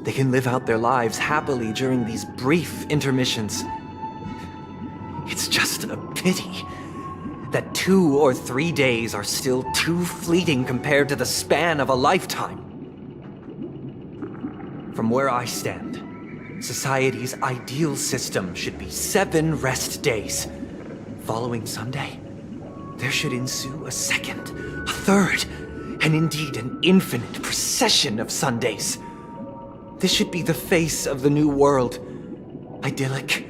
They can live out their lives happily during these brief intermissions. It's just a pity that 2 or 3 days are still too fleeting compared to the span of a lifetime. From where I stand, society's ideal system should be 7 rest days. Following Sunday, there should ensue a second, a third, and indeed an infinite procession of Sundays. This should be the face of the new world. Idyllic,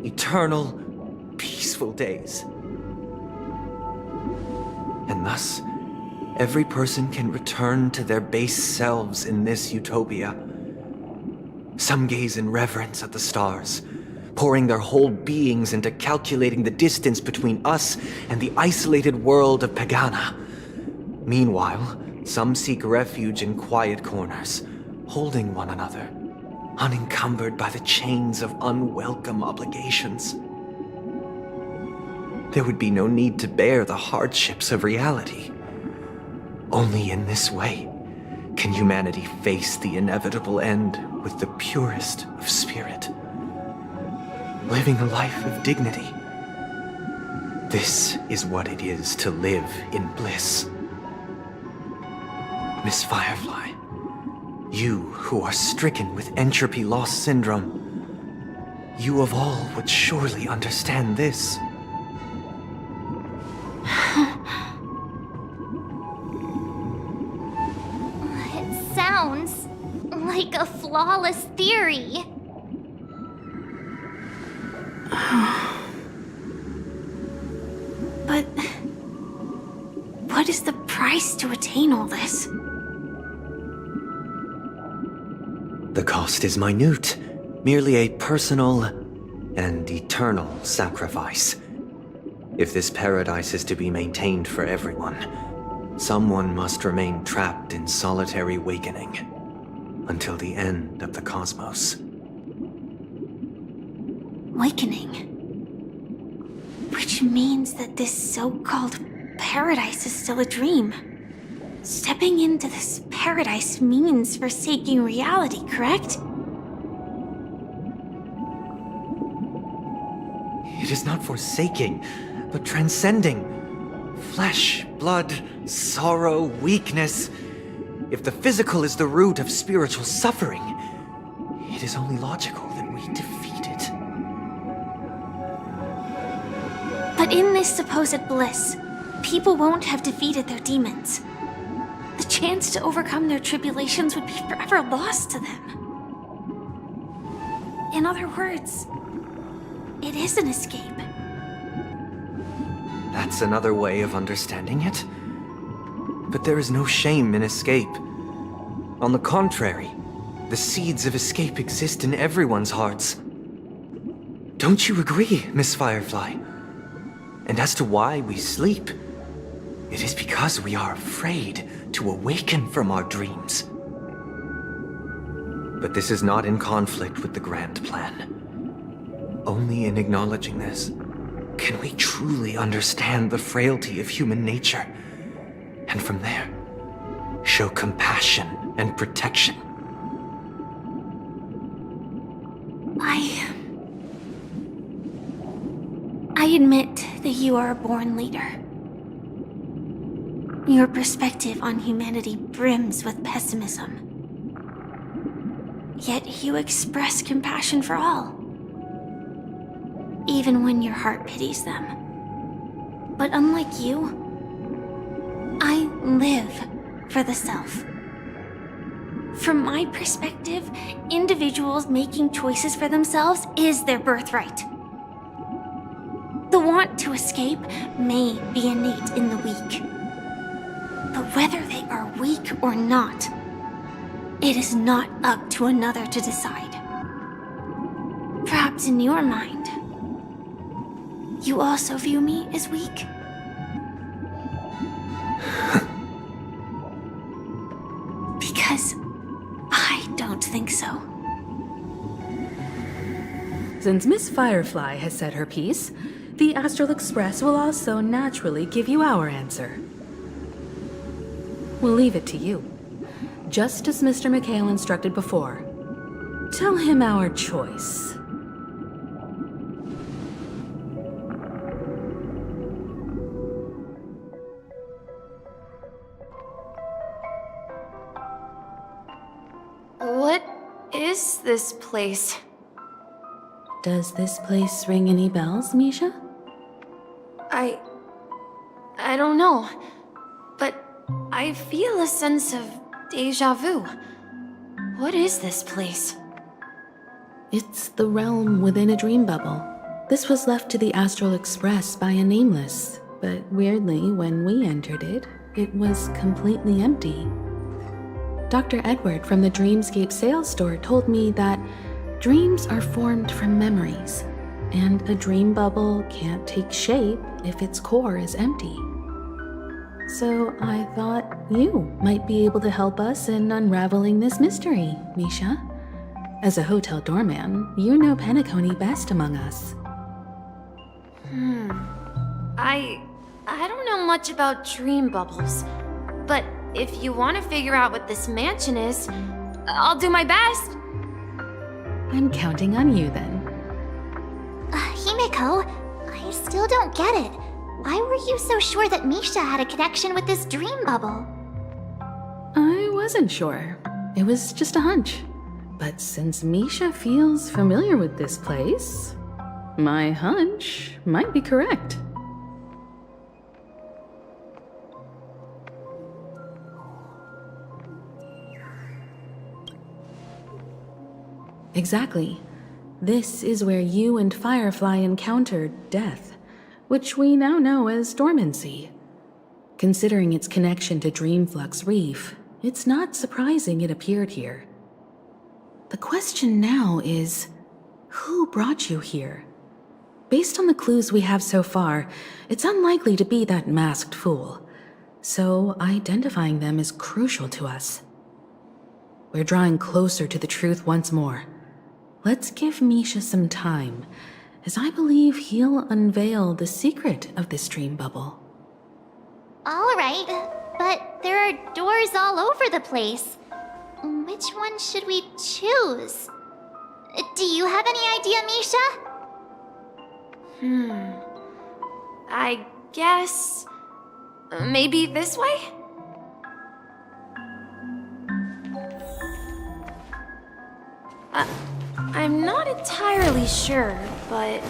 eternal, peaceful days. And thus, every person can return to their base selves in this utopia. Some gaze in reverence at the stars, pouring their whole beings into calculating the distance between us and the isolated world of Pagana. Meanwhile, some seek refuge in quiet corners, holding one another, unencumbered by the chains of unwelcome obligations. There would be no need to bear the hardships of reality. Only in this way can humanity face the inevitable end with the purest of spirit, living a life of dignity. This is what it is to live in bliss. Miss Firefly, you who are stricken with entropy loss syndrome, you of all would surely understand this. It sounds like a flawless theory. But what is the price to attain all this? The cost is minute, merely a personal and eternal sacrifice. If this paradise is to be maintained for everyone, someone must remain trapped in solitary awakening until the end of the cosmos. Awakening. Which means that this so-called paradise is still a dream. Stepping into this paradise means forsaking reality, correct? It is not forsaking, but transcending. Flesh, blood, sorrow, weakness. If the physical is the root of spiritual suffering, it is only logical that we defeat it. But in this supposed bliss, people won't have defeated their demons. The chance to overcome their tribulations would be forever lost to them. In other words, it is an escape. That's another way of understanding it. But there is no shame in escape. On the contrary, the seeds of escape exist in everyone's hearts. Don't you agree, Miss Firefly? And as to why we sleep, it is because we are afraid to awaken from our dreams. But this is not in conflict with the grand plan. Only in acknowledging this can we truly understand the frailty of human nature, and from there, show compassion and protection. I admit that you are a born leader. Your perspective on humanity brims with pessimism. Yet you express compassion for all, even when your heart pities them. But unlike you, I live for the self. From my perspective, individuals making choices for themselves is their birthright. The want to escape may be innate in the weak. But whether they are weak or not, it is not up to another to decide. Perhaps in your mind, you also view me as weak? I don't think so. Since Miss Firefly has said her piece, the Astral Express will also naturally give you our answer. We'll leave it to you. Just as Mr. McHale instructed before. Tell him our choice. What is this place? Does this place ring any bells, Misha? I don't know, but I feel a sense of deja vu. What is this place? It's the realm within a dream bubble. This was left to the Astral Express by a nameless, but weirdly, when we entered it, it was completely empty. Dr. Edward from the Dreamscape sales store told me that dreams are formed from memories, and a dream bubble can't take shape if its core is empty. So I thought you might be able to help us in unraveling this mystery, Misha. As a hotel doorman, you know Penacony best among us. I don't know much about dream bubbles, but if you want to figure out what this mansion is, I'll do my best. I'm counting on you then. Himeko, I still don't get it. Why were you so sure that Misha had a connection with this dream bubble? I wasn't sure. It was just a hunch. But since Misha feels familiar with this place, my hunch might be correct. Exactly. This is where you and Firefly encountered death, which we now know as dormancy. Considering its connection to Dreamflux Reef, it's not surprising it appeared here. The question now is, who brought you here? Based on the clues we have so far, it's unlikely to be that masked fool, so identifying them is crucial to us. We're drawing closer to the truth once more. Let's give Misha some time, as I believe he'll unveil the secret of this dream bubble. All right, but there are doors all over the place. Which one should we choose? Do you have any idea, Misha? I guess... maybe this way? I'm not entirely sure, but...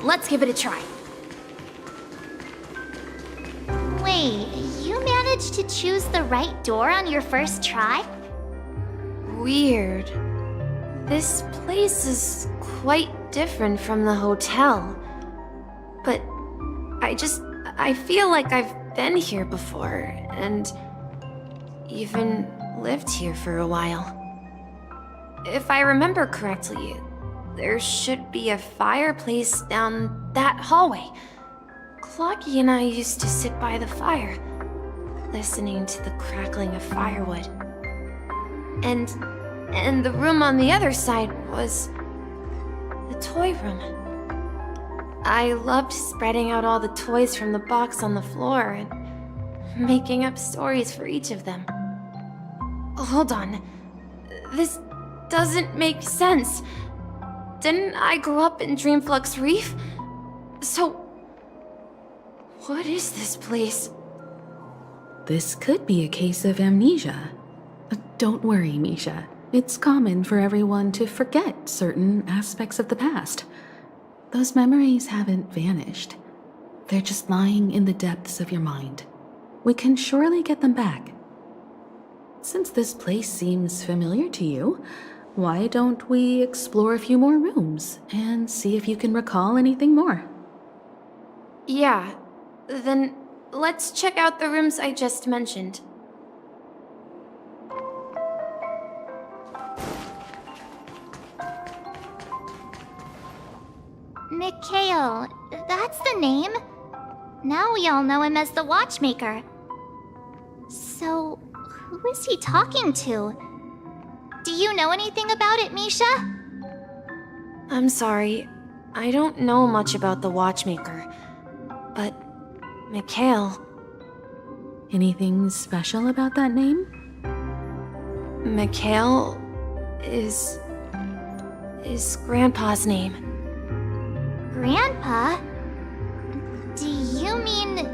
let's give it a try. Wait, you managed to choose the right door on your first try? Weird. This place is quite different from the hotel. But I feel like I've been here before, and even lived here for a while. If I remember correctly, there should be a fireplace down that hallway. Clocky and I used to sit by the fire, listening to the crackling of firewood. And the room on the other side was the toy room. I loved spreading out all the toys from the box on the floor and making up stories for each of them. Hold on. This doesn't make sense. Didn't I grow up in Dreamflux Reef? So, what is this place? This could be a case of amnesia. Don't worry, Misha. It's common for everyone to forget certain aspects of the past. Those memories haven't vanished. They're just lying in the depths of your mind. We can surely get them back. Since this place seems familiar to you, why don't we explore a few more rooms and see if you can recall anything more? Yeah, then let's check out the rooms I just mentioned. Mikhail, that's the name. Now we all know him as the Watchmaker. So, who is he talking to? you know anything about it, Misha? I'm sorry. I don't know much about the Watchmaker. But, Mikhail... Anything special about that name? Mikhail is Grandpa's name. Grandpa? Do you mean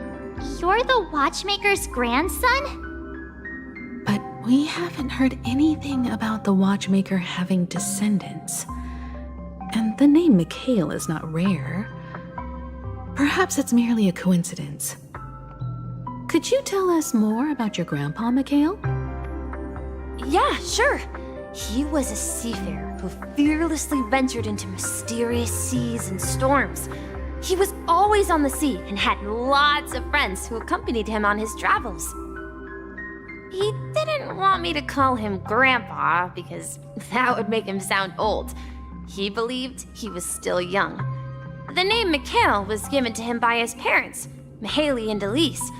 you're the Watchmaker's grandson? But we haven't heard anything about the Watchmaker having descendants. And the name Mikhail is not rare. Perhaps it's merely a coincidence. Could you tell us more about your grandpa, Mikhail? Yeah, sure. He was a seafarer who fearlessly ventured into mysterious seas and storms. He was always on the sea and had lots of friends who accompanied him on his travels. He didn't want me to call him Grandpa because that would make him sound old. He believed he was still young. The name Mikhail was given to him by his parents, Mihaly and Elise,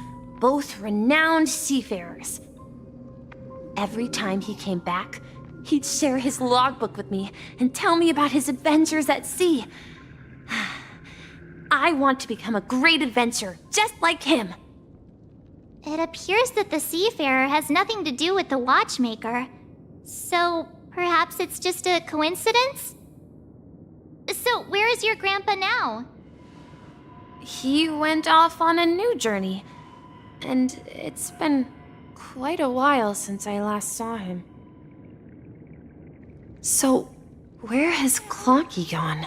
both renowned seafarers. Every time he came back, he'd share his logbook with me and tell me about his adventures at sea. I want to become a great adventurer, just like him. It appears that the seafarer has nothing to do with the Watchmaker. So, perhaps it's just a coincidence? So, where is your grandpa now? He went off on a new journey, and it's been quite a while since I last saw him. So, where has Clocky gone?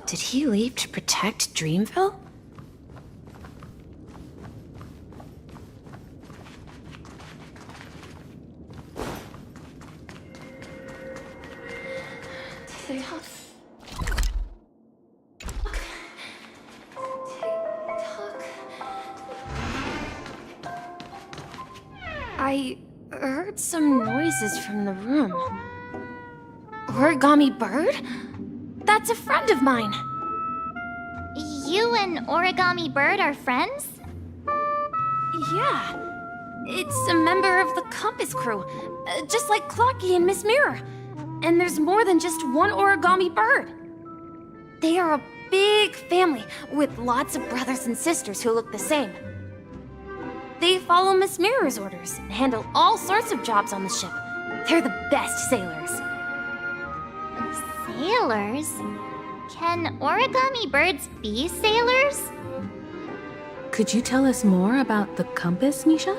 Did he leave to protect Dreamville? I heard some noises from the room. Origami Bird? That's a friend of mine. You and Origami Bird are friends? Yeah. It's a member of the Compass crew, just like Clocky and Miss Mirror. And there's more than just one Origami Bird. They are a big family with lots of brothers and sisters who look the same. They follow Miss Mirror's orders and handle all sorts of jobs on the ship. They're the best sailors. Sailors? Can origami birds be sailors? Could you tell us more about the Compass, Misha?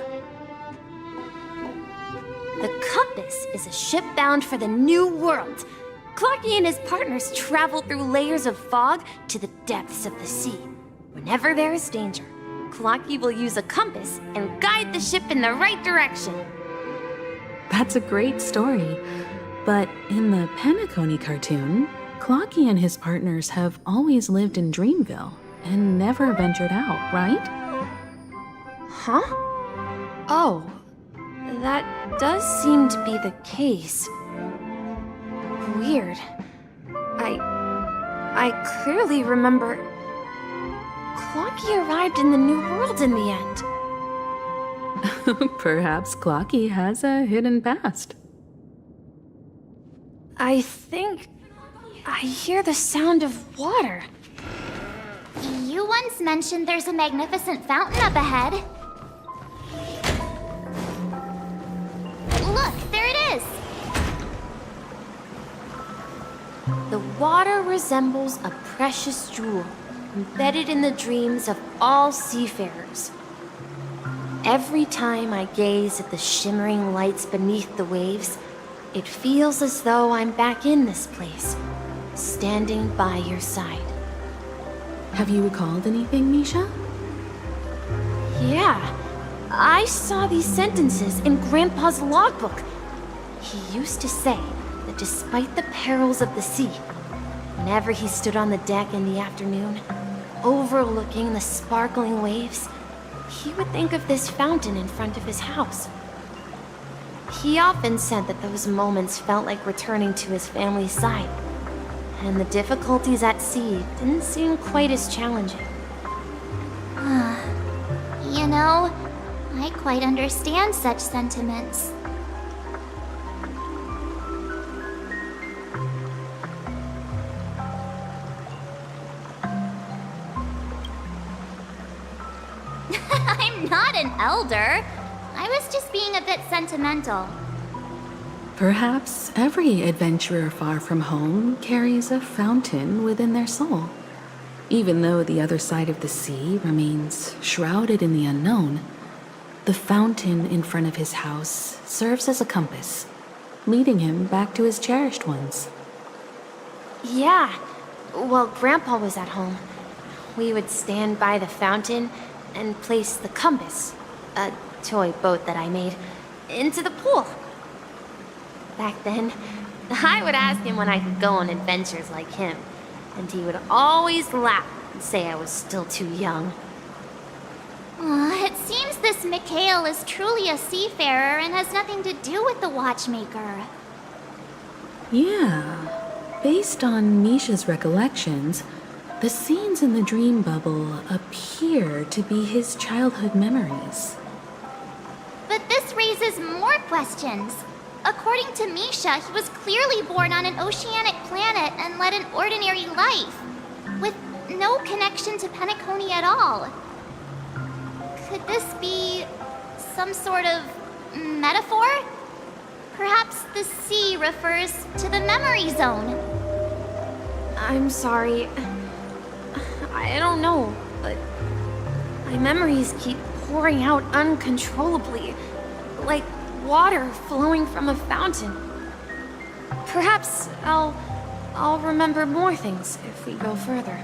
The Compass is a ship bound for the New World. Clocky and his partners travel through layers of fog to the depths of the sea. Whenever there is danger, Clocky will use a compass and guide the ship in the right direction. That's a great story. But in the Penacony cartoon, Clocky and his partners have always lived in Dreamville and never ventured out, right? Huh? Oh, that does seem to be the case. Weird. I clearly remember Clocky arrived in the New World in the end. Perhaps Clocky has a hidden past. I think I hear the sound of water. You once mentioned there's a magnificent fountain up ahead. Look, there it is! The water resembles a precious jewel embedded in the dreams of all seafarers. Every time I gaze at the shimmering lights beneath the waves, it feels as though I'm back in this place, standing by your side. Have you recalled anything, Misha? Yeah, I saw these sentences in Grandpa's logbook. He used to say that despite the perils of the sea, whenever he stood on the deck in the afternoon, overlooking the sparkling waves, he would think of this fountain in front of his house. He often said that those moments felt like returning to his family's side, and the difficulties at sea didn't seem quite as challenging. You know, I quite understand such sentiments. not an elder. I was just being a bit sentimental. Perhaps every adventurer far from home carries a fountain within their soul. Even though the other side of the sea remains shrouded in the unknown, the fountain in front of his house serves as a compass, leading him back to his cherished ones. Yeah. While Grandpa was at home, we would stand by the fountain and place the compass, a toy boat that I made, into the pool. Back then, I would ask him when I could go on adventures like him, and he would always laugh and say I was still too young. It seems this Mikhail is truly a seafarer and has nothing to do with the watchmaker. Yeah. Based on Misha's recollections, the scenes in the dream bubble appear to be his childhood memories. But this raises more questions. According to Misha, he was clearly born on an oceanic planet and led an ordinary life, with no connection to Penacony at all. Could this be some sort of metaphor? Perhaps the sea refers to the memory zone. I'm sorry. I don't know, but my memories keep pouring out uncontrollably, like water flowing from a fountain. Perhaps I'll remember more things if we go further.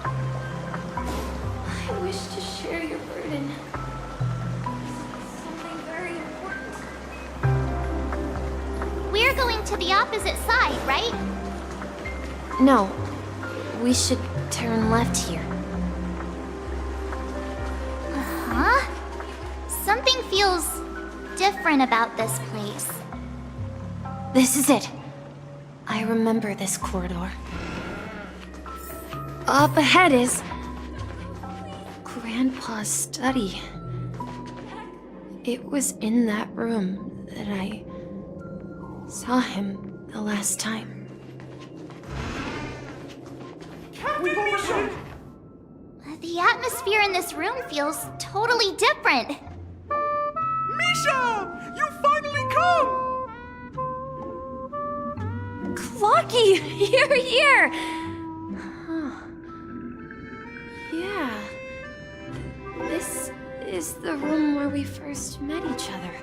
I wish to share your burden. Something very important. We're going to the opposite side, right? No, we should turn left here. Huh? Something feels different about this place. This is it. I remember this corridor. Up ahead is Grandpa's study. It was in that room that I saw him the last time. The atmosphere in this room feels totally different. Misha! You finally come! Clocky, you're here! Huh. Yeah. This is the room where we first met each other.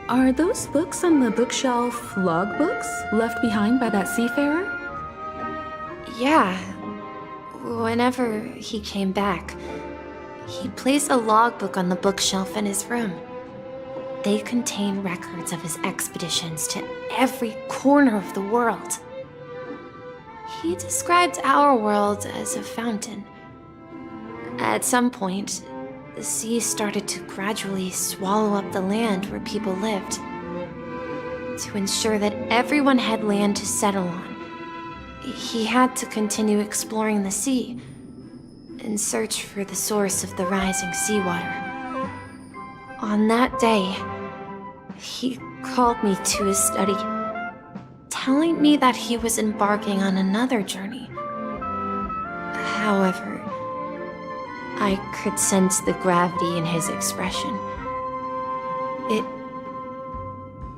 Are those books on the bookshelf logbooks left behind by that seafarer? Yeah. Whenever he came back, he placed a logbook on the bookshelf in his room. They contain records of his expeditions to every corner of the world. He described our world as a fountain. At some point, the sea started to gradually swallow up the land where people lived. To ensure that everyone had land to settle on, he had to continue exploring the sea and search for the source of the rising seawater. On that day, he called me to his study, telling me that he was embarking on another journey. However, I could sense the gravity in his expression.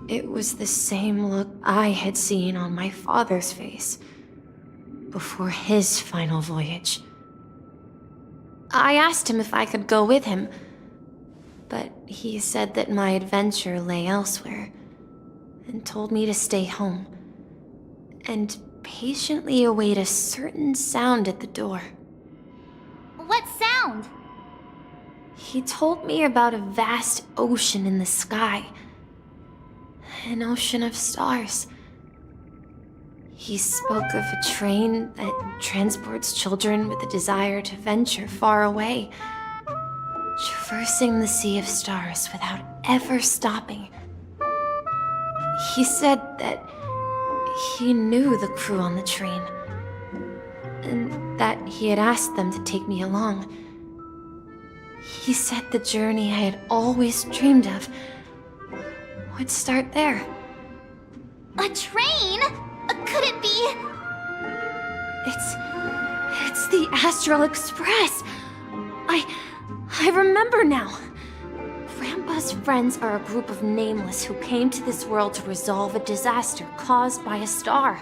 It was the same look I had seen on my father's face before his final voyage. I asked him if I could go with him, but he said that my adventure lay elsewhere, and told me to stay home, and patiently await a certain sound at the door. What sound? He told me about a vast ocean in the sky, an ocean of stars. He spoke of a train that transports children with a desire to venture far away, traversing the sea of stars without ever stopping. He said that he knew the crew on the train, and that he had asked them to take me along. He said the journey I had always dreamed of would start there. A train? Could it be? It's the Astral Express. I remember now. Grandpa's friends are a group of nameless who came to this world to resolve a disaster caused by a star.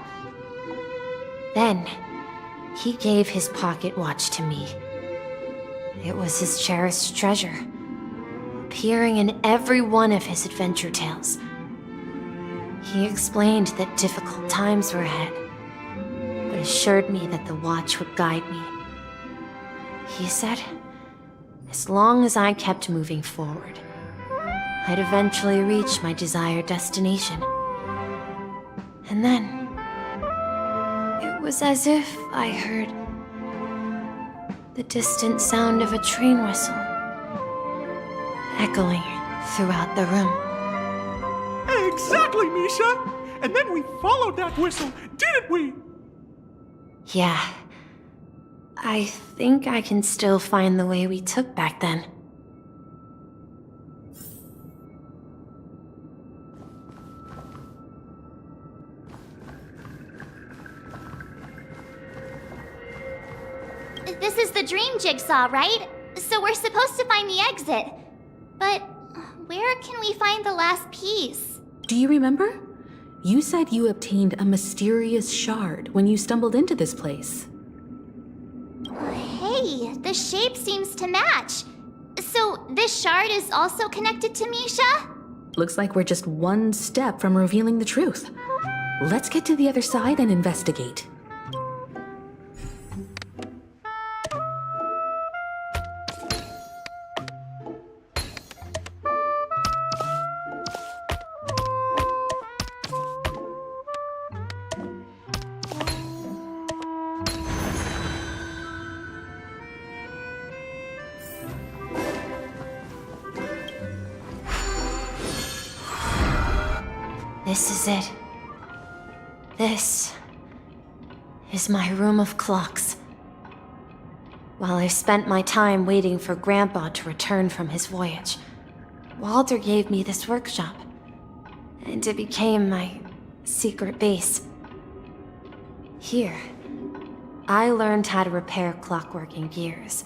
Then, he gave his pocket watch to me. It was his cherished treasure, appearing in every one of his adventure tales. He explained that difficult times were ahead, but assured me that the watch would guide me. He said, as long as I kept moving forward, I'd eventually reach my desired destination. And then, it was as if I heard the distant sound of a train whistle echoing throughout the room. Exactly, Misha! And then we followed that whistle, didn't we? Yeah. I think I can still find the way we took back then. This is the dream jigsaw, right? So we're supposed to find the exit. But where can we find the last piece? Do you remember? You said you obtained a mysterious shard when you stumbled into this place. Hey, the shape seems to match. So this shard is also connected to Misha? Looks like we're just one step from revealing the truth. Let's get to the other side and investigate. This is it. This is my room of clocks. While I spent my time waiting for Grandpa to return from his voyage, Walter gave me this workshop, and it became my secret base. Here, I learned how to repair clockwork and gears,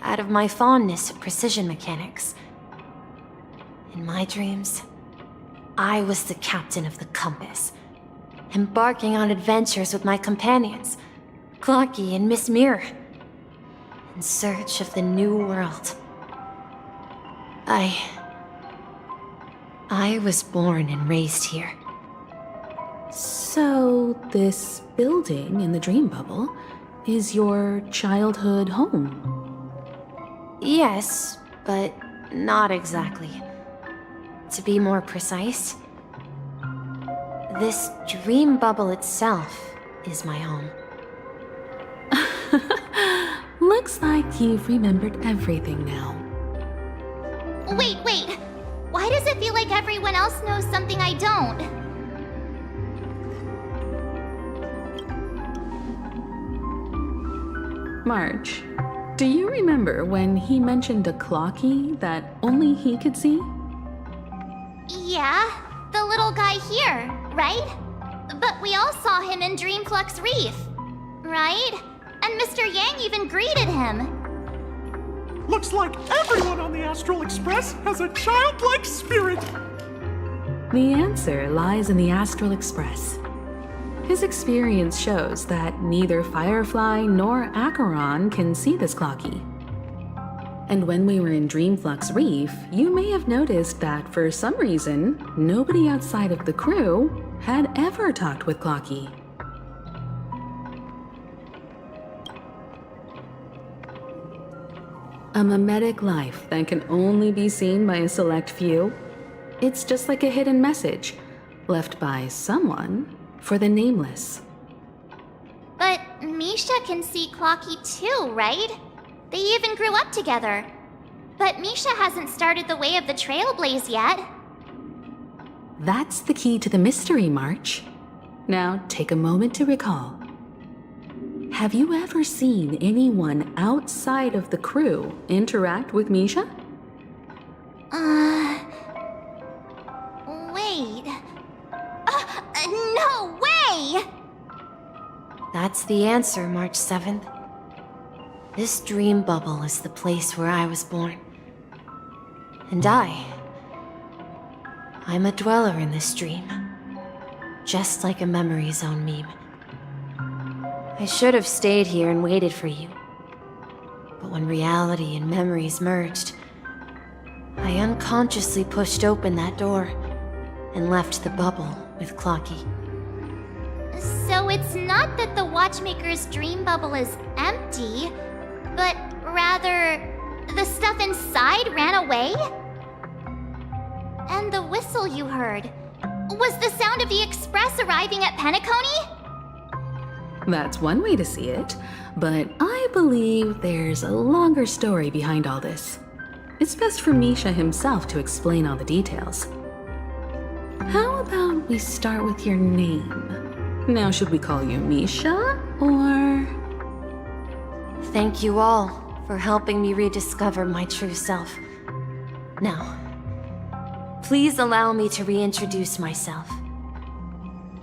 out of my fondness of precision mechanics. In my dreams, I was the captain of the compass, embarking on adventures with my companions, Clocky and Miss Mirror, in search of the new world. I was born and raised here. So, this building in the dream bubble is your childhood home? Yes, but not exactly. To be more precise, this dream bubble itself is my home. Looks like you've remembered everything now. Wait. Why does it feel like everyone else knows something I don't? March, do you remember when he mentioned a clocky that only he could see? Yeah, the little guy here, right? But we all saw him in Dreamflux Reef, right? And Mr. Yang even greeted him. Looks like everyone on the Astral Express has a childlike spirit. The answer lies in the Astral Express. His experience shows that neither Firefly nor Acheron can see this clocky. And when we were in Dreamflux Reef, you may have noticed that for some reason, nobody outside of the crew had ever talked with Clocky. A mimetic life that can only be seen by a select few. It's just like a hidden message left by someone for the nameless. But Misha can see Clocky too, right? They even grew up together. But Misha hasn't started the way of the Trailblaze yet. That's the key to the mystery, March. Now take a moment to recall. Have you ever seen anyone outside of the crew interact with Misha? Wait. No way! That's the answer, March 7th. This dream bubble is the place where I was born. And I'm a dweller in this dream. Just like a memory zone meme. I should have stayed here and waited for you. But when reality and memories merged, I unconsciously pushed open that door and left the bubble with Clocky. So it's not that the Watchmaker's dream bubble is empty, but rather the stuff inside ran away? And the whistle you heard was the sound of the express arriving at Penacony? That's one way to see it, but I believe there's a longer story behind all this. It's best for Misha himself to explain all the details. How about we start with your name? Now, should we call you Misha, or...? Thank you all for helping me rediscover my true self. Now, please allow me to reintroduce myself.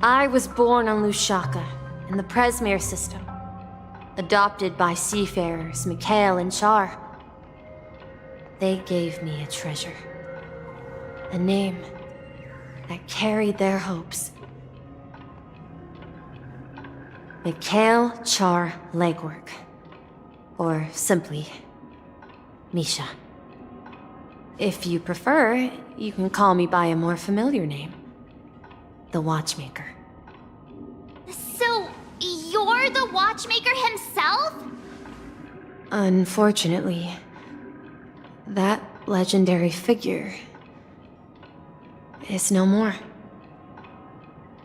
I was born on Lushaka, in the Presmere system, adopted by seafarers Mikhail and Char. They gave me a treasure, a name that carried their hopes. Mikhail Char Legwork, or simply, Misha. If you prefer, you can call me by a more familiar name, the Watchmaker. So, you're the Watchmaker himself? Unfortunately, that legendary figure is no more.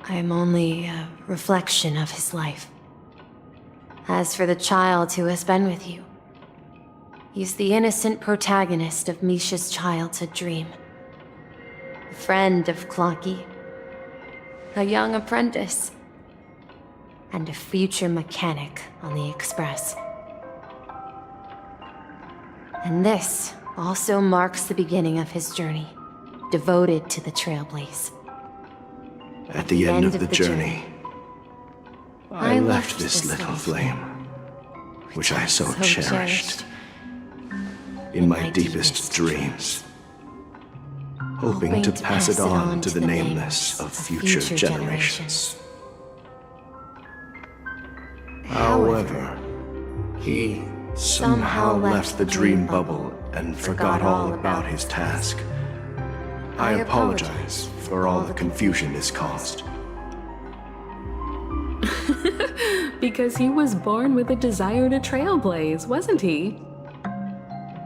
I'm only a reflection of his life. As for the child who has been with you, he's the innocent protagonist of Misha's childhood dream. A friend of Clocky, a young apprentice, and a future mechanic on the Express. And this also marks the beginning of his journey, devoted to the Trailblaze. At the end of the journey, I left this little flame, which I so cherished, in my deepest dreams, hoping to pass it on to the nameless of future generations. However, he somehow left the dream bubble and forgot all about his task. I apologize for all the confusion this caused. Because he was born with a desire to trailblaze, wasn't he?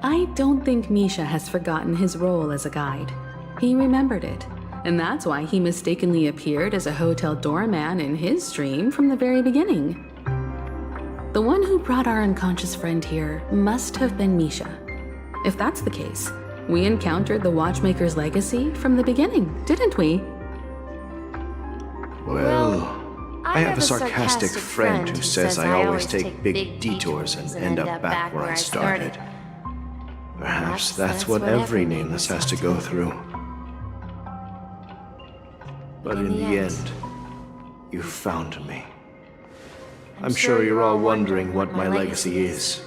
I don't think Misha has forgotten his role as a guide. He remembered it, and that's why he mistakenly appeared as a hotel doorman in his dream from the very beginning. The one who brought our unconscious friend here must have been Misha. If that's the case, we encountered the Watchmaker's legacy from the beginning, didn't we? Well, I have a sarcastic friend who says I always take big detours and end up back where I started. Perhaps that's what every nameless has to go through. But in the end, you found me. I'm sure you're all wondering what my legacy is.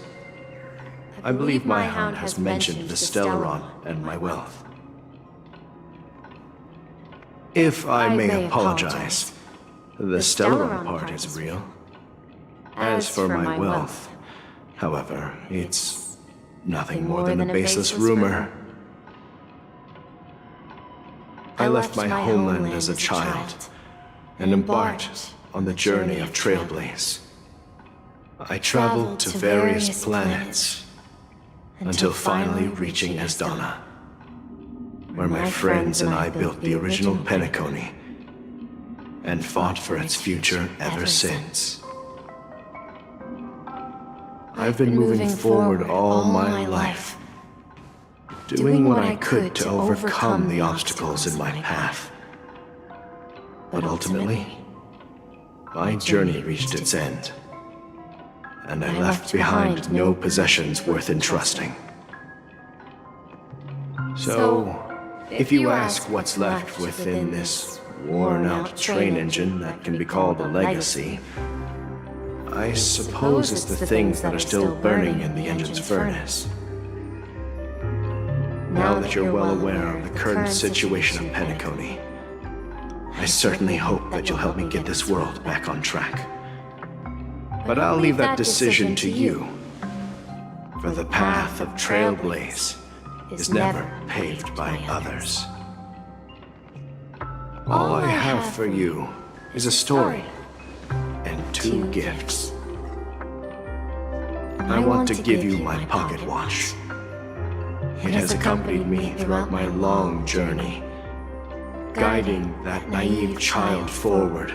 I believe my hound has mentioned the Stellaron and my wealth. If I may apologize, the Stellaron part is real. As for my wealth, however, it's nothing more than a baseless rumor. I left my homeland as a child and embarked on the journey of Trailblaze. I traveled to various planets until finally reaching Esdana, where my friends and I built the original Penacony and fought for its future ever since. I've been moving forward all my life, doing what I could to overcome the obstacles in my path. But ultimately, my journey reached its end, and I left behind no possessions worth entrusting. So, if you ask what's left within this worn-out train engine that can be called a legacy, I suppose it's the things that are still burning in the engine's furnace. Now that you're well aware of the current situation of Penacony, I certainly hope that you'll help me get this world back on track. But I'll leave that decision to you, for the path of Trailblaze is never paved by others. All I have for you is a story and 2 gifts. I want to give you my pocket watch. It has accompanied me throughout my long journey, guiding that naive child forward,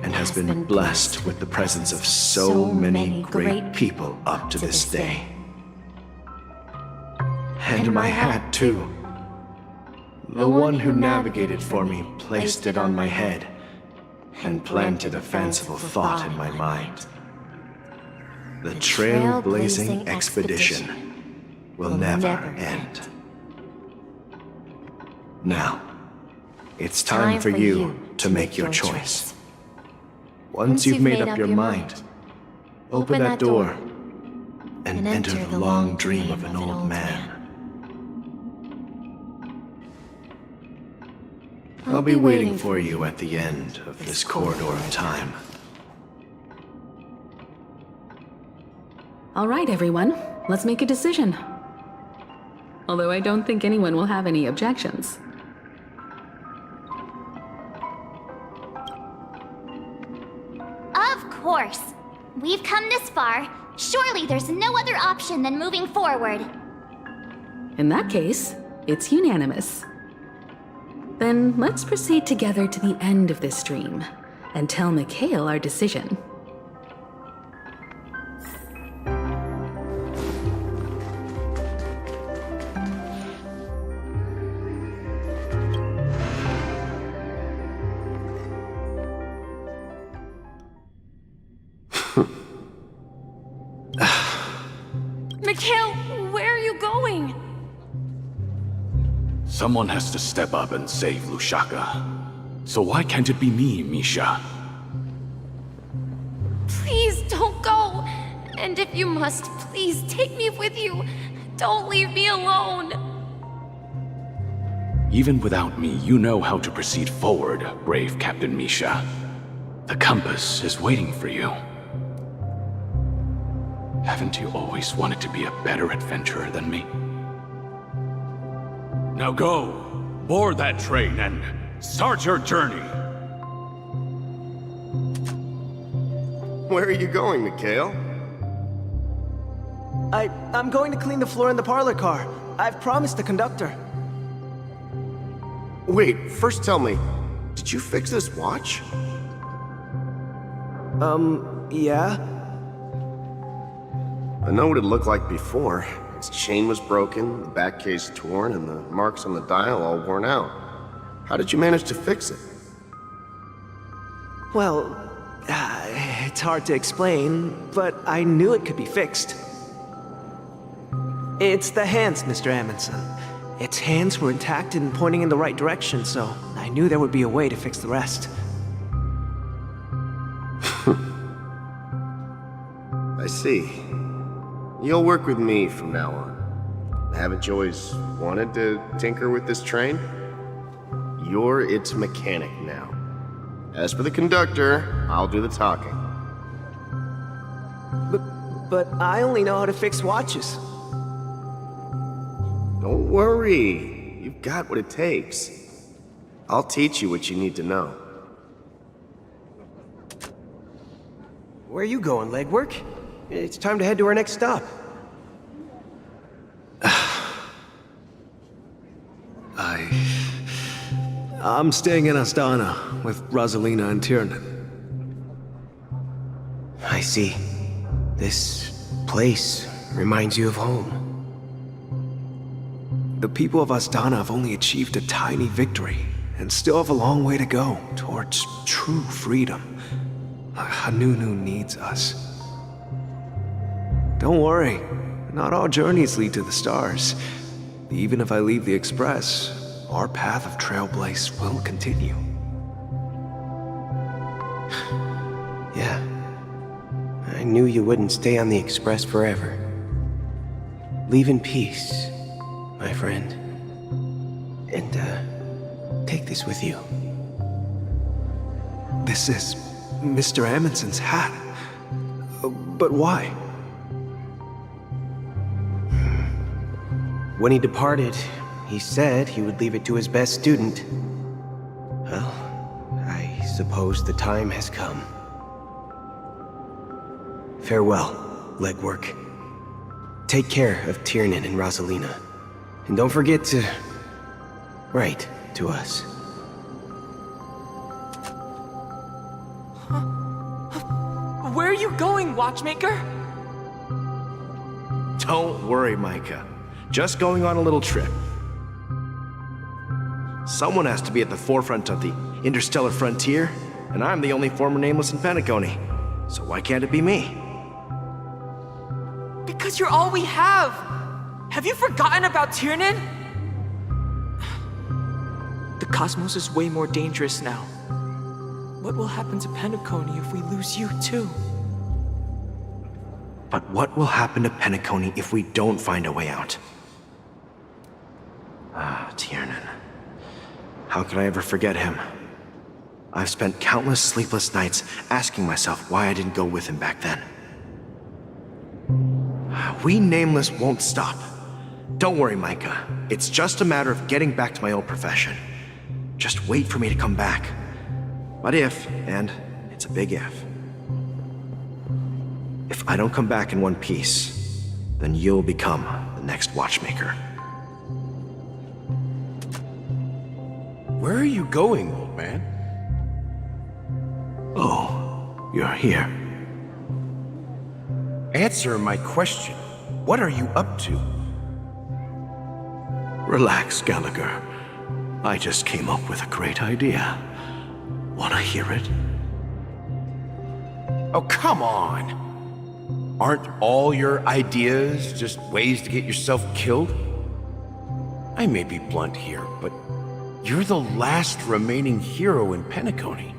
and has been blessed with the presence of so many great people up to this day. And my hat, too. The one who navigated for me placed it on my head and planted a fanciful thought in my mind. The trailblazing expedition will never end. Now, it's time for you to make your choice. Once you've made up your mind, open that door and enter the long dream of an old man. I'll be waiting for you at the end of this corridor of time. All right, everyone, let's make a decision. Although I don't think anyone will have any objections. Of course. We've come this far. Surely there's no other option than moving forward. In that case, it's unanimous. Then let's proceed together to the end of this dream and tell Mikhail our decision. Mikhail, where are you going? Someone has to step up and save Lushaka. So why can't it be me, Misha? Please don't go. And if you must, please take me with you. Don't leave me alone. Even without me, you know how to proceed forward, brave Captain Misha. The compass is waiting for you. Haven't you always wanted to be a better adventurer than me? Now go, board that train and start your journey. Where are you going, Mikhail? I'm going to clean the floor in the parlor car. I've promised the conductor. Wait, first tell me, did you fix this watch? Yeah? I know what it looked like before. Its chain was broken, the back case torn, and the marks on the dial all worn out. How did you manage to fix it? Well, it's hard to explain, but I knew it could be fixed. It's the hands, Mr. Amundsen. Its hands were intact and pointing in the right direction, so I knew there would be a way to fix the rest. I see. You'll work with me from now on. Haven't you always wanted to tinker with this train? You're its mechanic now. As for the conductor, I'll do the talking. But I only know how to fix watches. Don't worry. You've got what it takes. I'll teach you what you need to know. Where are you going, legwork? It's time to head to our next stop. I'm staying in Astana with Rosalina and Tiernan. I see. This place reminds you of home. The people of Astana have only achieved a tiny victory and still have a long way to go towards true freedom. Hanunu needs us. Don't worry, not all journeys lead to the stars. Even if I leave the Express, our path of Trailblaze will continue. Yeah, I knew you wouldn't stay on the Express forever. Leave in peace, my friend. And, take this with you. This is Mr. Amundson's hat. But why? When he departed, he said he would leave it to his best student. Well, I suppose the time has come. Farewell, legwork. Take care of Tiernan and Rosalina. And don't forget to write to us. Where are you going, Watchmaker? Don't worry, Micah. Just going on a little trip. Someone has to be at the forefront of the interstellar frontier, and I'm the only former Nameless in Penacony. So why can't it be me? Because you're all we have! Have you forgotten about Tiernan? The cosmos is way more dangerous now. What will happen to Penacony if we lose you too? But what will happen to Penacony if we don't find a way out? Ah, Tiernan. How could I ever forget him? I've spent countless sleepless nights asking myself why I didn't go with him back then. We Nameless won't stop. Don't worry, Micah. It's just a matter of getting back to my old profession. Just wait for me to come back. But if, and it's a big if I don't come back in one piece, then you'll become the next Watchmaker. Where are you going, old man? Oh, you're here. Answer my question. What are you up to? Relax, Gallagher. I just came up with a great idea. Wanna hear it? Oh, come on! Aren't all your ideas just ways to get yourself killed? I may be blunt here, but you're the last remaining hero in Penacony.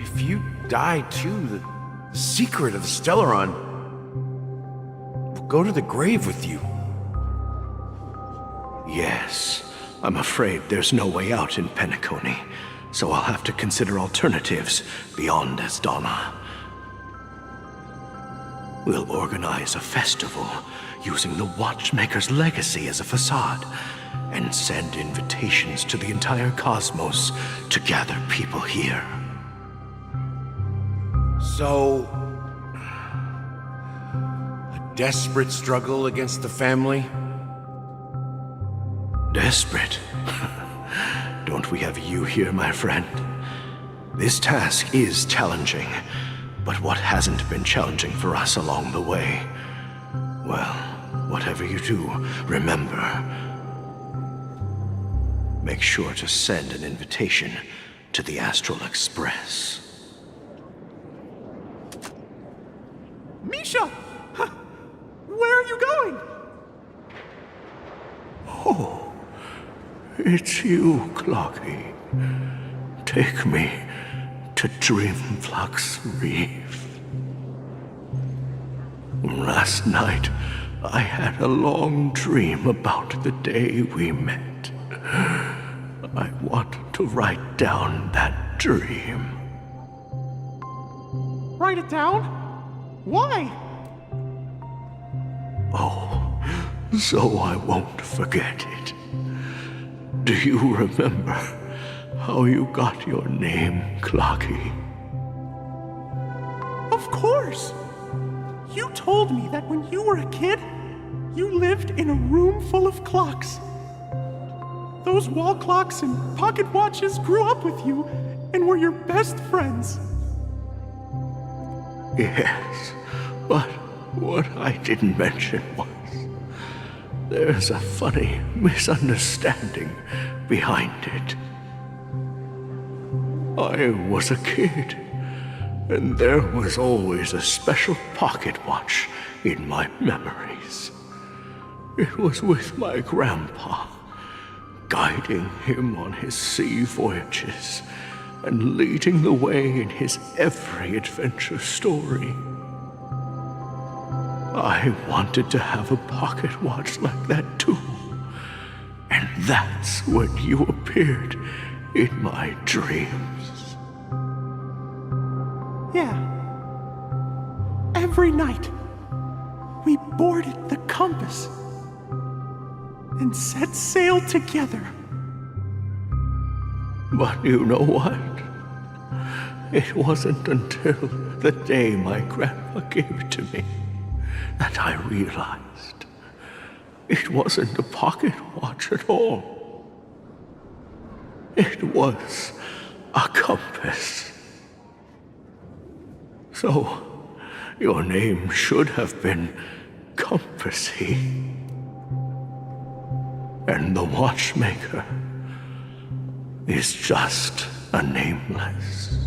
If you die too, the secret of the Stellaron will go to the grave with you. Yes, I'm afraid there's no way out in Penacony, so I'll have to consider alternatives beyond Asdana. We'll organize a festival using the Watchmaker's legacy as a facade, and send invitations to the entire cosmos to gather people here. So, a desperate struggle against the family? Desperate? Don't we have you here, my friend? This task is challenging, but what hasn't been challenging for us along the way? Well, whatever you do, remember, make sure to send an invitation to the Astral Express. Misha! Where are you going? Oh, it's you, Clocky. Take me to Dreamflux Reef. Last night, I had a long dream about the day we met. I want to write down that dream. Write it down? Why? Oh, so I won't forget it. Do you remember how you got your name, Clocky? Of course! You told me that when you were a kid, you lived in a room full of clocks. Those wall clocks and pocket watches grew up with you and were your best friends. Yes, but what I didn't mention was there's a funny misunderstanding behind it. I was a kid, and there was always a special pocket watch in my memories. It was with my grandpa, guiding him on his sea voyages and leading the way in his every adventure story. I wanted to have a pocket watch like that too. And that's when you appeared in my dreams. Yeah. Every night, we boarded the compass and set sail together. But you know what? It wasn't until the day my grandpa gave it to me that I realized it wasn't a pocket watch at all. It was a compass. So, your name should have been Compassy. And the watchmaker is just a nameless.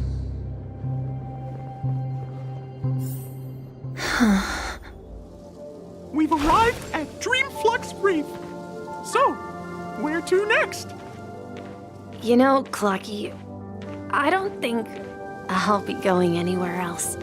We've arrived at Dreamflux Reef. So, where to next? You know, Clocky, I don't think I'll be going anywhere else.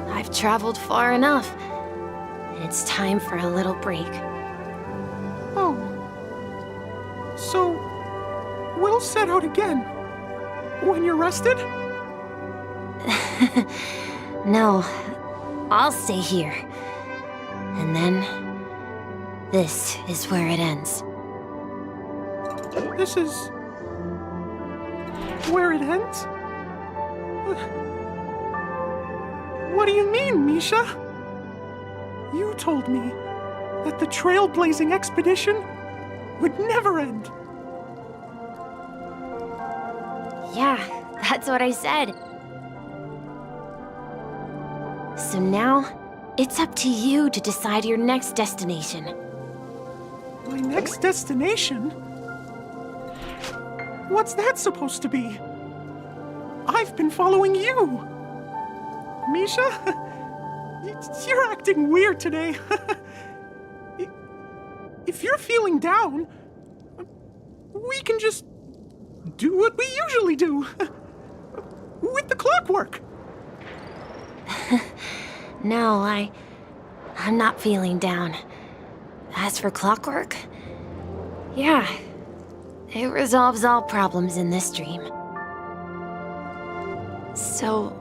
I've traveled far enough. It's time for a little break. Oh. So, we'll set out again. When you're rested? No, I'll stay here. And then, this is where it ends. This is... where it ends? What do you mean, Misha? You told me that the trailblazing expedition would never end. Yeah, that's what I said. So now, it's up to you to decide your next destination. My next destination? What's that supposed to be? I've been following you. Misha? You're acting weird today. If you're feeling down, we can just do what we usually do. With the clockwork. No, I'm not feeling down. As for clockwork, yeah, it resolves all problems in this dream. So,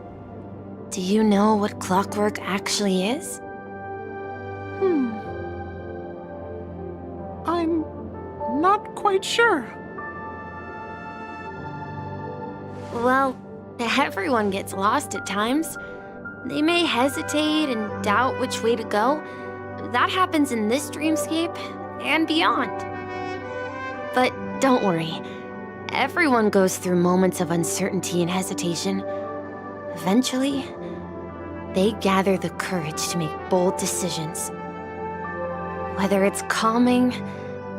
do you know what clockwork actually is? I'm not quite sure. Well, everyone gets lost at times. They may hesitate and doubt which way to go. That happens in this dreamscape and beyond. But don't worry. Everyone goes through moments of uncertainty and hesitation. Eventually, they gather the courage to make bold decisions. Whether it's calming,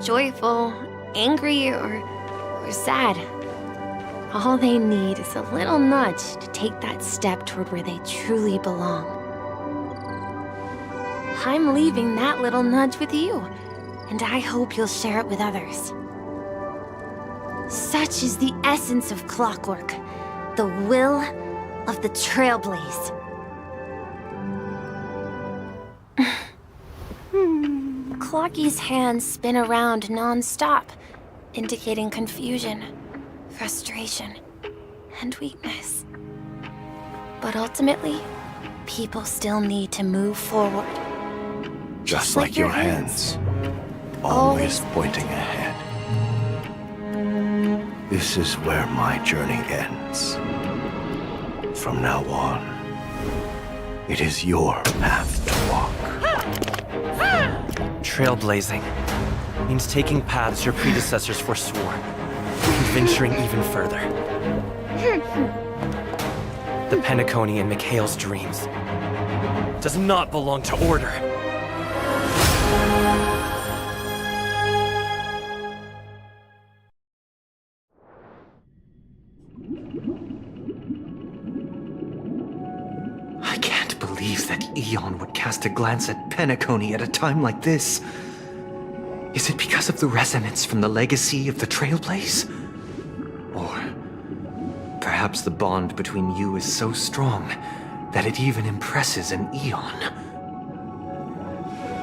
joyful, angry, or sad, all they need is a little nudge to take that step toward where they truly belong. I'm leaving that little nudge with you, and I hope you'll share it with others. Such is the essence of clockwork, the will of the Trailblaze. Clocky's hands spin around non-stop, indicating confusion, frustration, and weakness. But ultimately, people still need to move forward. Just like your hands, always pointing ahead. This is where my journey ends. From now on, it is your path to walk. Trailblazing means taking paths your predecessors forswore, and venturing even further. The Penacony and Mikhail's dreams. does not belong to Order. I can't believe that Eon would cast a glance at Penacony at a time like this. Is it because of the resonance from the legacy of the Trailblaze? Or perhaps the bond between you is so strong that it even impresses an Eon?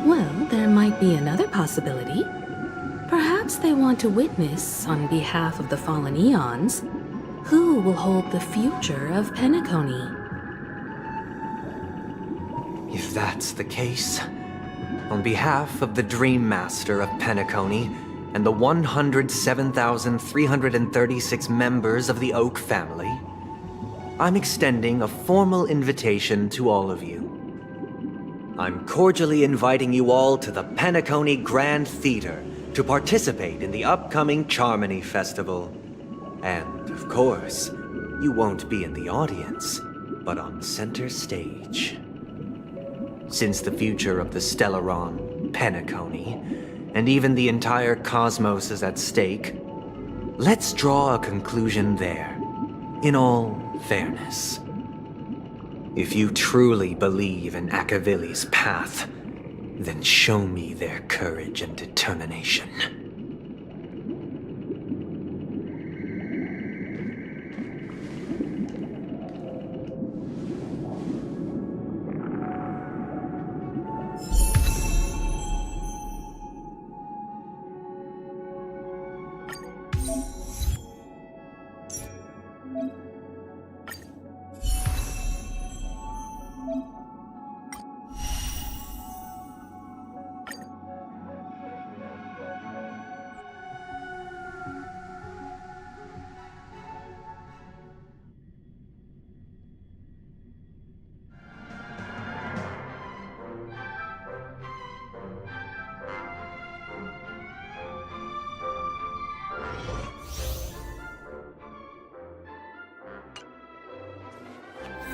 Well, there might be another possibility. Perhaps they want to witness, on behalf of the fallen Eons, who will hold the future of Penacony. If that's the case, on behalf of the Dream Master of Penacony and the 107,336 members of the Oak family, I'm extending a formal invitation to all of you. I'm cordially inviting you all to the Penacony Grand Theater to participate in the upcoming Charmony Festival. And, of course, you won't be in the audience, but on center stage. Since the future of the Stellaron, Penacony, and even the entire cosmos is at stake, let's draw a conclusion there, in all fairness. If you truly believe in Akavili's path, then show me their courage and determination.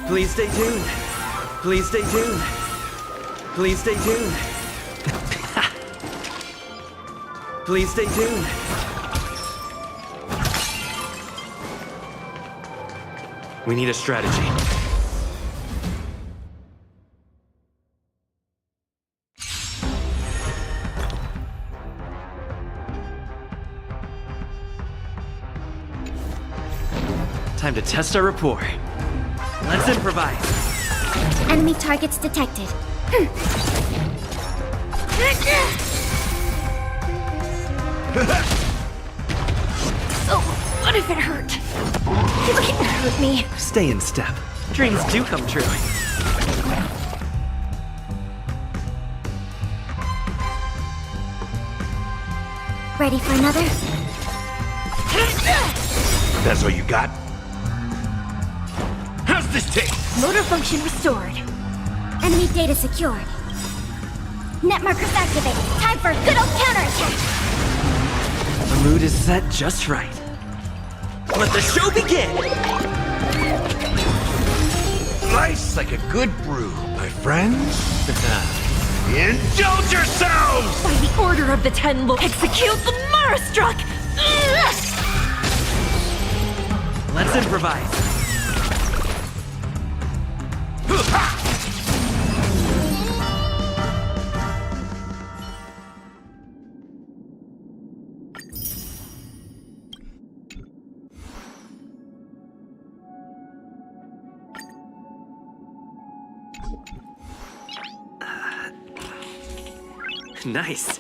Please stay tuned. Please stay tuned. Please stay tuned. Please stay tuned. We need a strategy. Time to test our rapport. Let's improvise. Enemy targets detected. Oh, what if it hurt? You can hurt me. Stay in step. Dreams do come true. Ready for another? That's all you got? How's this taste? Motor function restored. Enemy data secured. Net markers activated. Time for a good old counterattack. The mood is set just right. Let the show begin! Nice like a good brew, my friends. Indulge yourselves! By the order of the Ten, we'll execute the Marastruck! Let's improvise. Nice.